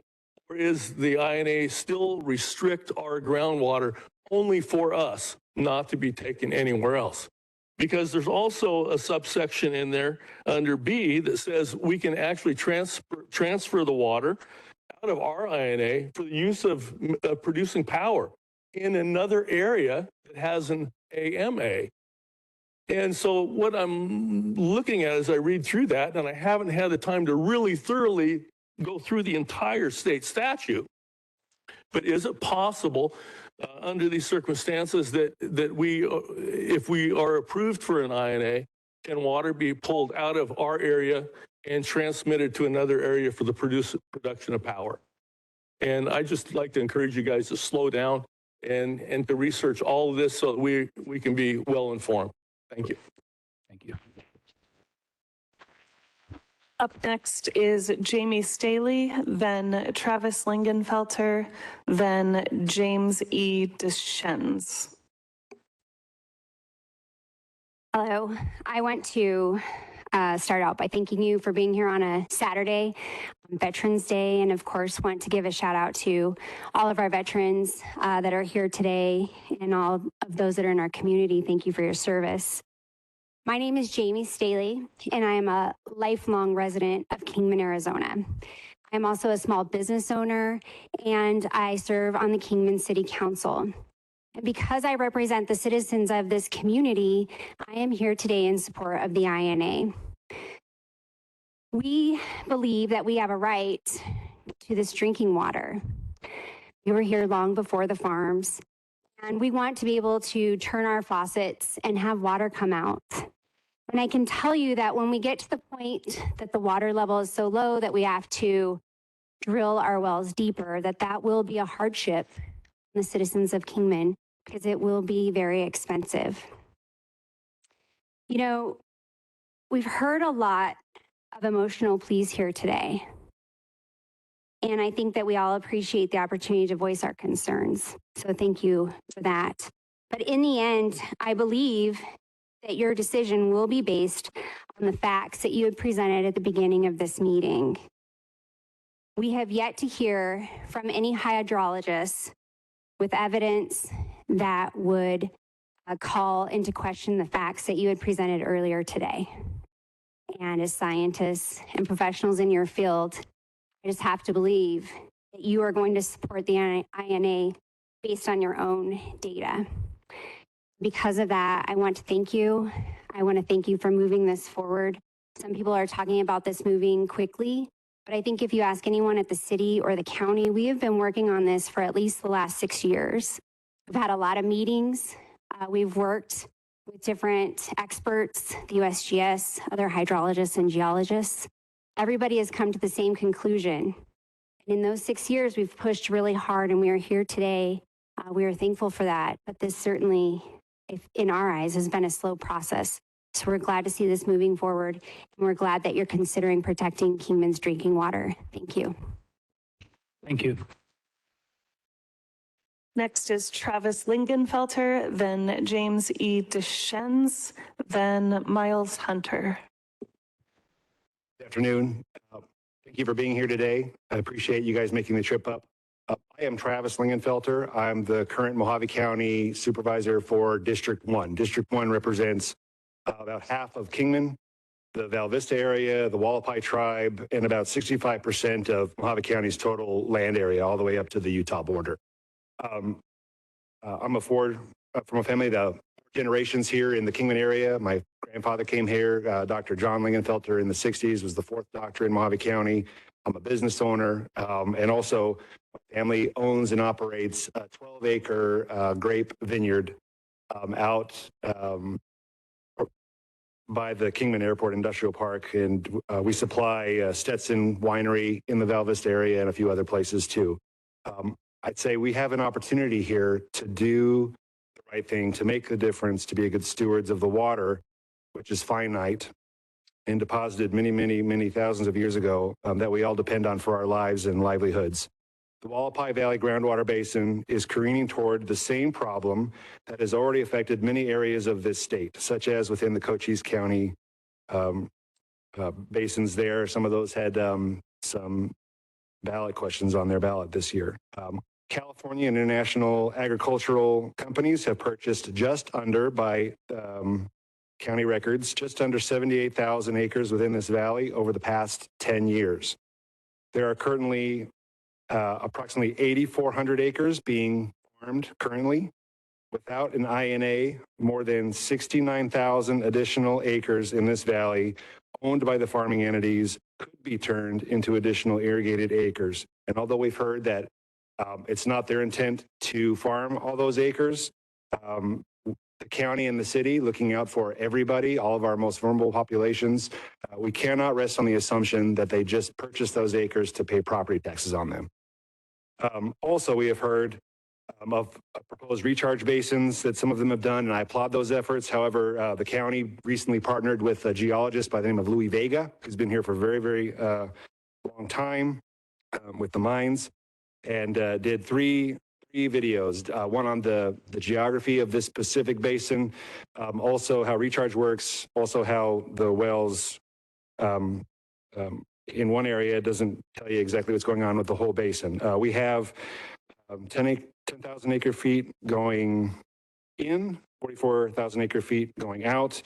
Or is the INA still restrict our groundwater only for us, not to be taken anywhere else? Because there's also a subsection in there under B that says we can actually transfer the water out of our INA for the use of producing power in another area that has an AMA. And so what I'm looking at as I read through that, and I haven't had the time to really thoroughly go through the entire state statute, but is it possible under these circumstances that we, if we are approved for an INA, can water be pulled out of our area and transmitted to another area for the production of power? And I just like to encourage you guys to slow down and to research all of this so that we can be well informed. Thank you. Thank you. Up next is Jamie Staley, then Travis Lingenfelter, then James E. Deschennes. Hello. I want to start out by thanking you for being here on a Saturday, on Veterans Day, and of course want to give a shout out to all of our veterans that are here today and all of those that are in our community. Thank you for your service. My name is Jamie Staley, and I am a lifelong resident of Kingman, Arizona. I'm also a small business owner, and I serve on the Kingman City Council. And because I represent the citizens of this community, I am here today in support of the INA. We believe that we have a right to this drinking water. We were here long before the farms, and we want to be able to turn our faucets and have water come out. And I can tell you that when we get to the point that the water level is so low that we have to drill our wells deeper, that will be a hardship on the citizens of Kingman because it will be very expensive. You know, we've heard a lot of emotional pleas here today. And I think that we all appreciate the opportunity to voice our concerns. So thank you for that. But in the end, I believe that your decision will be based on the facts that you had presented at the beginning of this meeting. We have yet to hear from any hydrologists with evidence that would call into question the facts that you had presented earlier today. And as scientists and professionals in your field, I just have to believe that you are going to support the INA based on your own data. Because of that, I want to thank you. I want to thank you for moving this forward. Some people are talking about this moving quickly, but I think if you ask anyone at the city or the county, we have been working on this for at least the last 6 years. We've had a lot of meetings. We've worked with different experts, the USGS, other hydrologists and geologists. Everybody has come to the same conclusion. And in those 6 years, we've pushed really hard and we are here today. We are thankful for that. But this certainly, in our eyes, has been a slow process. So we're glad to see this moving forward. And we're glad that you're considering protecting Kingman's drinking water. Thank you. Thank you. Next is Travis Lingenfelter, then James E. Deschennes, then Miles Hunter. Good afternoon. Thank you for being here today. I appreciate you guys making the trip up. I am Travis Lingenfelter. I'm the current Mojave County Supervisor for District 1. District 1 represents about half of Kingman, the Val Vista area, the Hualapai tribe, and about 65% of Mojave County's total land area, all the way up to the Utah border. I'm from a family of generations here in the Kingman area. My grandfather came here, Dr. John Lingenfelter in the 60s, was the 4th doctor in Mojave County. I'm a business owner, and also my family owns and operates a 12-acre grape vineyard out by the Kingman Airport Industrial Park, and we supply Stetson Winery in the Val Vista area and a few other places too. I'd say we have an opportunity here to do the right thing, to make a difference, to be good stewards of the water, which is finite and deposited many, many, many thousands of years ago, that we all depend on for our lives and livelihoods. The Hualapai Valley Groundwater Basin is careening toward the same problem that has already affected many areas of this state, such as within the Cochise County basins there. Some of those had some ballot questions on their ballot this year. California and international agricultural companies have purchased just under, by county records, just under 78,000 acres within this valley over the past 10 years. There are currently approximately 8,400 acres being farmed currently. Without an INA, more than 69,000 additional acres in this valley owned by the farming entities could be turned into additional irrigated acres. And although we've heard that it's not their intent to farm all those acres, the county and the city, looking out for everybody, all of our most vulnerable populations, we cannot rest on the assumption that they just purchased those acres to pay property taxes on them. Also, we have heard of proposed recharge basins that some of them have done, and I applaud those efforts. However, the county recently partnered with a geologist by the name of Louis Vega, who's been here for a very, very long time with the mines, and did three videos, one on the geography of this specific basin, also how recharge works, also how the wells in one area doesn't tell you exactly what's going on with the whole basin. We have 10,000 acre feet going in, 44,000 acre feet going out.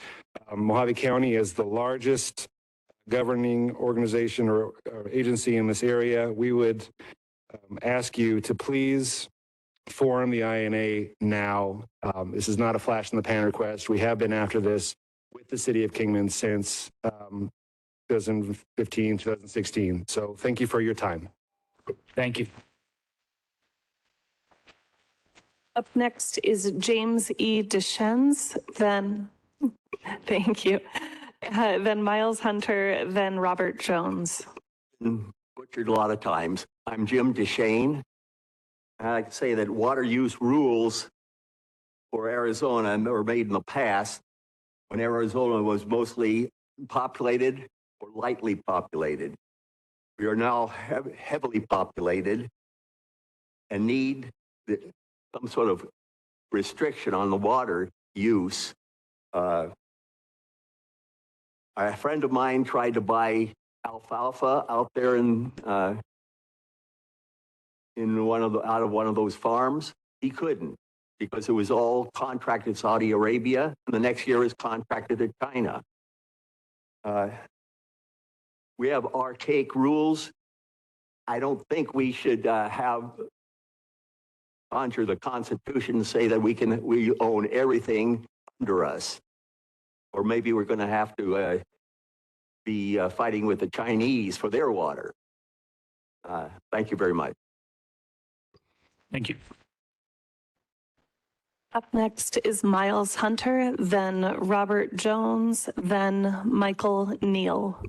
Mojave County is the largest governing organization or agency in this area. We would ask you to please form the INA now. This is not a flash in the pan request. We have been after this with the city of Kingman since 2015, 2016. So thank you for your time. Thank you. Up next is James E. Deschennes, then, thank you, then Miles Hunter, then Robert Jones. Butchered a lot of times. I'm Jim Deschennes. I can say that water use rules for Arizona were made in the past when Arizona was mostly populated or lightly populated. We are now heavily populated and need some sort of restriction on the water use A friend of mine tried to buy alfalfa out there in out of one of those farms. He couldn't because it was all contracted Saudi Arabia, and the next year is contracted to China. We have archaic rules. I don't think we should have under the Constitution say that we own everything under us, or maybe we're going to have to be fighting with the Chinese for their water. Thank you very much. Thank you. Up next is Miles Hunter, then Robert Jones, then Michael Neal.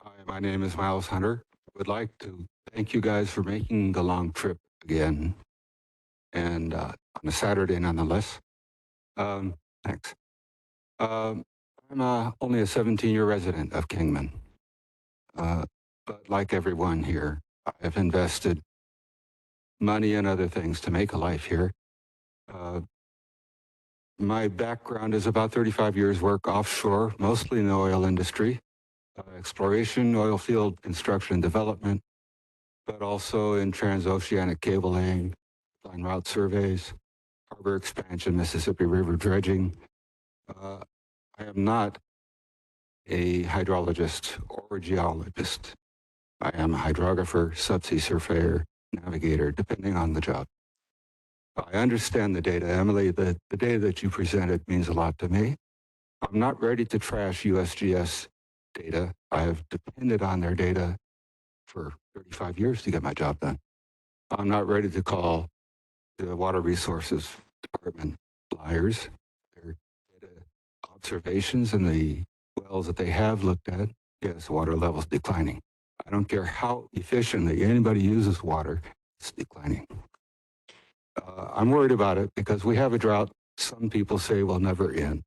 Hi, my name is Miles Hunter. I would like to thank you guys for making the long trip again, and on a Saturday nonetheless. Thanks. I'm only a 17-year resident of Kingman, but like everyone here, I've invested money and other things to make a life here. My background is about 35 years work offshore, mostly in the oil industry, exploration, oil field construction and development, but also in transoceanic cabling, line route surveys, harbor expansion, Mississippi River dredging. I am not a hydrologist or a geologist. I am a hydrographer, subsea surveyor, navigator, depending on the job. I understand the data, Emily. The data that you presented means a lot to me. I'm not ready to trash USGS data. I have depended on their data for 35 years to get my job done. I'm not ready to call the Water Resources Department liars. Their data observations and the wells that they have looked at, yes, water level's declining. I don't care how efficiently anybody uses water, it's declining. I'm worried about it because we have a drought some people say will never end.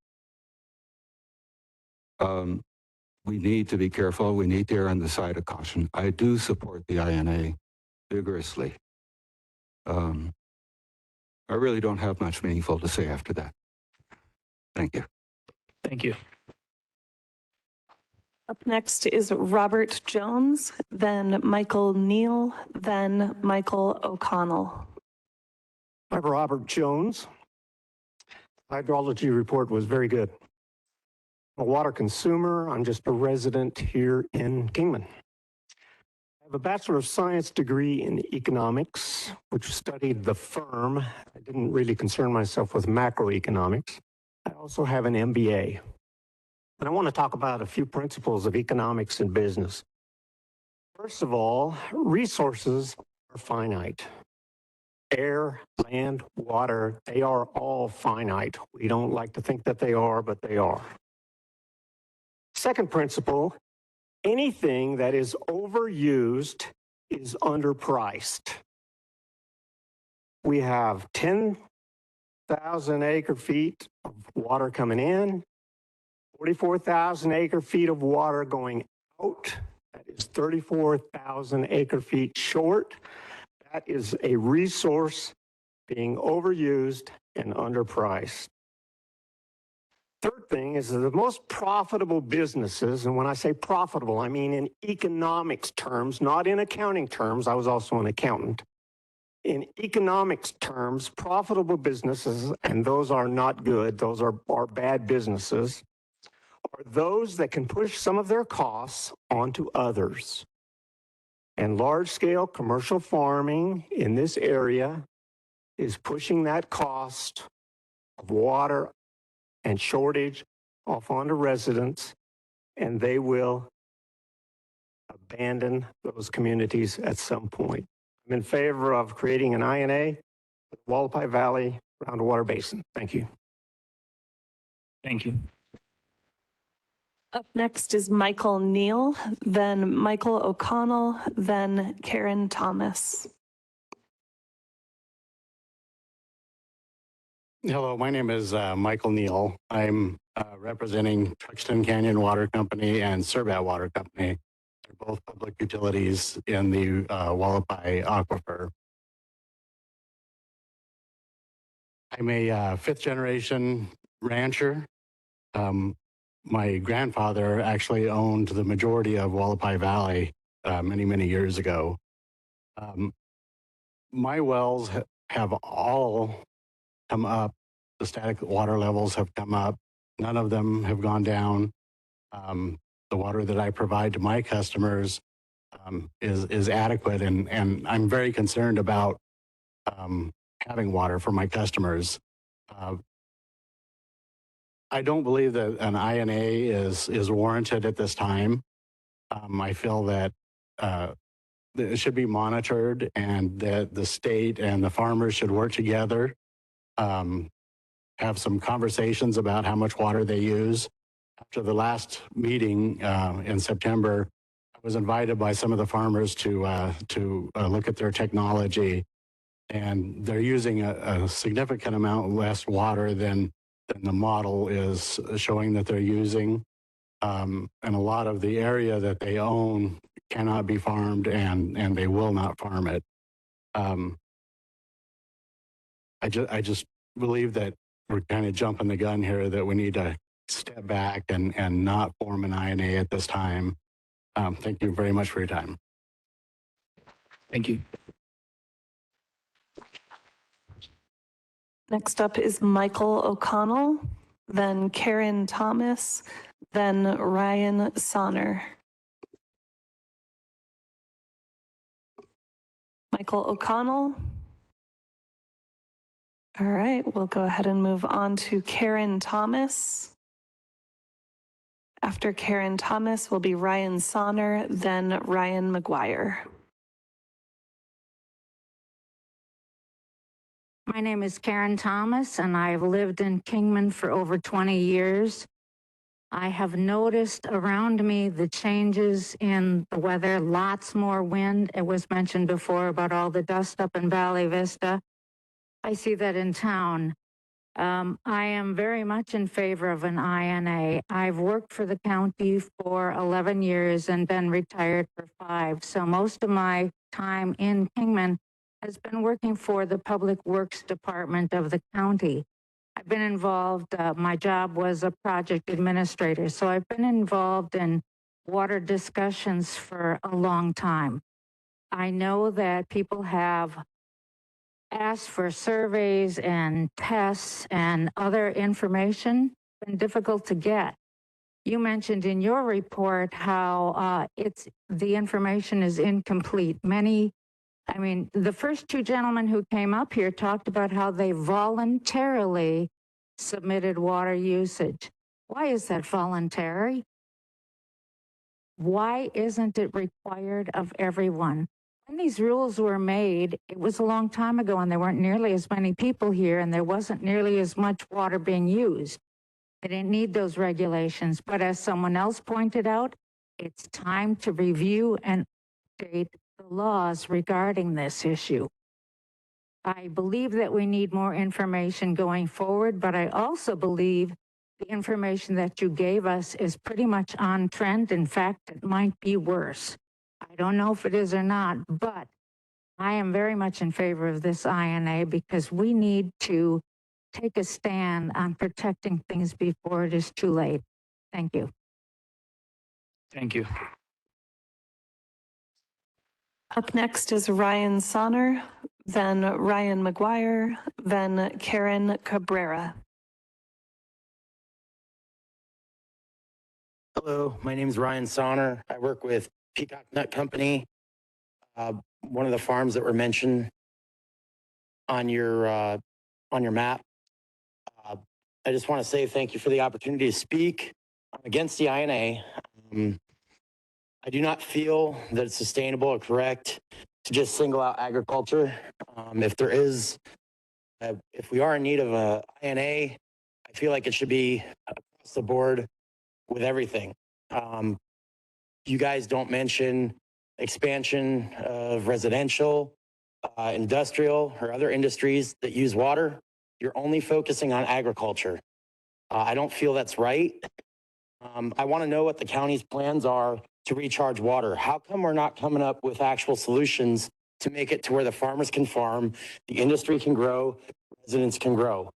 We need to be careful. We need to err on the side of caution. I do support the INA vigorously. I really don't have much meaningful to say after that. Thank you. Thank you. Up next is Robert Jones, then Michael Neal, then Michael O'Connell. I'm Robert Jones. Hydrology report was very good. I'm a water consumer. I'm just a resident here in Kingman. I have a Bachelor of Science degree in economics, which studied the firm. I didn't really concern myself with macroeconomics. I also have an MBA. And I want to talk about a few principles of economics and business. First of all, resources are finite. Air, land, water, they are all finite. We don't like to think that they are, but they are. Second principle, anything that is overused is underpriced. We have 10,000 acre feet of water coming in, 44,000 acre feet of water going out. That is 34,000 acre feet short. That is a resource being overused and underpriced. Third thing is that the most profitable businesses, and when I say profitable, I mean in economics terms, not in accounting terms. I was also an accountant. In economics terms, profitable businesses, and those are not good, those are bad businesses, are those that can push some of their costs onto others. And large-scale commercial farming in this area is pushing that cost of water and shortage off onto residents, and they will abandon those communities at some point. I'm in favor of creating an INA for the Hualapai Valley Groundwater Basin. Thank you. Thank you. Up next is Michael Neal, then Michael O'Connell, then Karen Thomas. Hello, my name is Michael Neal. I'm representing Truxton Canyon Water Company and Surbat Water Company. They're both public utilities in the Hualapai Aquifer. I'm a fifth generation rancher. my grandfather actually owned the majority of Hualapai Valley many, many years ago. My wells have all come up. The static water levels have come up. None of them have gone down. The water that I provide to my customers is adequate, and I'm very concerned about having water for my customers. I don't believe that an INA is warranted at this time. I feel that it should be monitored, and that the state and the farmers should work together, have some conversations about how much water they use. After the last meeting in September, I was invited by some of the farmers to look at their technology, and they're using a significant amount less water than the model is showing that they're using. And a lot of the area that they own cannot be farmed, and they will not farm it. I just believe that we're kind of jumping the gun here, that we need to step back and not form an INA at this time. Thank you very much for your time. Thank you. Next up is Michael O'Connell, then Karen Thomas, then Ryan Sonner. Michael O'Connell. All right, we'll go ahead and move on to Karen Thomas. After Karen Thomas will be Ryan Sonner, then Ryan McGuire. My name is Karen Thomas, and I've lived in Kingman for over 20 years. I have noticed around me the changes in the weather, lots more wind. It was mentioned before about all the dust up in Valley Vista. I see that in town. I am very much in favor of an INA. I've worked for the county for 11 years and been retired for 5. So most of my time in Kingman has been working for the Public Works Department of the county. I've been involved, my job was a project administrator, so I've been involved in water discussions for a long time. I know that people have asked for surveys and tests and other information, been difficult to get. You mentioned in your report how the information is incomplete. The first 2 gentlemen who came up here talked about how they voluntarily submitted water usage. Why is that voluntary? Why isn't it required of everyone? When these rules were made, it was a long time ago, and there weren't nearly as many people here, and there wasn't nearly as much water being used. They didn't need those regulations. But as someone else pointed out, it's time to review and update the laws regarding this issue. I believe that we need more information going forward, but I also believe the information that you gave us is pretty much on trend. In fact, it might be worse. I don't know if it is or not, but I am very much in favor of this INA because we need to take a stand on protecting things before it is too late. Thank you. Thank you. Up next is Ryan Sonner, then Ryan McGuire, then Karen Cabrera. Hello, my name is Ryan Sonner. I work with Peacock Nut Company, one of the farms that were mentioned on your map. I just want to say thank you for the opportunity to speak against the INA. I do not feel that it's sustainable or correct to just single out agriculture. If we are in need of a INA, I feel like it should be across the board with everything. You guys don't mention expansion of residential, industrial, or other industries that use water. You're only focusing on agriculture. I don't feel that's right. I want to know what the county's plans are to recharge water. How come we're not coming up with actual solutions to make it to where the farmers can farm, the industry can grow, residents can grow?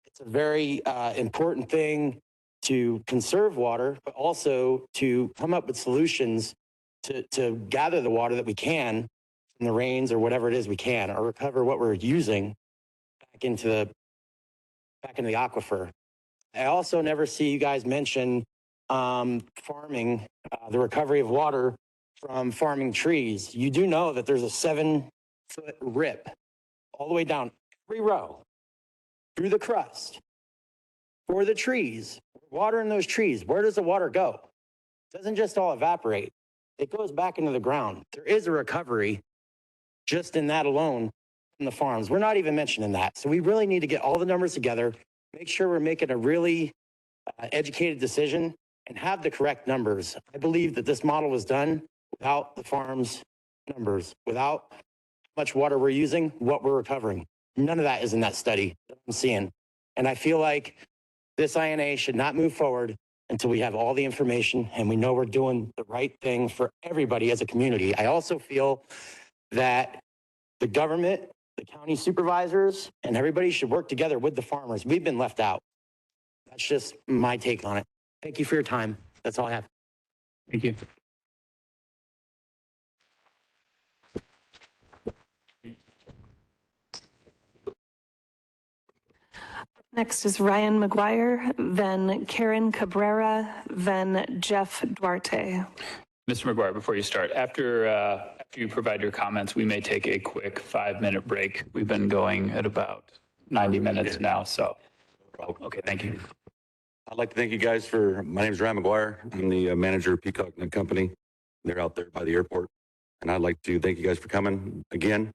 It's a very important thing to conserve water, but also to come up with solutions to gather the water that we can from the rains or whatever it is we can, or recover what we're using back into the aquifer. I also never see you guys mention farming, the recovery of water from farming trees. You do know that there's a 7-foot rip all the way down every row through the crust for the trees. Water in those trees, where does the water go? It doesn't just all evaporate. It goes back into the ground. There is a recovery just in that alone from the farms. We're not even mentioning that. So we really need to get all the numbers together, make sure we're making a really educated decision and have the correct numbers. I believe that this model was done without the farm's numbers, without how much water we're using, what we're recovering. None of that is in that study that I'm seeing. And I feel like this INA should not move forward until we have all the information and we know we're doing the right thing for everybody as a community. I also feel that the government, the county supervisors, and everybody should work together with the farmers. We've been left out. That's just my take on it. Thank you for your time. That's all I have. Thank you. Next is Ryan McGuire, then Karen Cabrera, then Jeff Duarte. Mr. McGuire, before you start, after you provide your comments, we may take a quick 5-minute break. We've been going at about 90 minutes now, so. Okay, thank you. I'd like to thank you guys my name is Ryan McGuire. I'm the manager of Peacock Nut Company. They're out there by the airport. And I'd like to thank you guys for coming again.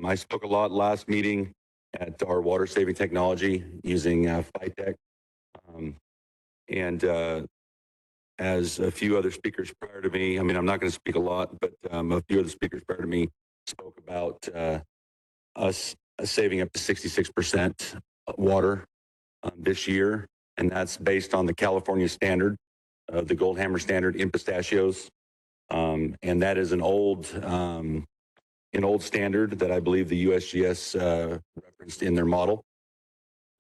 I spoke a lot last meeting at our water saving technology using Phytech. As a few other speakers prior to me, I mean, I'm not going to speak a lot, but a few other speakers prior to me spoke about us saving up to 66% water this year. And that's based on the California standard, the Goldhammer standard in pistachios. And that is an old standard that I believe the USGS referenced in their model.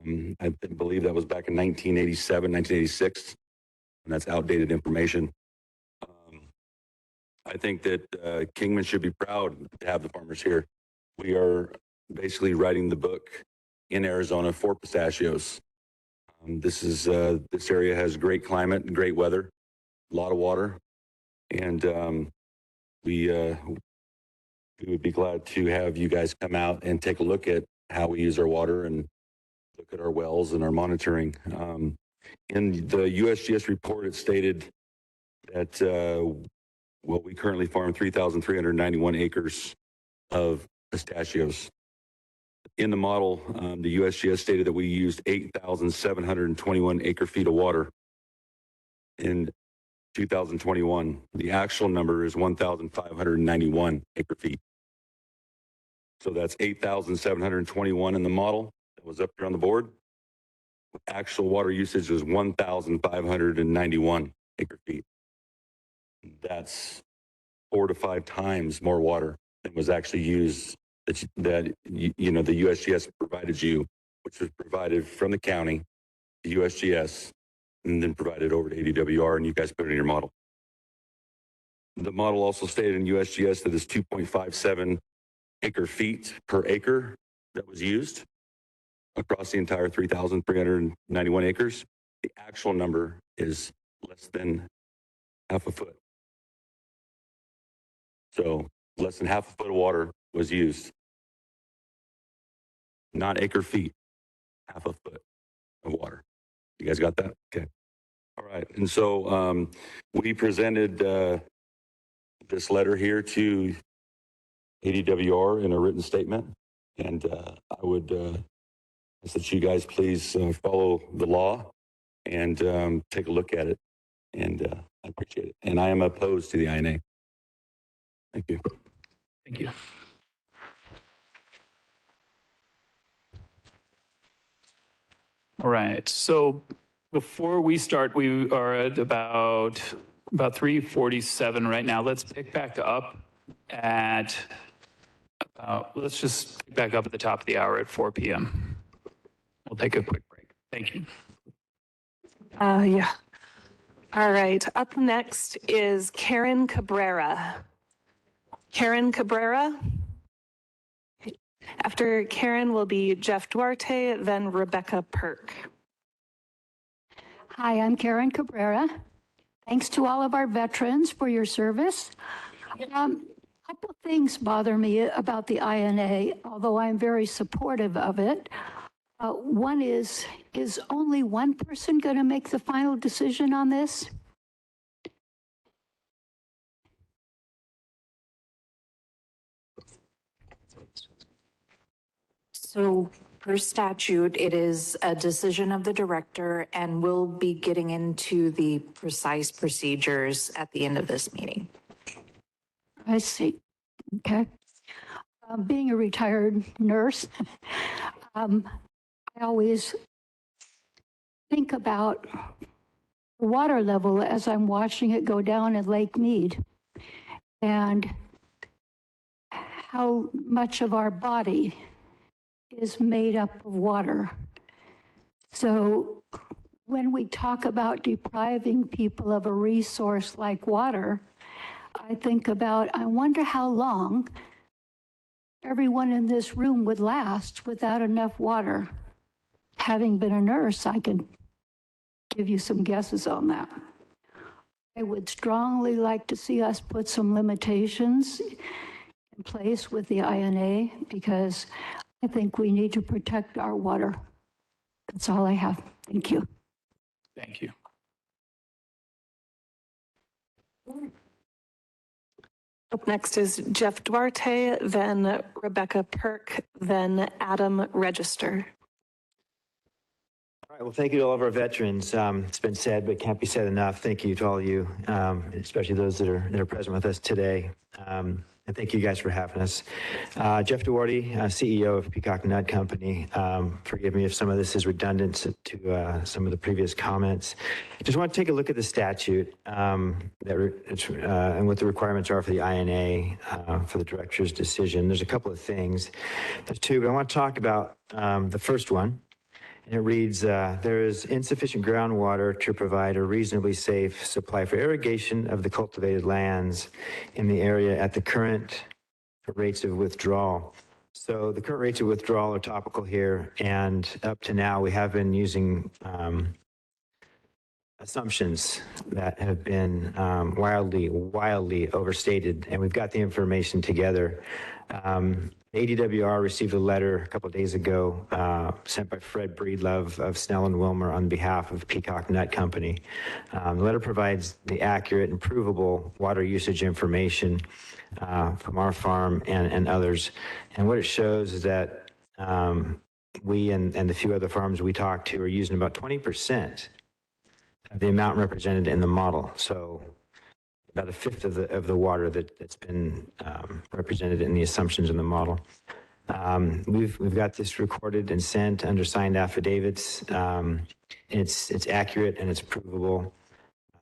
I believe that was back in 1987, 1986, and that's outdated information. I think that Kingman should be proud to have the farmers here. We are basically writing the book in Arizona for pistachios. This area has great climate and great weather, a lot of water, and we would be glad to have you guys come out and take a look at how we use our water and look at our wells and our monitoring. In the USGS report, it stated that we currently farm 3,391 acres of pistachios. In the model, the USGS stated that we used 8,721 acre feet of water in 2021. The actual number is 1,591 acre feet. So that's 8,721 in the model that was up here on the board. Actual water usage is 1,591 acre feet. That's 4 to 5 times more water than was actually used that the USGS provided you, which was provided from the county, the USGS, and then provided over to ADWR, and you guys put it in your model. The model also stated in USGS that it's 2.57 acre feet per acre that was used across the entire 3,391 acres. The actual number is less than half a foot. So less than half a foot of water was used. Not acre feet, half a foot of water. You guys got that? Okay. All right. And so we presented this letter here to ADWR in a written statement. And I would ask that you guys please follow the law and take a look at it. And I appreciate it. And I am opposed to the INA. Thank you. Thank you. All right. So before we start, we are at about 3:47 right now. Let's pick back up at let's just pick back up at the top of the hour at 4 p.m. We'll take a quick break. Thank you. Yeah. All right. Up next is Karen Cabrera. Karen Cabrera. After Karen will be Jeff Duarte, then Rebecca Perk. Hi, I'm Karen Cabrera. Thanks to all of our veterans for your service. A couple of things bother me about the INA, although I'm very supportive of it. One is only one person going to make the final decision on this? So per statute, it is a decision of the director, and we'll be getting into the precise procedures at the end of this meeting. I see. Okay. Being a retired nurse, I always think about the water level as I'm watching it go down in Lake Mead and how much of our body is made up of water. So when we talk about depriving people of a resource like water, I think about, I wonder how long everyone in this room would last without enough water. Having been a nurse, I can give you some guesses on that. I would strongly like to see us put some limitations in place with the INA because I think we need to protect our water. That's all I have. Thank you. Thank you. Up next is Jeff Duarte, then Rebecca Perk, then Adam Register. All right, well, thank you to all of our veterans. It's been said, but can't be said enough. Thank you to all of you, especially those that are present with us today. And thank you guys for having us. Jeff Duarte, CEO of Peacock Nut Company. Forgive me if some of this is redundant to some of the previous comments. Just want to take a look at the statute and what the requirements are for the INA for the director's decision. There's a couple of things. There's two, but I want to talk about the first one. And it reads, there is insufficient groundwater to provide a reasonably safe supply for irrigation of the cultivated lands in the area at the current rates of withdrawal. So the current rates of withdrawal are topical here, and up to now we have been using assumptions that have been wildly overstated, and we've got the information together. ADWR received a letter a couple of days ago sent by Fred Breedlove of Snell and Wilmer on behalf of Peacock Nut Company. The letter provides the accurate and provable water usage information from our farm and others. And what it shows is that we and the few other farms we talked to are using about 20% of the amount represented in the model. So about a fifth of the water that's been represented in the assumptions in the model. We've got this recorded and sent under signed affidavits. It's accurate and it's provable.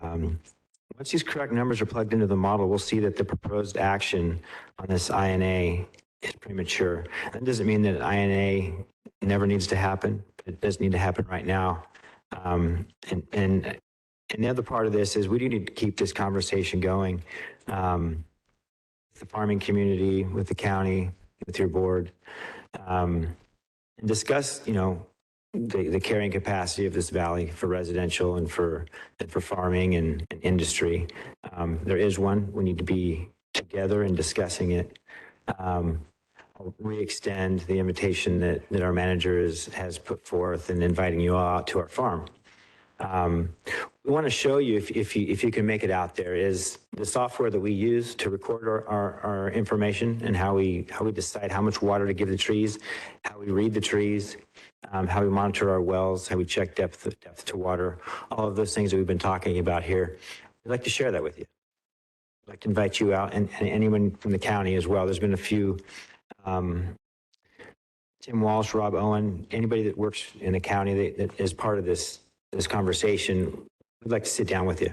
Once these correct numbers are plugged into the model, we'll see that the proposed action on this INA is premature. That doesn't mean that INA never needs to happen. It does need to happen right now. And the other part of this is we do need to keep this conversation going with the farming community, with the county, with your board, and discuss, the carrying capacity of this valley for residential and for farming and industry. There is one. We need to be together and discussing it. I'll re-extend the invitation that our manager has put forth and inviting you all out to our farm. We want to show you, if you can make it out there, is the software that we use to record our information and how we decide how much water to give the trees, how we read the trees, how we monitor our wells, how we check depth to water, all of those things that we've been talking about here. We'd like to share that with you. I'd like to invite you out and anyone from the county as well. There's been a few, Tim Walsh, Rob Owen, anybody that works in the county that is part of this conversation. We'd like to sit down with you.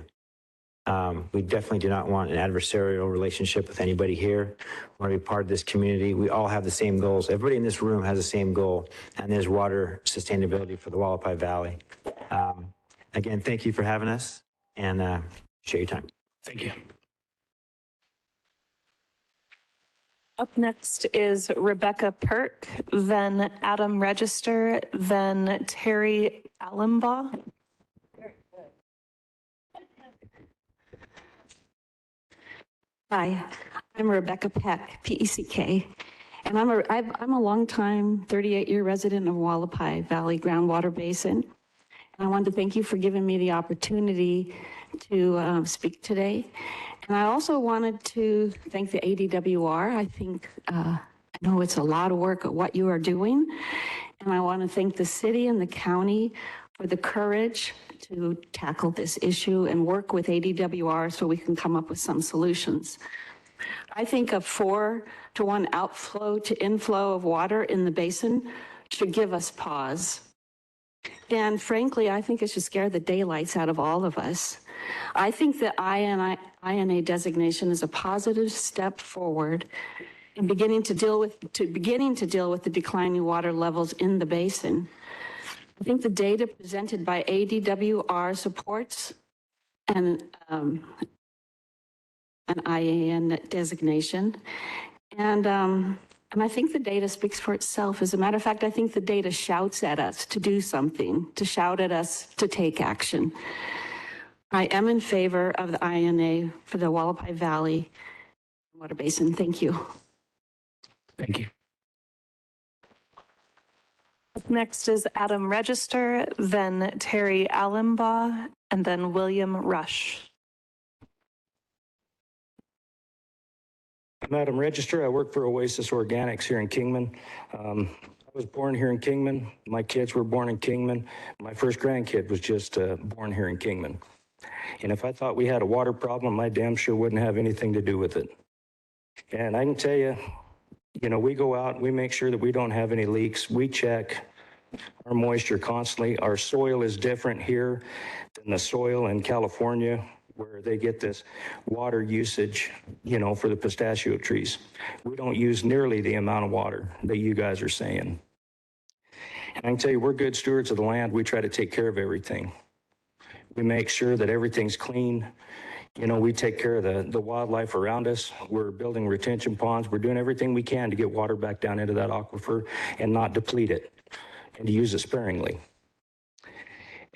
We definitely do not want an adversarial relationship with anybody here. We want to be part of this community. We all have the same goals. Everybody in this room has the same goal, and there's water sustainability for the Hualapai Valley. Again, thank you for having us and share your time. Thank you. Up next is Rebecca Perk, then Adam Register, then Terry Allenbaugh. Hi, I'm Rebecca Peck, P-E-C-K, and I'm a longtime 38-year resident of Hualapai Valley Groundwater Basin. And I wanted to thank you for giving me the opportunity to speak today. And I also wanted to thank the ADWR. I know it's a lot of work at what you are doing. And I want to thank the city and the county for the courage to tackle this issue and work with ADWR so we can come up with some solutions. I think a 4-to-1 outflow to inflow of water in the basin should give us pause. And frankly, I think it should scare the daylights out of all of us. I think the INA designation is a positive step forward in beginning to deal with the declining water levels in the basin. I think the data presented by ADWR supports an IAN designation. And I think the data speaks for itself. As a matter of fact, I think the data shouts at us to do something, to shout at us to take action. I am in favor of the INA for the Hualapai Valley Water Basin. Thank you. Thank you. Up next is Adam Register, then Terry Allenbaugh, and then William Rush. I'm Adam Register. I work for Oasis Organics here in Kingman. I was born here in Kingman. My kids were born in Kingman. My first grandkid was just born here in Kingman. And if I thought we had a water problem, I damn sure wouldn't have anything to do with it. And I can tell you, we go out, we make sure that we don't have any leaks. We check our moisture constantly. Our soil is different here than the soil in California, where they get this water usage, for the pistachio trees. We don't use nearly the amount of water that you guys are saying. And I can tell you, we're good stewards of the land. We try to take care of everything. We make sure that everything's clean. We take care of the wildlife around us. We're building retention ponds. We're doing everything we can to get water back down into that aquifer and not deplete it and to use it sparingly.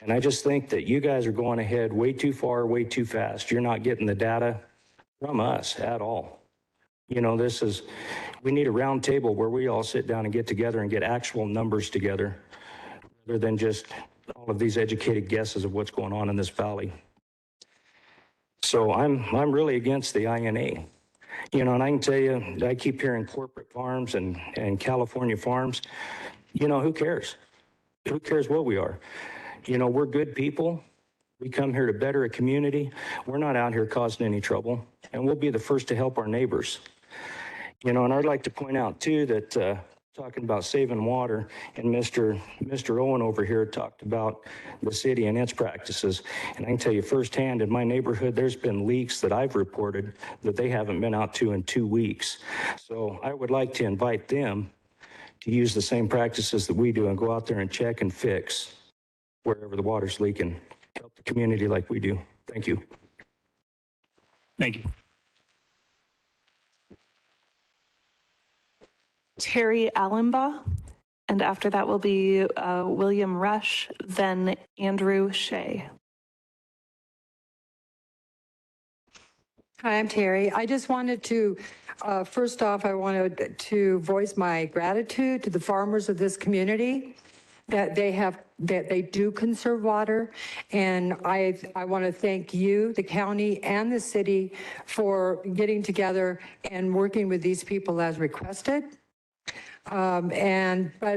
And I just think that you guys are going ahead way too far, way too fast. You're not getting the data from us at all. We need a round table where we all sit down and get together and get actual numbers together rather than just all of these educated guesses of what's going on in this valley. So I'm really against the INA. And I can tell you, I keep hearing corporate farms and California farms. Who cares? Who cares what we are? We're good people. We come here to better a community. We're not out here causing any trouble, and we'll be the first to help our neighbors. And I'd like to point out too that talking about saving water, and Mr. Owen over here talked about the city and its practices. And I can tell you firsthand, in my neighborhood, there's been leaks that I've reported that they haven't been out to in 2 weeks. So I would like to invite them to use the same practices that we do and go out there and check and fix wherever the water's leaking. Help the community like we do. Thank you. Thank you. Terry Allenbaugh, and after that will be William Rush, then Andrew Shea. Hi, I'm Terry. I just wanted to, first off, I wanted to voice my gratitude to the farmers of this community that they do conserve water. And I want to thank you, the county and the city, for getting together and working with these people as requested. But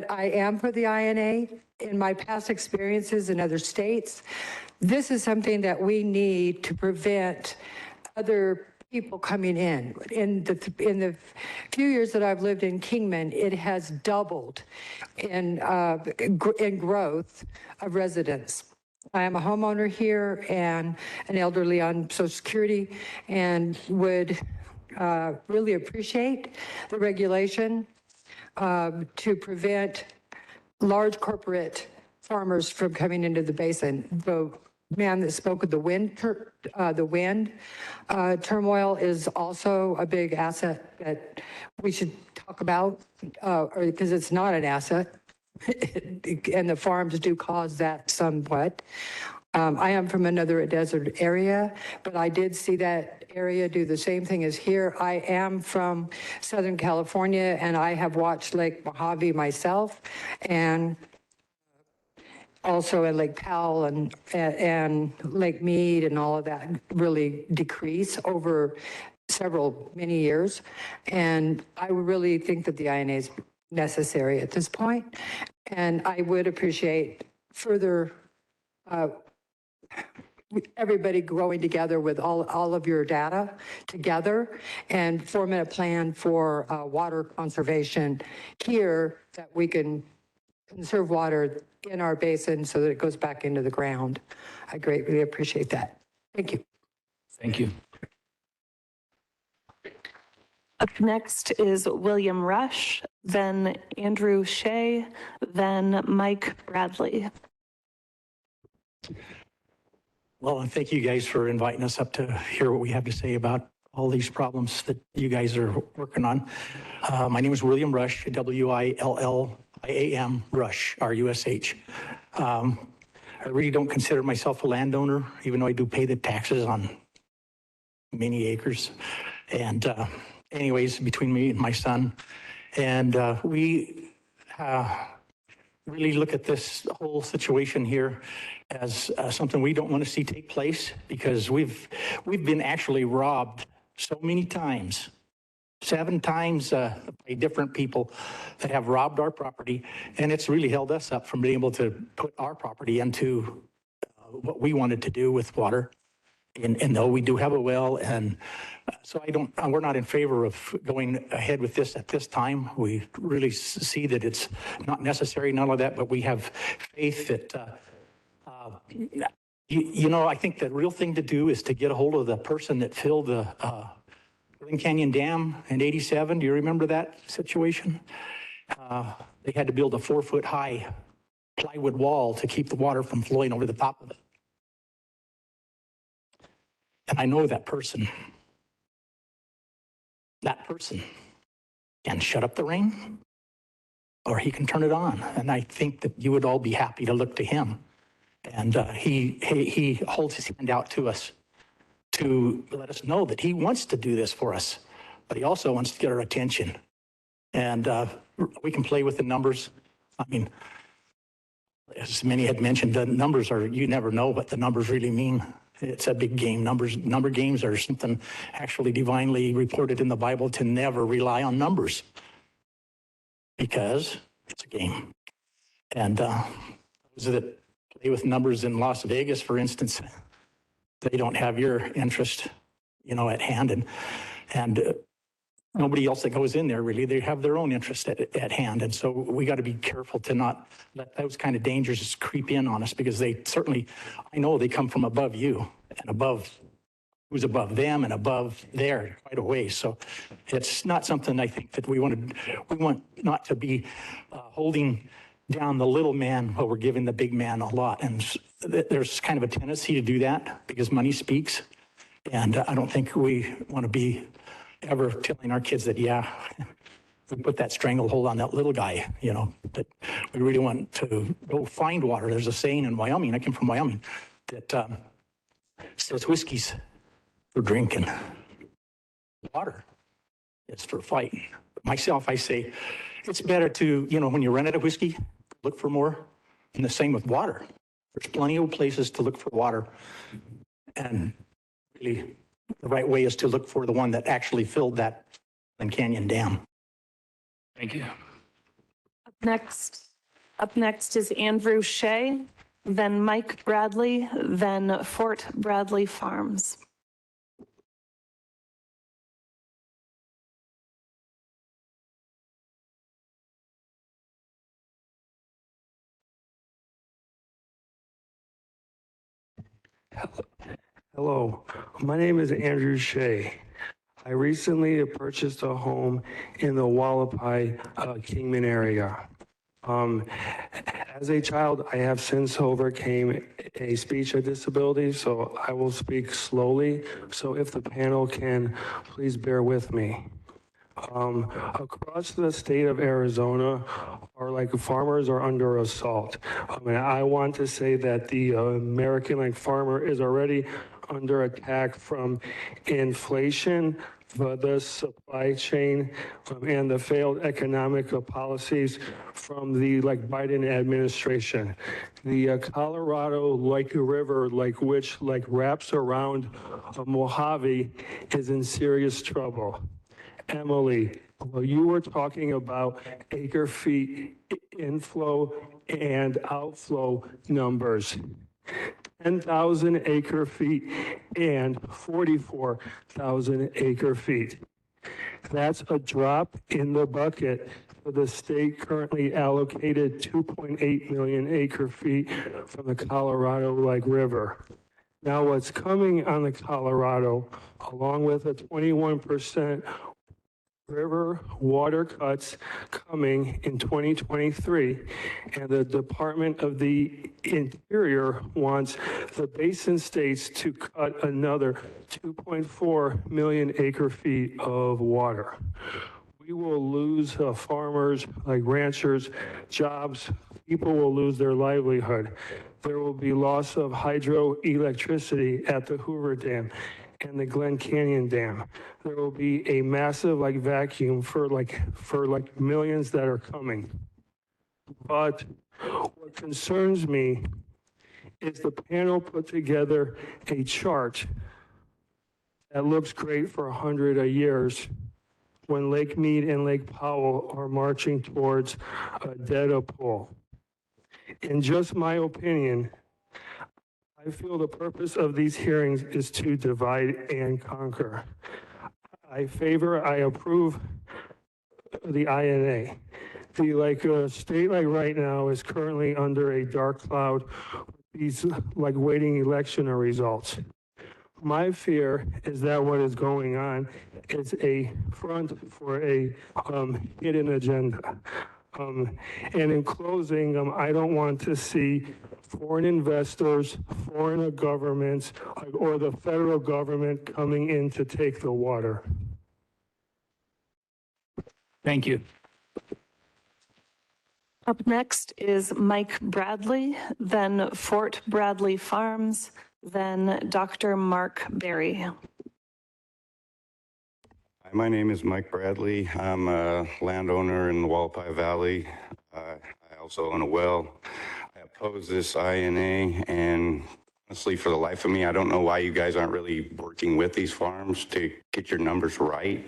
I am for the INA. In my past experiences in other states, this is something that we need to prevent other people coming in. In the few years that I've lived in Kingman, it has doubled in growth of residents. I am a homeowner here and an elderly on Social Security, and would really appreciate the regulation to prevent large corporate farmers from coming into the basin. man that spoke of the wind, turmoil is also a big asset that we should talk about, because it's not an asset. And the farms do cause that somewhat. I am from another desert area, but I did see that area do the same thing as here. I am from Southern California, and I have watched Lake Mojave myself, and also in Lake Powell and Lake Mead and all of that really decrease over many years. And I really think that the INA is necessary at this point. And I would appreciate further everybody growing together with all of your data together and forming a plan for water conservation here, that we can conserve water in our basin so that it goes back into the ground. I greatly appreciate that. Thank you. Thank you. Up next is William Rush, then Andrew Shea, then Mike Bradley. Well, and thank you guys for inviting us up to hear what we have to say about all these problems that you guys are working on. My name is William Rush, W-I-L-L-I-A-M, Rush, R-U-S-H. I really don't consider myself a landowner, even though I do pay the taxes on many acres. And anyways, between me and my son, and we really look at this whole situation here as something we don't want to see take place, because we've been actually robbed so many times, 7 times by different people that have robbed our property, and it's really held us up from being able to put our property into what we wanted to do with water. And though we do have a well, and so we're not in favor of going ahead with this at this time. We really see that it's not necessary, none of that, but we have faith that, I think the real thing to do is to get a hold of the person that filled the Grand Canyon Dam in '87. Do you remember that situation? They had to build a 4-foot-high plywood wall to keep the water from flowing over the top of it. And I know that person. That person can shut up the rain, or he can turn it on. And I think that you would all be happy to look to him. And he holds his hand out to us to let us know that he wants to do this for us, but he also wants to get our attention. And we can play with the numbers. I mean, as many had mentioned, the numbers are, you never know what the numbers really mean. It's a big game. Number games are something actually divinely reported in the Bible to never rely on numbers, because it's a game. And those that play with numbers in Las Vegas, for instance, they don't have your interest, at hand. And nobody else that goes in there, really, they have their own interest at hand. And so we got to be careful to not let those kind of dangers creep in on us, because they certainly, I know they come from above you and above who's above them and above there quite a ways. So it's not something I think that we want not to be holding down the little man while we're giving the big man a lot. And there's kind of a tendency to do that because money speaks. And I don't think we want to be ever telling our kids that, we put that stranglehold on that little guy, that we really want to go find water. There's a saying in Wyoming, I came from Wyoming, that says whiskey's for drinking, water is for fighting. Myself, I say, it's better to, when you run out of whiskey, look for more. And the same with water. There's plenty of places to look for water. And really, the right way is to look for the one that actually filled that Grand Canyon Dam. Thank you. Up next is Andrew Shea, then Mike Bradley, then Fort Bradley Farms. Hello, my name is Andrew Shea. I recently purchased a home in the Hualapai, Kingman area. Um, as a child, I have since overcame a speech disability, so I will speak slowly. So if the panel can, please bear with me. Across the state of Arizona, farmers are under assault. And I want to say that the American farmer is already under attack from inflation, the supply chain, and the failed economic policies from the Biden administration. The Colorado River, which wraps around Mojave, is in serious trouble. Emily, well, you were talking about acre feet inflow and outflow numbers. 10,000 acre feet and 44,000 acre feet. That's a drop in the bucket for the state currently allocated 2.8 million acre feet from the Colorado River. Now what's coming on the Colorado, along with a 21% river water cuts coming in 2023, and the Department of the Interior wants the Basin states to cut another 2.4 million acre feet of water. We will lose farmers, ranchers, jobs. People will lose their livelihood. There will be loss of hydroelectricity at the Hoover Dam and the Glen Canyon Dam. There will be a massive vacuum for millions that are coming. But what concerns me is the panel put together a chart that looks great for 100 years when Lake Mead and Lake Powell are marching towards a dead pool. In just my opinion, I feel the purpose of these hearings is to divide and conquer. I approve the INA. The state right now is currently under a dark cloud. These waiting election results. My fear is that what is going on is a front for a hidden agenda. And in closing, I don't want to see foreign investors, foreign governments, or the federal government coming in to take the water. Thank you. Up next is Mike Bradley, then Fort Bradley Farms, then Dr. Mark Berry. Hi, my name is Mike Bradley. I'm a landowner in the Hualapai Valley. I also own a well. I oppose this INA, and honestly, for the life of me, I don't know why you guys aren't really working with these farms to get your numbers right.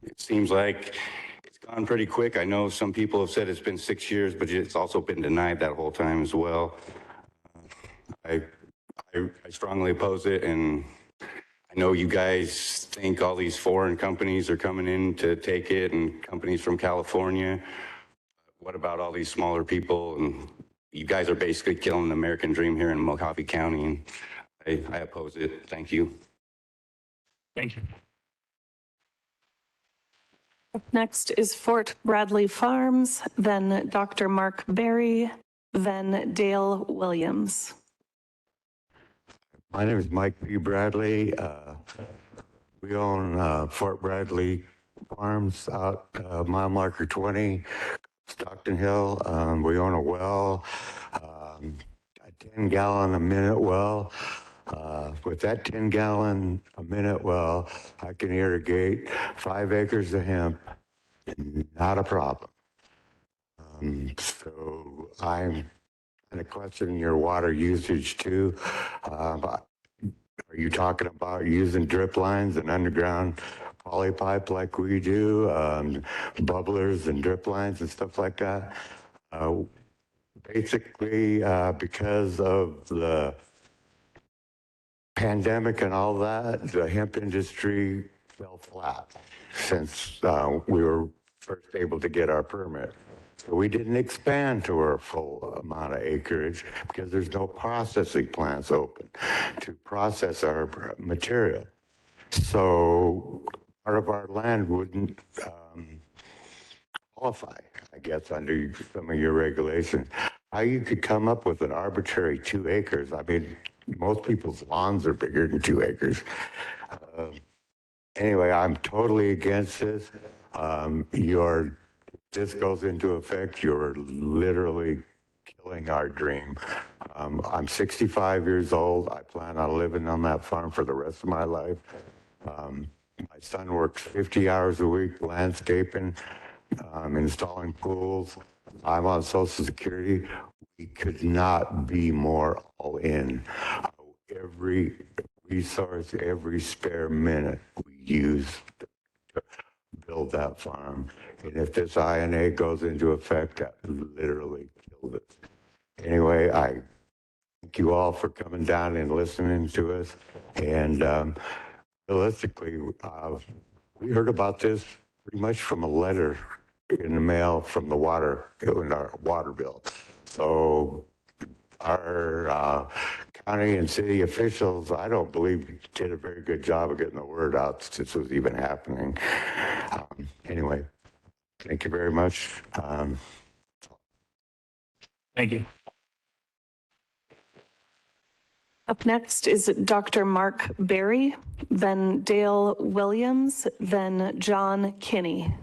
It seems like it's gone pretty quick. I know some people have said it's been 6 years, but it's also been denied that whole time as well. I strongly oppose it, and I know you guys think all these foreign companies are coming in to take it, and companies from California. What about all these smaller people? And you guys are basically killing the American dream here in Mojave County, and I oppose it. Thank you. Thank you. Up next is Fort Bradley Farms, then Dr. Mark Berry, then Dale Williams. My name is Mike P. Bradley. We own Fort Bradley Farms out mile marker 20, Stockton Hill. We own a well, a 10-gallon a minute well. With that 10-gallon a minute well, I can irrigate 5 acres of hemp, not a problem. So I'm kind of questioning your water usage too. Are you talking about using drip lines and underground poly pipe like we do, bubblers and drip lines and stuff like that? Basically, because of the pandemic and all that, the hemp industry fell flat since we were first able to get our permit. So we didn't expand to our full amount of acreage because there's no processing plants open to process our material. So part of our land wouldn't qualify. I guess, under some of your regulations. How you could come up with an arbitrary 2 acres? I mean, most people's lawns are bigger than 2 acres. Anyway, I'm totally against this. This goes into effect, you're literally killing our dream. I'm 65 years old. I plan on living on that farm for the rest of my life. My son works 50 hours a week landscaping, installing pools. I'm on Social Security. We could not be more all in. Every resource, every spare minute we use to build that farm. And if this INA goes into effect, that literally kills it. Anyway, I thank you all for coming down and listening to us. And realistically, we heard about this pretty much from a letter in the mail from the in our water bill. So our county and city officials, I don't believe, did a very good job of getting the word out since it was even happening. Anyway, thank you very much. Thank you. Up next is Dr. Mark Berry, then Dale Williams, then John Kinney.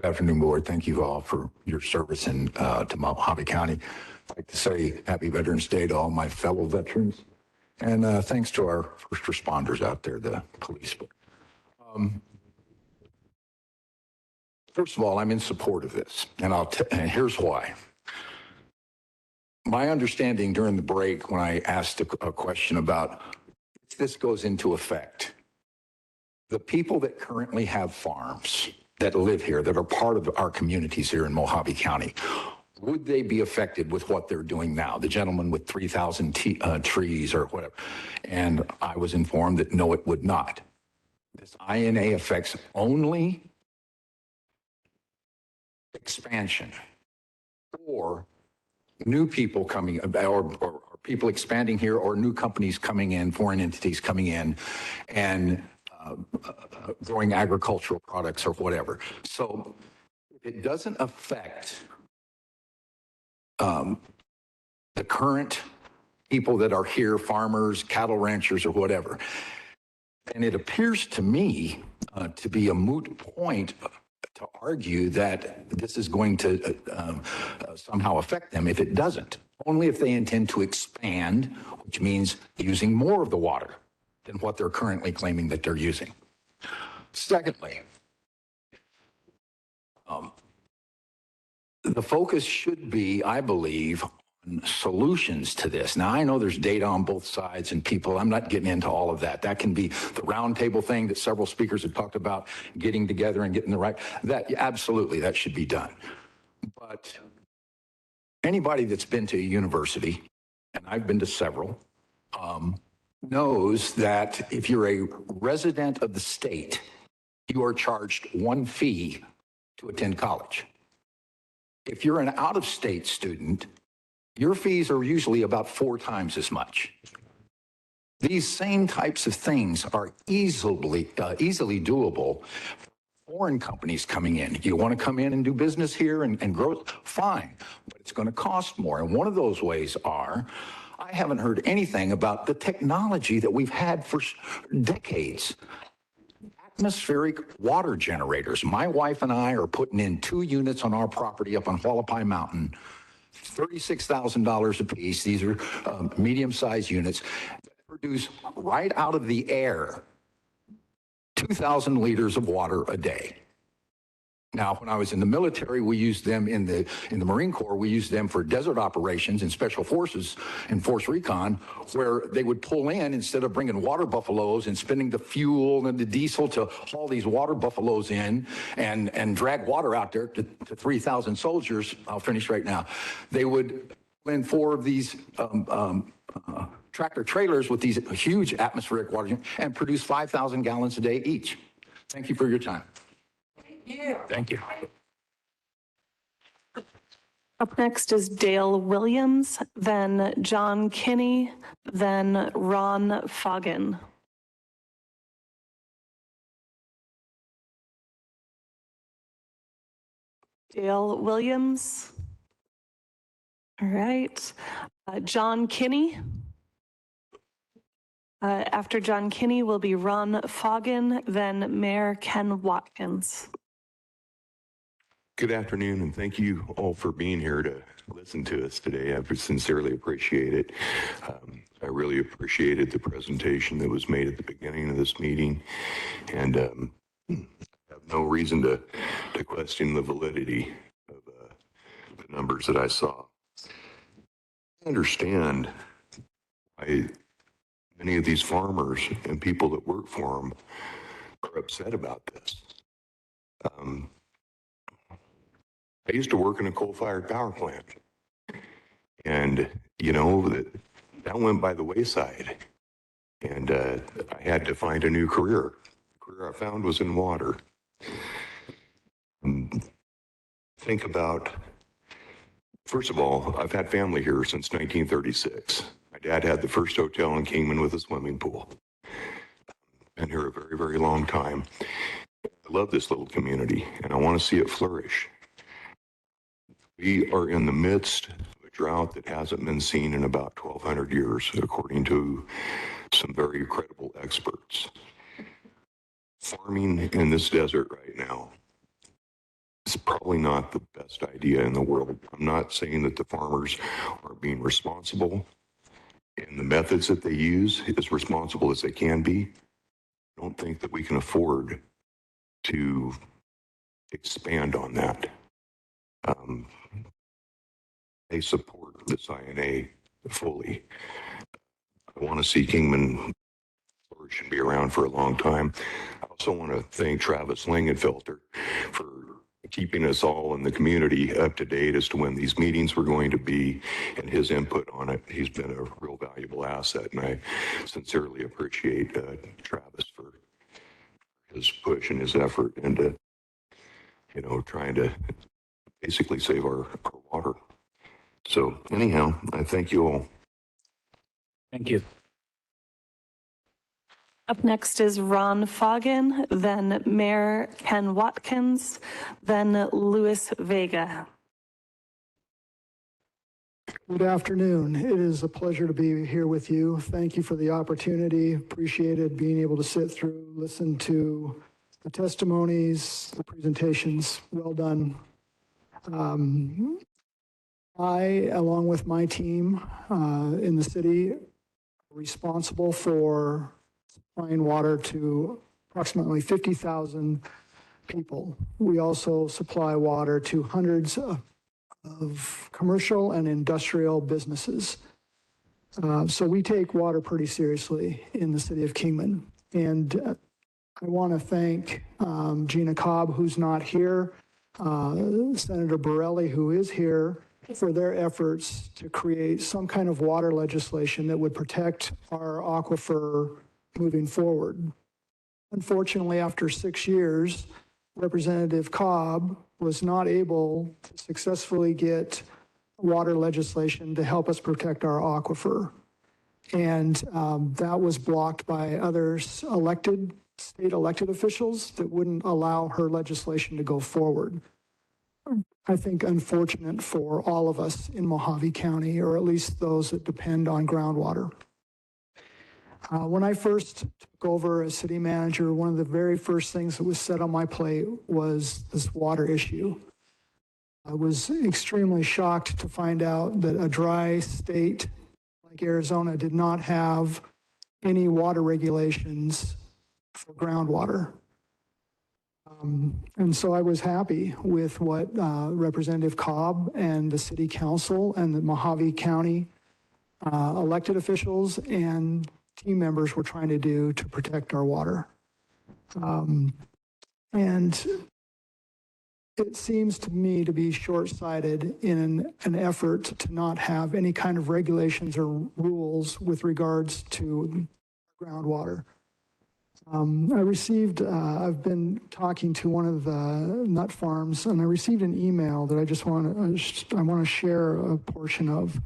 Good afternoon, board. Thank you all for your service to Mojave County. I'd like to say happy Veterans Day to all my fellow veterans. And thanks to our first responders out there, the police. First of all, I'm in support of this, and here's why. My understanding during the break when I asked a question about if this goes into effect, the people that currently have farms that live here, that are part of our communities here in Mojave County, would they be affected with what they're doing now? The gentleman with 3,000 trees or whatever. And I was informed that no, it would not. This INA affects only expansion or new people coming, or people expanding here, or new companies coming in, foreign entities coming in and growing agricultural products or whatever. So it doesn't affect the current people that are here, farmers, cattle ranchers, or whatever. And it appears to me to be a moot point to argue that this is going to somehow affect them if it doesn't. Only if they intend to expand, which means using more of the water than what they're currently claiming that they're using. Secondly, the focus should be, I believe, on solutions to this. Now, I know there's data on both sides and people, I'm not getting into all of that. That can be the roundtable thing that several speakers have talked about, getting together and getting the right, that absolutely, that should be done. But anybody that's been to a university, and I've been to several, knows that if you're a resident of the state, you are charged one fee to attend college. If you're an out-of-state student, your fees are usually about 4 times as much. These same types of things are easily doable. Foreign companies coming in. You want to come in and do business here and grow? Fine, but it's going to cost more. And one of those ways are, I haven't heard anything about the technology that we've had for decades. Atmospheric water generators. My wife and I are putting in 2 units on our property up on Hualapai Mountain, $36,000 a piece. These are medium-sized units that produce right out of the air 2,000 liters of water a day. Now, when I was in the military, we used them in the Marine Corps. We used them for desert operations and special forces and force recon, where they would pull in instead of bringing water buffaloes and spending the fuel and the diesel to haul these water buffaloes in and drag water out there to 3,000 soldiers. I'll finish right now. They would pull in 4 of these tractor trailers with these huge atmospheric water and produce 5,000 gallons a day each. Thank you for your time. Thank you. Up next is Dale Williams, then John Kinney, then Ron Foggin. Dale Williams. All right. John Kinney. After John Kinney will be Ron Foggin, then Mayor Ken Watkins. Good afternoon, and thank you all for being here to listen to us today. I sincerely appreciate it. I really appreciated the presentation that was made at the beginning of this meeting, and have no reason to question the validity of the numbers that I saw. I understand why many of these farmers and people that work for them are upset about this. I used to work in a coal-fired power plant, and you know that went by the wayside, and I had to find a new career. The career I found was in water. Think about, first of all, I've had family here since 1936. My dad had the first hotel in Kingman with a swimming pool. Been here a very, very long time. I love this little community, and I want to see it flourish. We are in the midst of a drought that hasn't been seen in about 1,200 years, according to some very credible experts. Farming in this desert right now is probably not the best idea in the world. I'm not saying that the farmers are being responsible and the methods that they use as responsible as they can be. I don't think that we can afford to expand on that. They support this INA fully. I want to see Kingman flourish and be around for a long time. I also want to thank Travis Langenfelter for keeping us all in the community up to date as to when these meetings were going to be and his input on it. He's been a real valuable asset, and I sincerely appreciate Travis for his push and his effort into, trying to basically save our water. So anyhow, I thank you all. Thank you. Up next is Ron Foggin, then Mayor Ken Watkins, then Luis Vega. Good afternoon. It is a pleasure to be here with you. Thank you for the opportunity. Appreciated being able to sit through, listen to the testimonies, the presentations. Well done. I, along with my team in the city, are responsible for supplying water to approximately 50,000 people. We also supply water to hundreds of commercial and industrial businesses. So we take water pretty seriously in the city of Kingman. And I want to thank Gina Cobb, who's not here, Senator Borelli, who is here, for their efforts to create some kind of water legislation that would protect our aquifer moving forward. Unfortunately, after 6 years, Representative Cobb was not able to successfully get water legislation to help us protect our aquifer. And that was blocked by other state elected officials that wouldn't allow her legislation to go forward. I think unfortunate for all of us in Mojave County, or at least those that depend on groundwater. When I first took over as city manager, one of the very first things that was set on my plate was this water issue. I was extremely shocked to find out that a dry state like Arizona did not have any water regulations for groundwater. And so I was happy with what Representative Cobb and the City Council and the Mojave County elected officials and team members were trying to do to protect our water. And it seems to me to be short-sighted in an effort to not have any kind of regulations or rules with regards to groundwater. I've been talking to one of the nut farms, and I received an email that I want to share a portion of.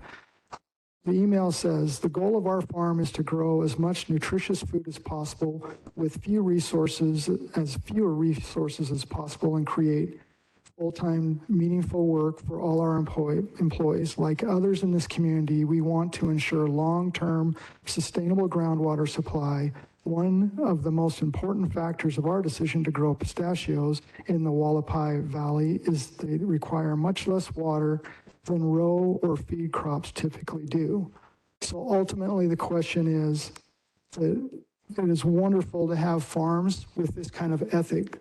The email says, the goal of our farm is to grow as much nutritious food as possible with fewer resources as possible and create full-time, meaningful work for all our employees. Like others in this community, we want to ensure long-term sustainable groundwater supply. One of the most important factors of our decision to grow pistachios in the Hualapai Valley is they require much less water than row or feed crops typically do. So ultimately, the question is that it is wonderful to have farms with this kind of ethic.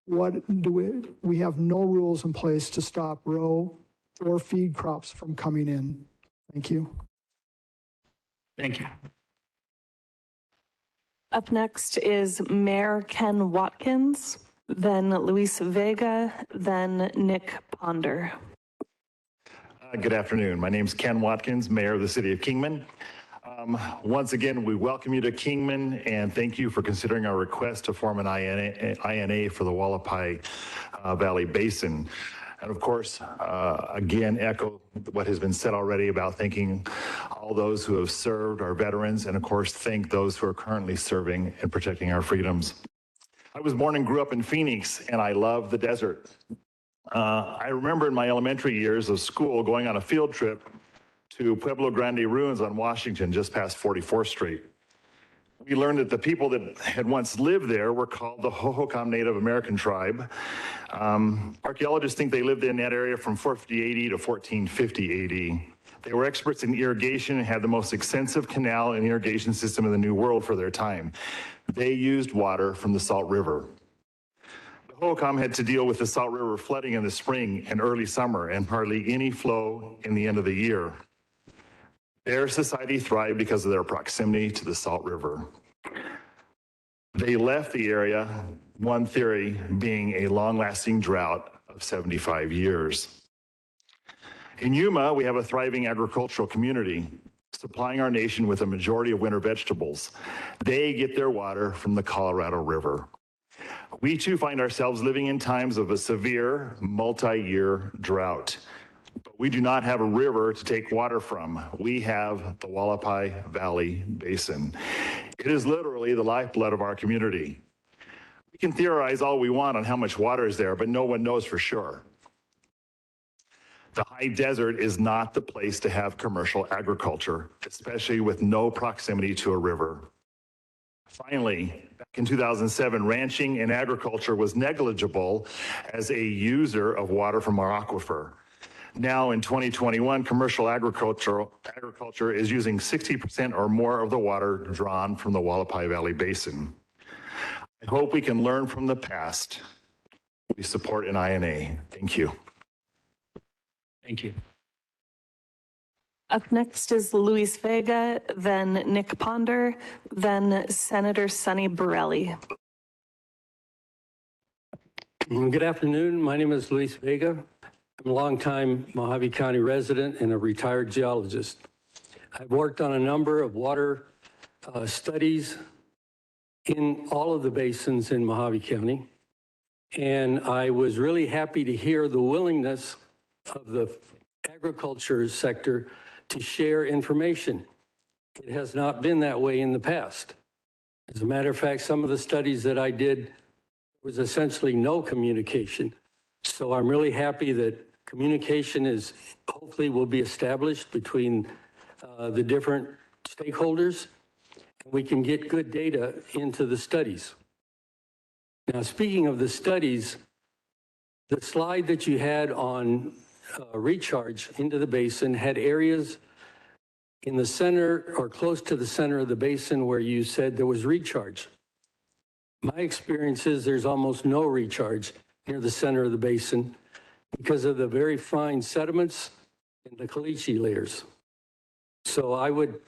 What do we have no rules in place to stop row or feed crops from coming in. Thank you. Thank you. Up next is Mayor Ken Watkins, then Luis Vega, then Nick Ponder. Good afternoon. My name is Ken Watkins, Mayor of the City of Kingman. Once again, we welcome you to Kingman and thank you for considering our request to form an INA for the Hualapai Valley Basin. And of course, again, echo what has been said already about thanking all those who have served, our veterans, and of course, thank those who are currently serving and protecting our freedoms. I was born and grew up in Phoenix, and I love the desert. I remember in my elementary years of school going on a field trip to Pueblo Grande Ruins on Washington, just past 44th Street. We learned that the people that had once lived there were called the Hohokam Native American tribe. Archaeologists think they lived in that area from 450 AD to 1450 AD. They were experts in irrigation and had the most extensive canal and irrigation system in the New World for their time. They used water from the Salt River. The Hohokam had to deal with the Salt River flooding in the spring and early summer and hardly any flow in the end of the year. Their society thrived because of their proximity to the Salt River. They left the area, one theory being a long-lasting drought of 75 years. In Yuma, we have a thriving agricultural community, supplying our nation with a majority of winter vegetables. They get their water from the Colorado River. We too find ourselves living in times of a severe multi-year drought. But we do not have a river to take water from. We have the Hualapai Valley Basin. It is literally the lifeblood of our community. We can theorize all we want on how much water is there, but no one knows for sure. The high desert is not the place to have commercial agriculture, especially with no proximity to a river. Finally, back in 2007, ranching and agriculture was negligible as a user of water from our aquifer. Now in 2021, commercial agriculture is using 60% or more of the water drawn from the Hualapai Valley Basin. I hope we can learn from the past. We support an INA. Thank you. Thank you. Up next is Luis Vega, then Nick Ponder, then Senator Sonny Borelli. Good afternoon. My name is Luis Vega. I'm a longtime Mojave County resident and a retired geologist. I've worked on a number of water studies in all of the basins in Mojave County. And I was really happy to hear the willingness of the agriculture sector to share information. It has not been that way in the past. As a matter of fact, some of the studies that I did was essentially no communication. So I'm really happy that communication is hopefully will be established between the different stakeholders, and we can get good data into the studies. Now, speaking of the studies, the slide that you had on recharge into the basin had areas in the center or close to the center of the basin where you said there was recharge. My experience is there's almost no recharge near the center of the basin because of the very fine sediments and the caliche layers. So I would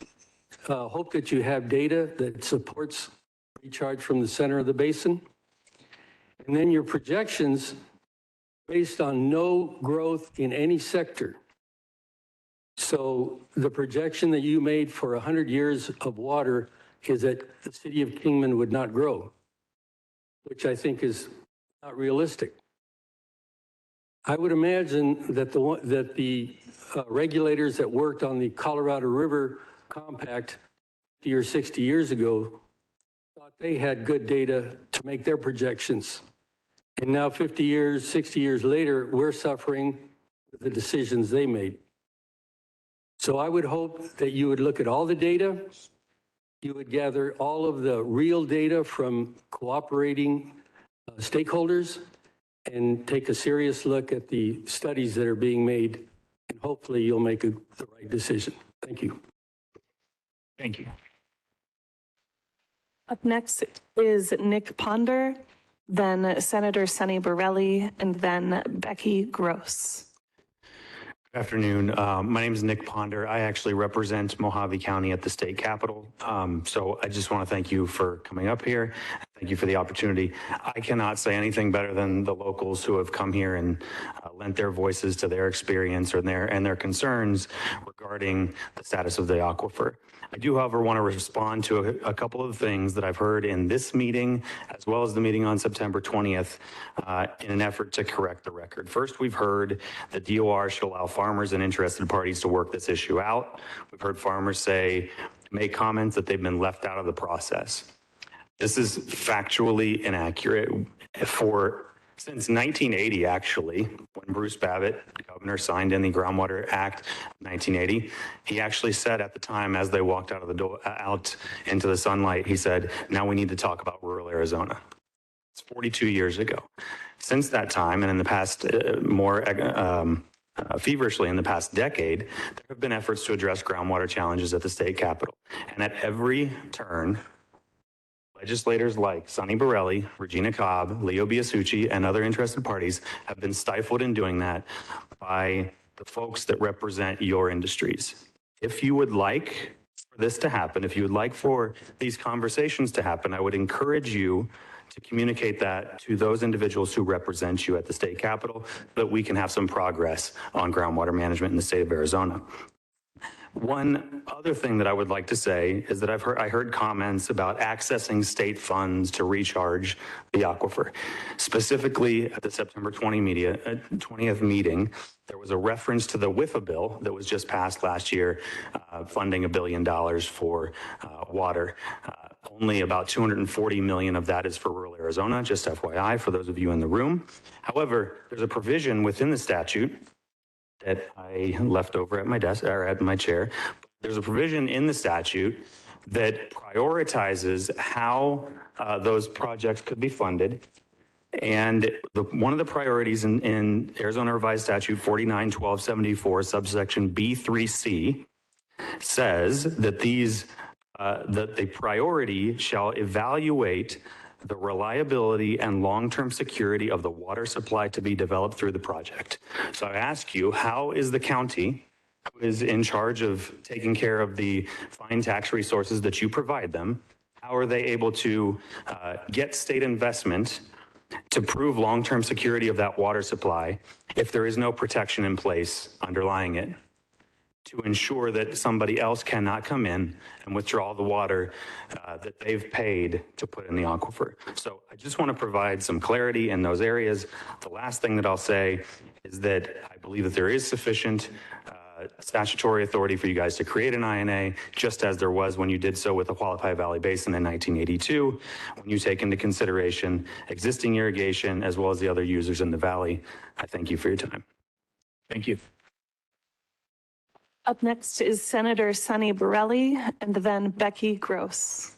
hope that you have data that supports recharge from the center of the basin. And then your projections based on no growth in any sector. So the projection that you made for 100 years of water is that the city of Kingman would not grow, which I think is not realistic. I would imagine that the regulators that worked on the Colorado River Compact 50 or 60 years ago thought they had good data to make their projections. And now 50 years, 60 years later, we're suffering the decisions they made. So I would hope that you would look at all the data, you would gather all of the real data from cooperating stakeholders, and take a serious look at the studies that are being made, and hopefully you'll make the right decision. Thank you. Thank you. Up next is Nick Ponder, then Senator Sonny Borelli, and then Becky Gross. Good afternoon. My name is Nick Ponder. I actually represent Mojave County at the state capitol. So I just want to thank you for coming up here. Thank you for the opportunity. I cannot say anything better than the locals who have come here and lent their voices to their experience and their concerns regarding the status of the aquifer. I do, however, want to respond to a couple of things that I've heard in this meeting, as well as the meeting on September 20th, in an effort to correct the record. First, we've heard that DOR should allow farmers and interested parties to work this issue out. We've heard farmers make comments that they've been left out of the process. This is factually inaccurate. Since 1980, actually, when Bruce Babbitt, governor, signed in the Groundwater Act of 1980, he actually said at the time, as they walked out of the door, out into the sunlight, he said, "Now we need to talk about rural Arizona." It's 42 years ago. Since that time, and in the past, feverishly in the past decade, there have been efforts to address groundwater challenges at the state capitol. And at every turn, legislators like Sonny Borelli, Regina Cobb, Leo Biasucci, and other interested parties have been stifled in doing that by the folks that represent your industries. If you would like for this to happen, if you would like for these conversations to happen, I would encourage you to communicate that to those individuals who represent you at the state capitol, so that we can have some progress on groundwater management in the state of Arizona. One other thing that I would like to say is that I heard comments about accessing state funds to recharge the aquifer. Specifically at the September 20th meeting, there was a reference to the WIFA bill that was just passed last year, funding $1 billion for water. Only about $240 million of that is for rural Arizona, just FYI for those of you in the room. However, there's a provision within the statute that I left over at my desk or at my chair. There's a provision in the statute that prioritizes how those projects could be funded. And one of the priorities in Arizona Revised Statute 49-1274, subsection B3C, says that that the priority shall evaluate the reliability and long-term security of the water supply to be developed through the project. So I ask you, how is the county, who is in charge of taking care of the fine tax resources that you provide them, how are they able to get state investment to prove long-term security of that water supply if there is no protection in place underlying it, to ensure that somebody else cannot come in and withdraw the water that they've paid to put in the aquifer? So I just want to provide some clarity in those areas. The last thing that I'll say is that I believe that there is sufficient statutory authority for you guys to create an INA, just as there was when you did so with the Hualapai Valley Basin in 1982, when you take into consideration existing irrigation as well as the other users in the valley. I thank you for your time. Thank you. Up next is Senator Sonny Borelli, and then Becky Gross.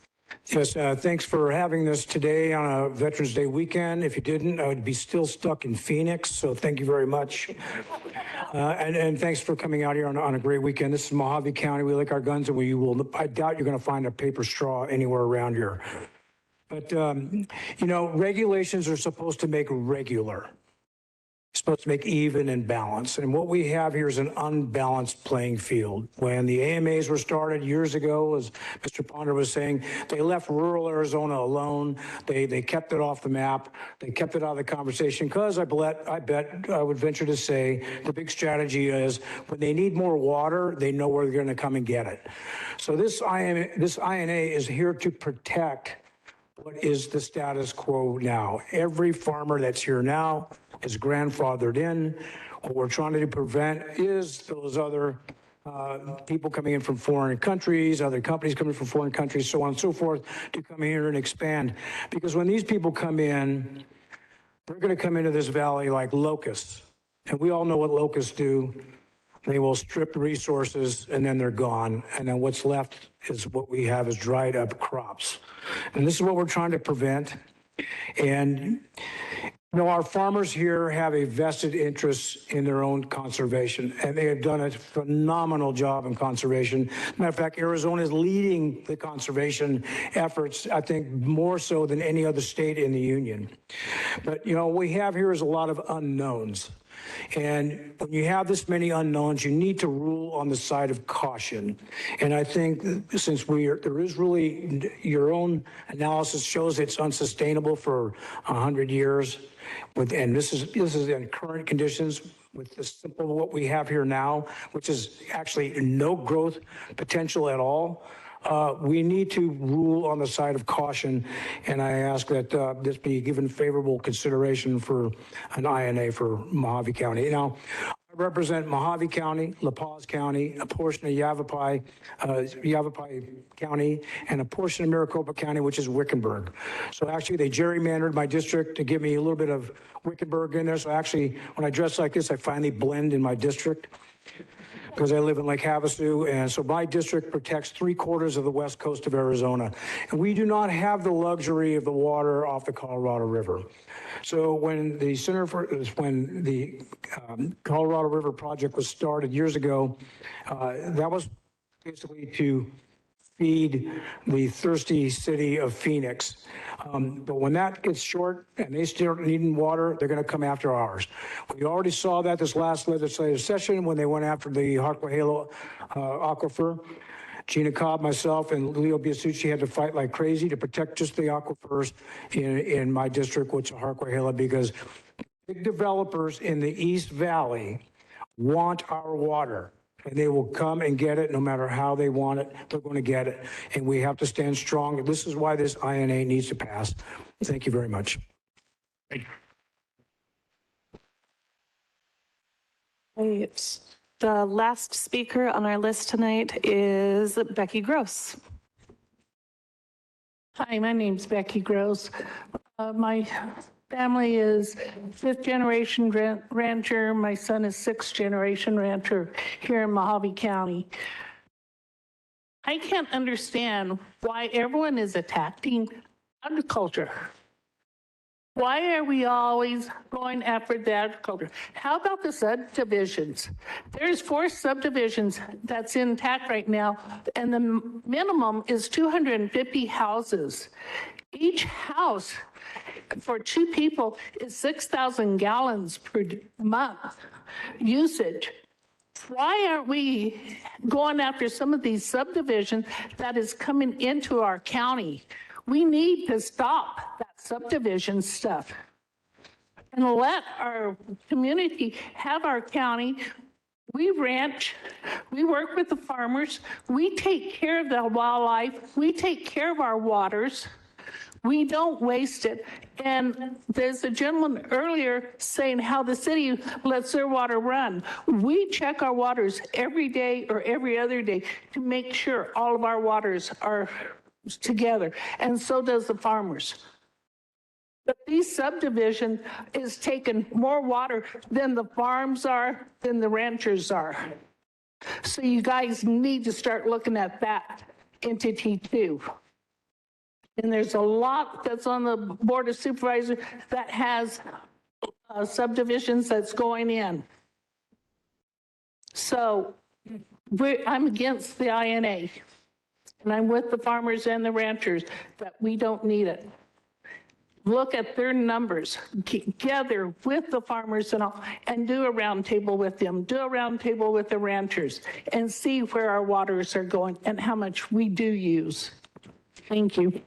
Yes, thanks for having this today on a Veterans Day weekend. If you didn't, I would be still stuck in Phoenix, so thank you very much. And thanks for coming out here on a great weekend. This is Mojave County. We like our guns, and I doubt you're going to find a paper straw anywhere around here. But, regulations are supposed to make regular. Supposed to make even and balance. And what we have here is an unbalanced playing field. When the AMAs were started years ago, as Mr. Ponder was saying, they left rural Arizona alone. They kept it off the map. They kept it out of the conversation because I would venture to say the big strategy is when they need more water, they know where they're going to come and get it. So this INA is here to protect what is the status quo now. Every farmer that's here now is grandfathered in. What we're trying to prevent is those other people coming in from foreign countries, other companies coming from foreign countries, so on and so forth, to come here and expand. Because when these people come in, they're going to come into this valley like locusts. And we all know what locusts do. They will strip resources and then they're gone. And then what's left is what we have is dried up crops. And this is what we're trying to prevent. And you know, our farmers here have a vested interest in their own conservation, and they have done a phenomenal job in conservation. Matter of fact, Arizona is leading the conservation efforts, I think, more so than any other state in the union. But, you know, what we have here is a lot of unknowns. And when you have this many unknowns, you need to rule on the side of caution. And I think since there is really, your own analysis shows it's unsustainable for 100 years. And this is in current conditions with the simple what we have here now, which is actually no growth potential at all. We need to rule on the side of caution, and I ask that this be given favorable consideration for an INA for Mojave County. Now, I represent Mojave County, La Paz County, a portion of Yavapai County, and a portion of Maricopa County, which is Wickenburg. So actually, they gerrymandered my district to give me a little bit of Wickenburg in there. So actually, when I dress like this, I finally blend in my district, because I live in Lake Havasu, and so my district protects 3/4 of the west coast of Arizona. And we do not have the luxury of the water off the Colorado River. So when the Colorado River project was started years ago, that was basically to feed the thirsty city of Phoenix. But when that gets short and they start needing water, they're going to come after ours. We already saw that this last legislative session when they went after the Harquahala aquifer. Gina Cobb, myself, and Leo Biasucci had to fight like crazy to protect just the aquifers in my district, which is Harquahala, because big developers in the East Valley want our water. And they will come and get it no matter how they want it. They're going to get it. And we have to stand strong. This is why this INA needs to pass. Thank you very much. Thank Okay, the last speaker on our list tonight is Becky Gross. Hi, my name's Becky Gross. My family is 5th generation rancher. My son is 6th generation rancher here in Mojave County. I can't understand why everyone is attacking agriculture. Why are we always going after the agriculture? How about the subdivisions? There's 4 subdivisions that's intact right now, and the minimum is 250 houses. Each house for 2 people is 6,000 gallons per month usage. Why aren't we going after some of these subdivisions that is coming into our county? We need to stop that subdivision stuff and let our community have our county. We ranch, we work with the farmers, we take care of the wildlife, we take care of our waters. We don't waste it. And there's a gentleman earlier saying how the city lets their water run. We check our waters every day or every other day to make sure all of our waters are together. And so does the farmers. But these subdivisions is taking more water than the farms are, than the ranchers are. So you guys need to start looking at that entity too. And there's a lot that's on the Board of Supervisors that has subdivisions that's going in. So I'm against the INA. And I'm with the farmers and the ranchers that we don't need it. Look at their numbers, together with the farmers and all, and do a roundtable with them, do a roundtable with the ranchers, and see where our waters are going and how much we do use. Thank you.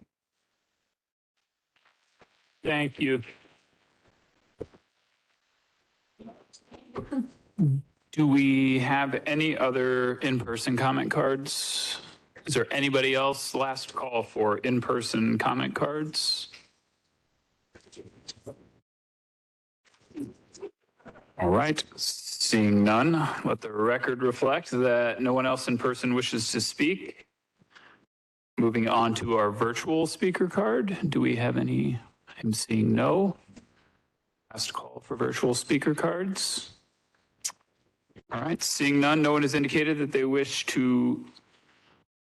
Thank you. Do we have any other in-person comment cards? Is there anybody else? Last call for in-person comment cards. All right, seeing none, let the record reflect that no one else in person wishes to speak. Moving on to our virtual speaker card. Do we have any? I'm seeing no. last call for virtual speaker cards. All right, seeing none, no one has indicated that they wish to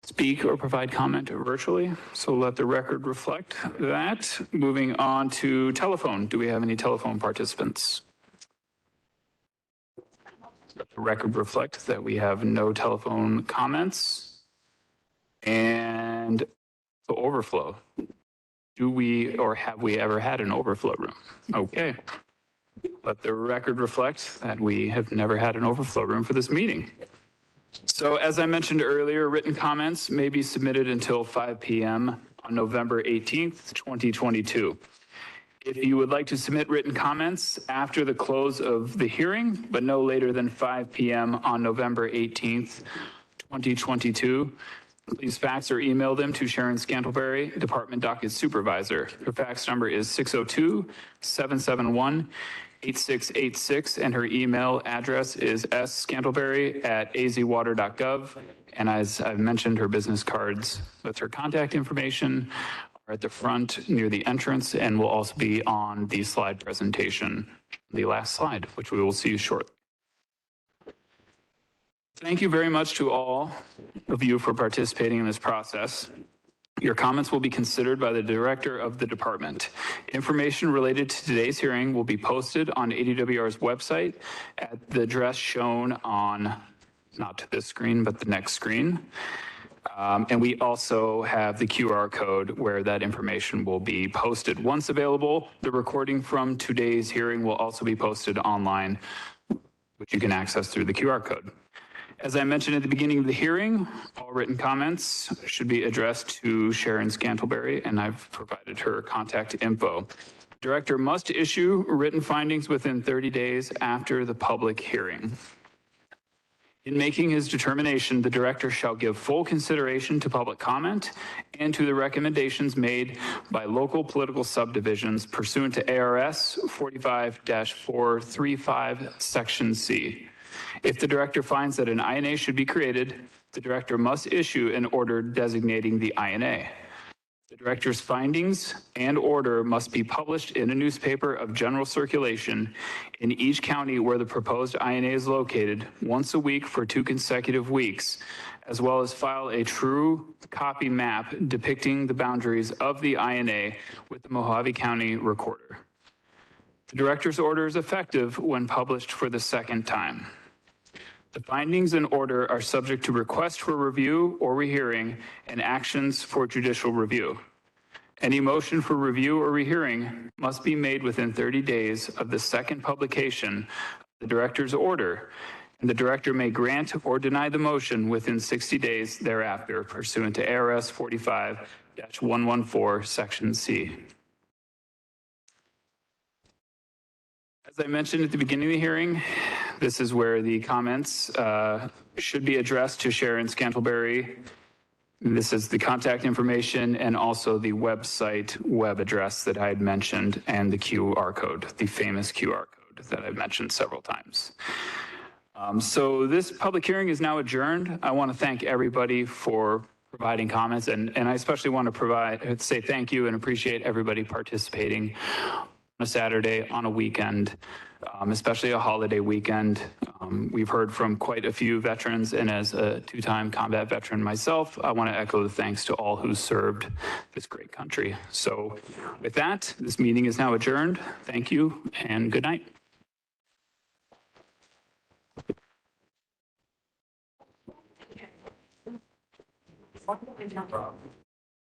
speak or provide comment virtually. So let the record reflect that. Moving on to telephone. Do we have any telephone participants? Let the record reflect that we have no telephone comments. And the overflow. Do we or have we ever had an overflow room? Okay. Let the record reflect that we have never had an overflow room for this meeting. So as I mentioned earlier, written comments may be submitted until 5 p.m. on November 18th, 2022. If you would like to submit written comments after the close of the hearing, but no later than 5 p.m. on November 18th, 2022, please fax or email them to Sharon Scantlebury, Department Docket Supervisor. Her fax number is 602-771-8686, and her email address is scantlebury@azwater.gov. And as I've mentioned, her business cards with her contact information are at the front near the entrance and will also be on the slide presentation, the last slide, which we will see shortly. Thank you very much to all of you for participating in this process. Your comments will be considered by the director of the department. Information related to today's hearing will be posted on ADWR's website at the address shown on, not this screen, but the next screen. And we also have the QR code where that information will be posted. Once available, the recording from today's hearing will also be posted online, which you can access through the QR code. As I mentioned at the beginning of the hearing, all written comments should be addressed to Sharon Scantlebury, and I've provided her contact info. Director must issue written findings within 30 days after the public hearing. In making his determination, the director shall give full consideration to public comment and to the recommendations made by local political subdivisions pursuant to ARS 45-435, Section C. If the director finds that an INA should be created, the director must issue an order designating the INA. The director's findings and order must be published in a newspaper of general circulation in each county where the proposed INA is located once a week for 2 consecutive weeks, as well as file a true copy map depicting the boundaries of the INA with the Mojave County Recorder. The director's order is effective when published for the second time. The findings and order are subject to request for review or rehearing and actions for judicial review. Any motion for review or rehearing must be made within 30 days of the second publication of the director's order, and the director may grant or deny the motion within 60 days thereafter pursuant to ARS 45-114, Section C. As I mentioned at the beginning of the hearing, this is where the comments should be addressed to Sharon Scantlebury. This is the contact information and also the website web address that I had mentioned and the QR code, the famous QR code that I've mentioned several times. So this public hearing is now adjourned. I want to thank everybody for providing comments, and I especially want to say thank you and appreciate everybody participating on a Saturday, on a weekend, especially a holiday weekend. We've heard from quite a few veterans, and as a 2-time combat veteran myself, I want to echo the thanks to all who served this great country. So with that, this meeting is now adjourned. Thank you and good night. No problem.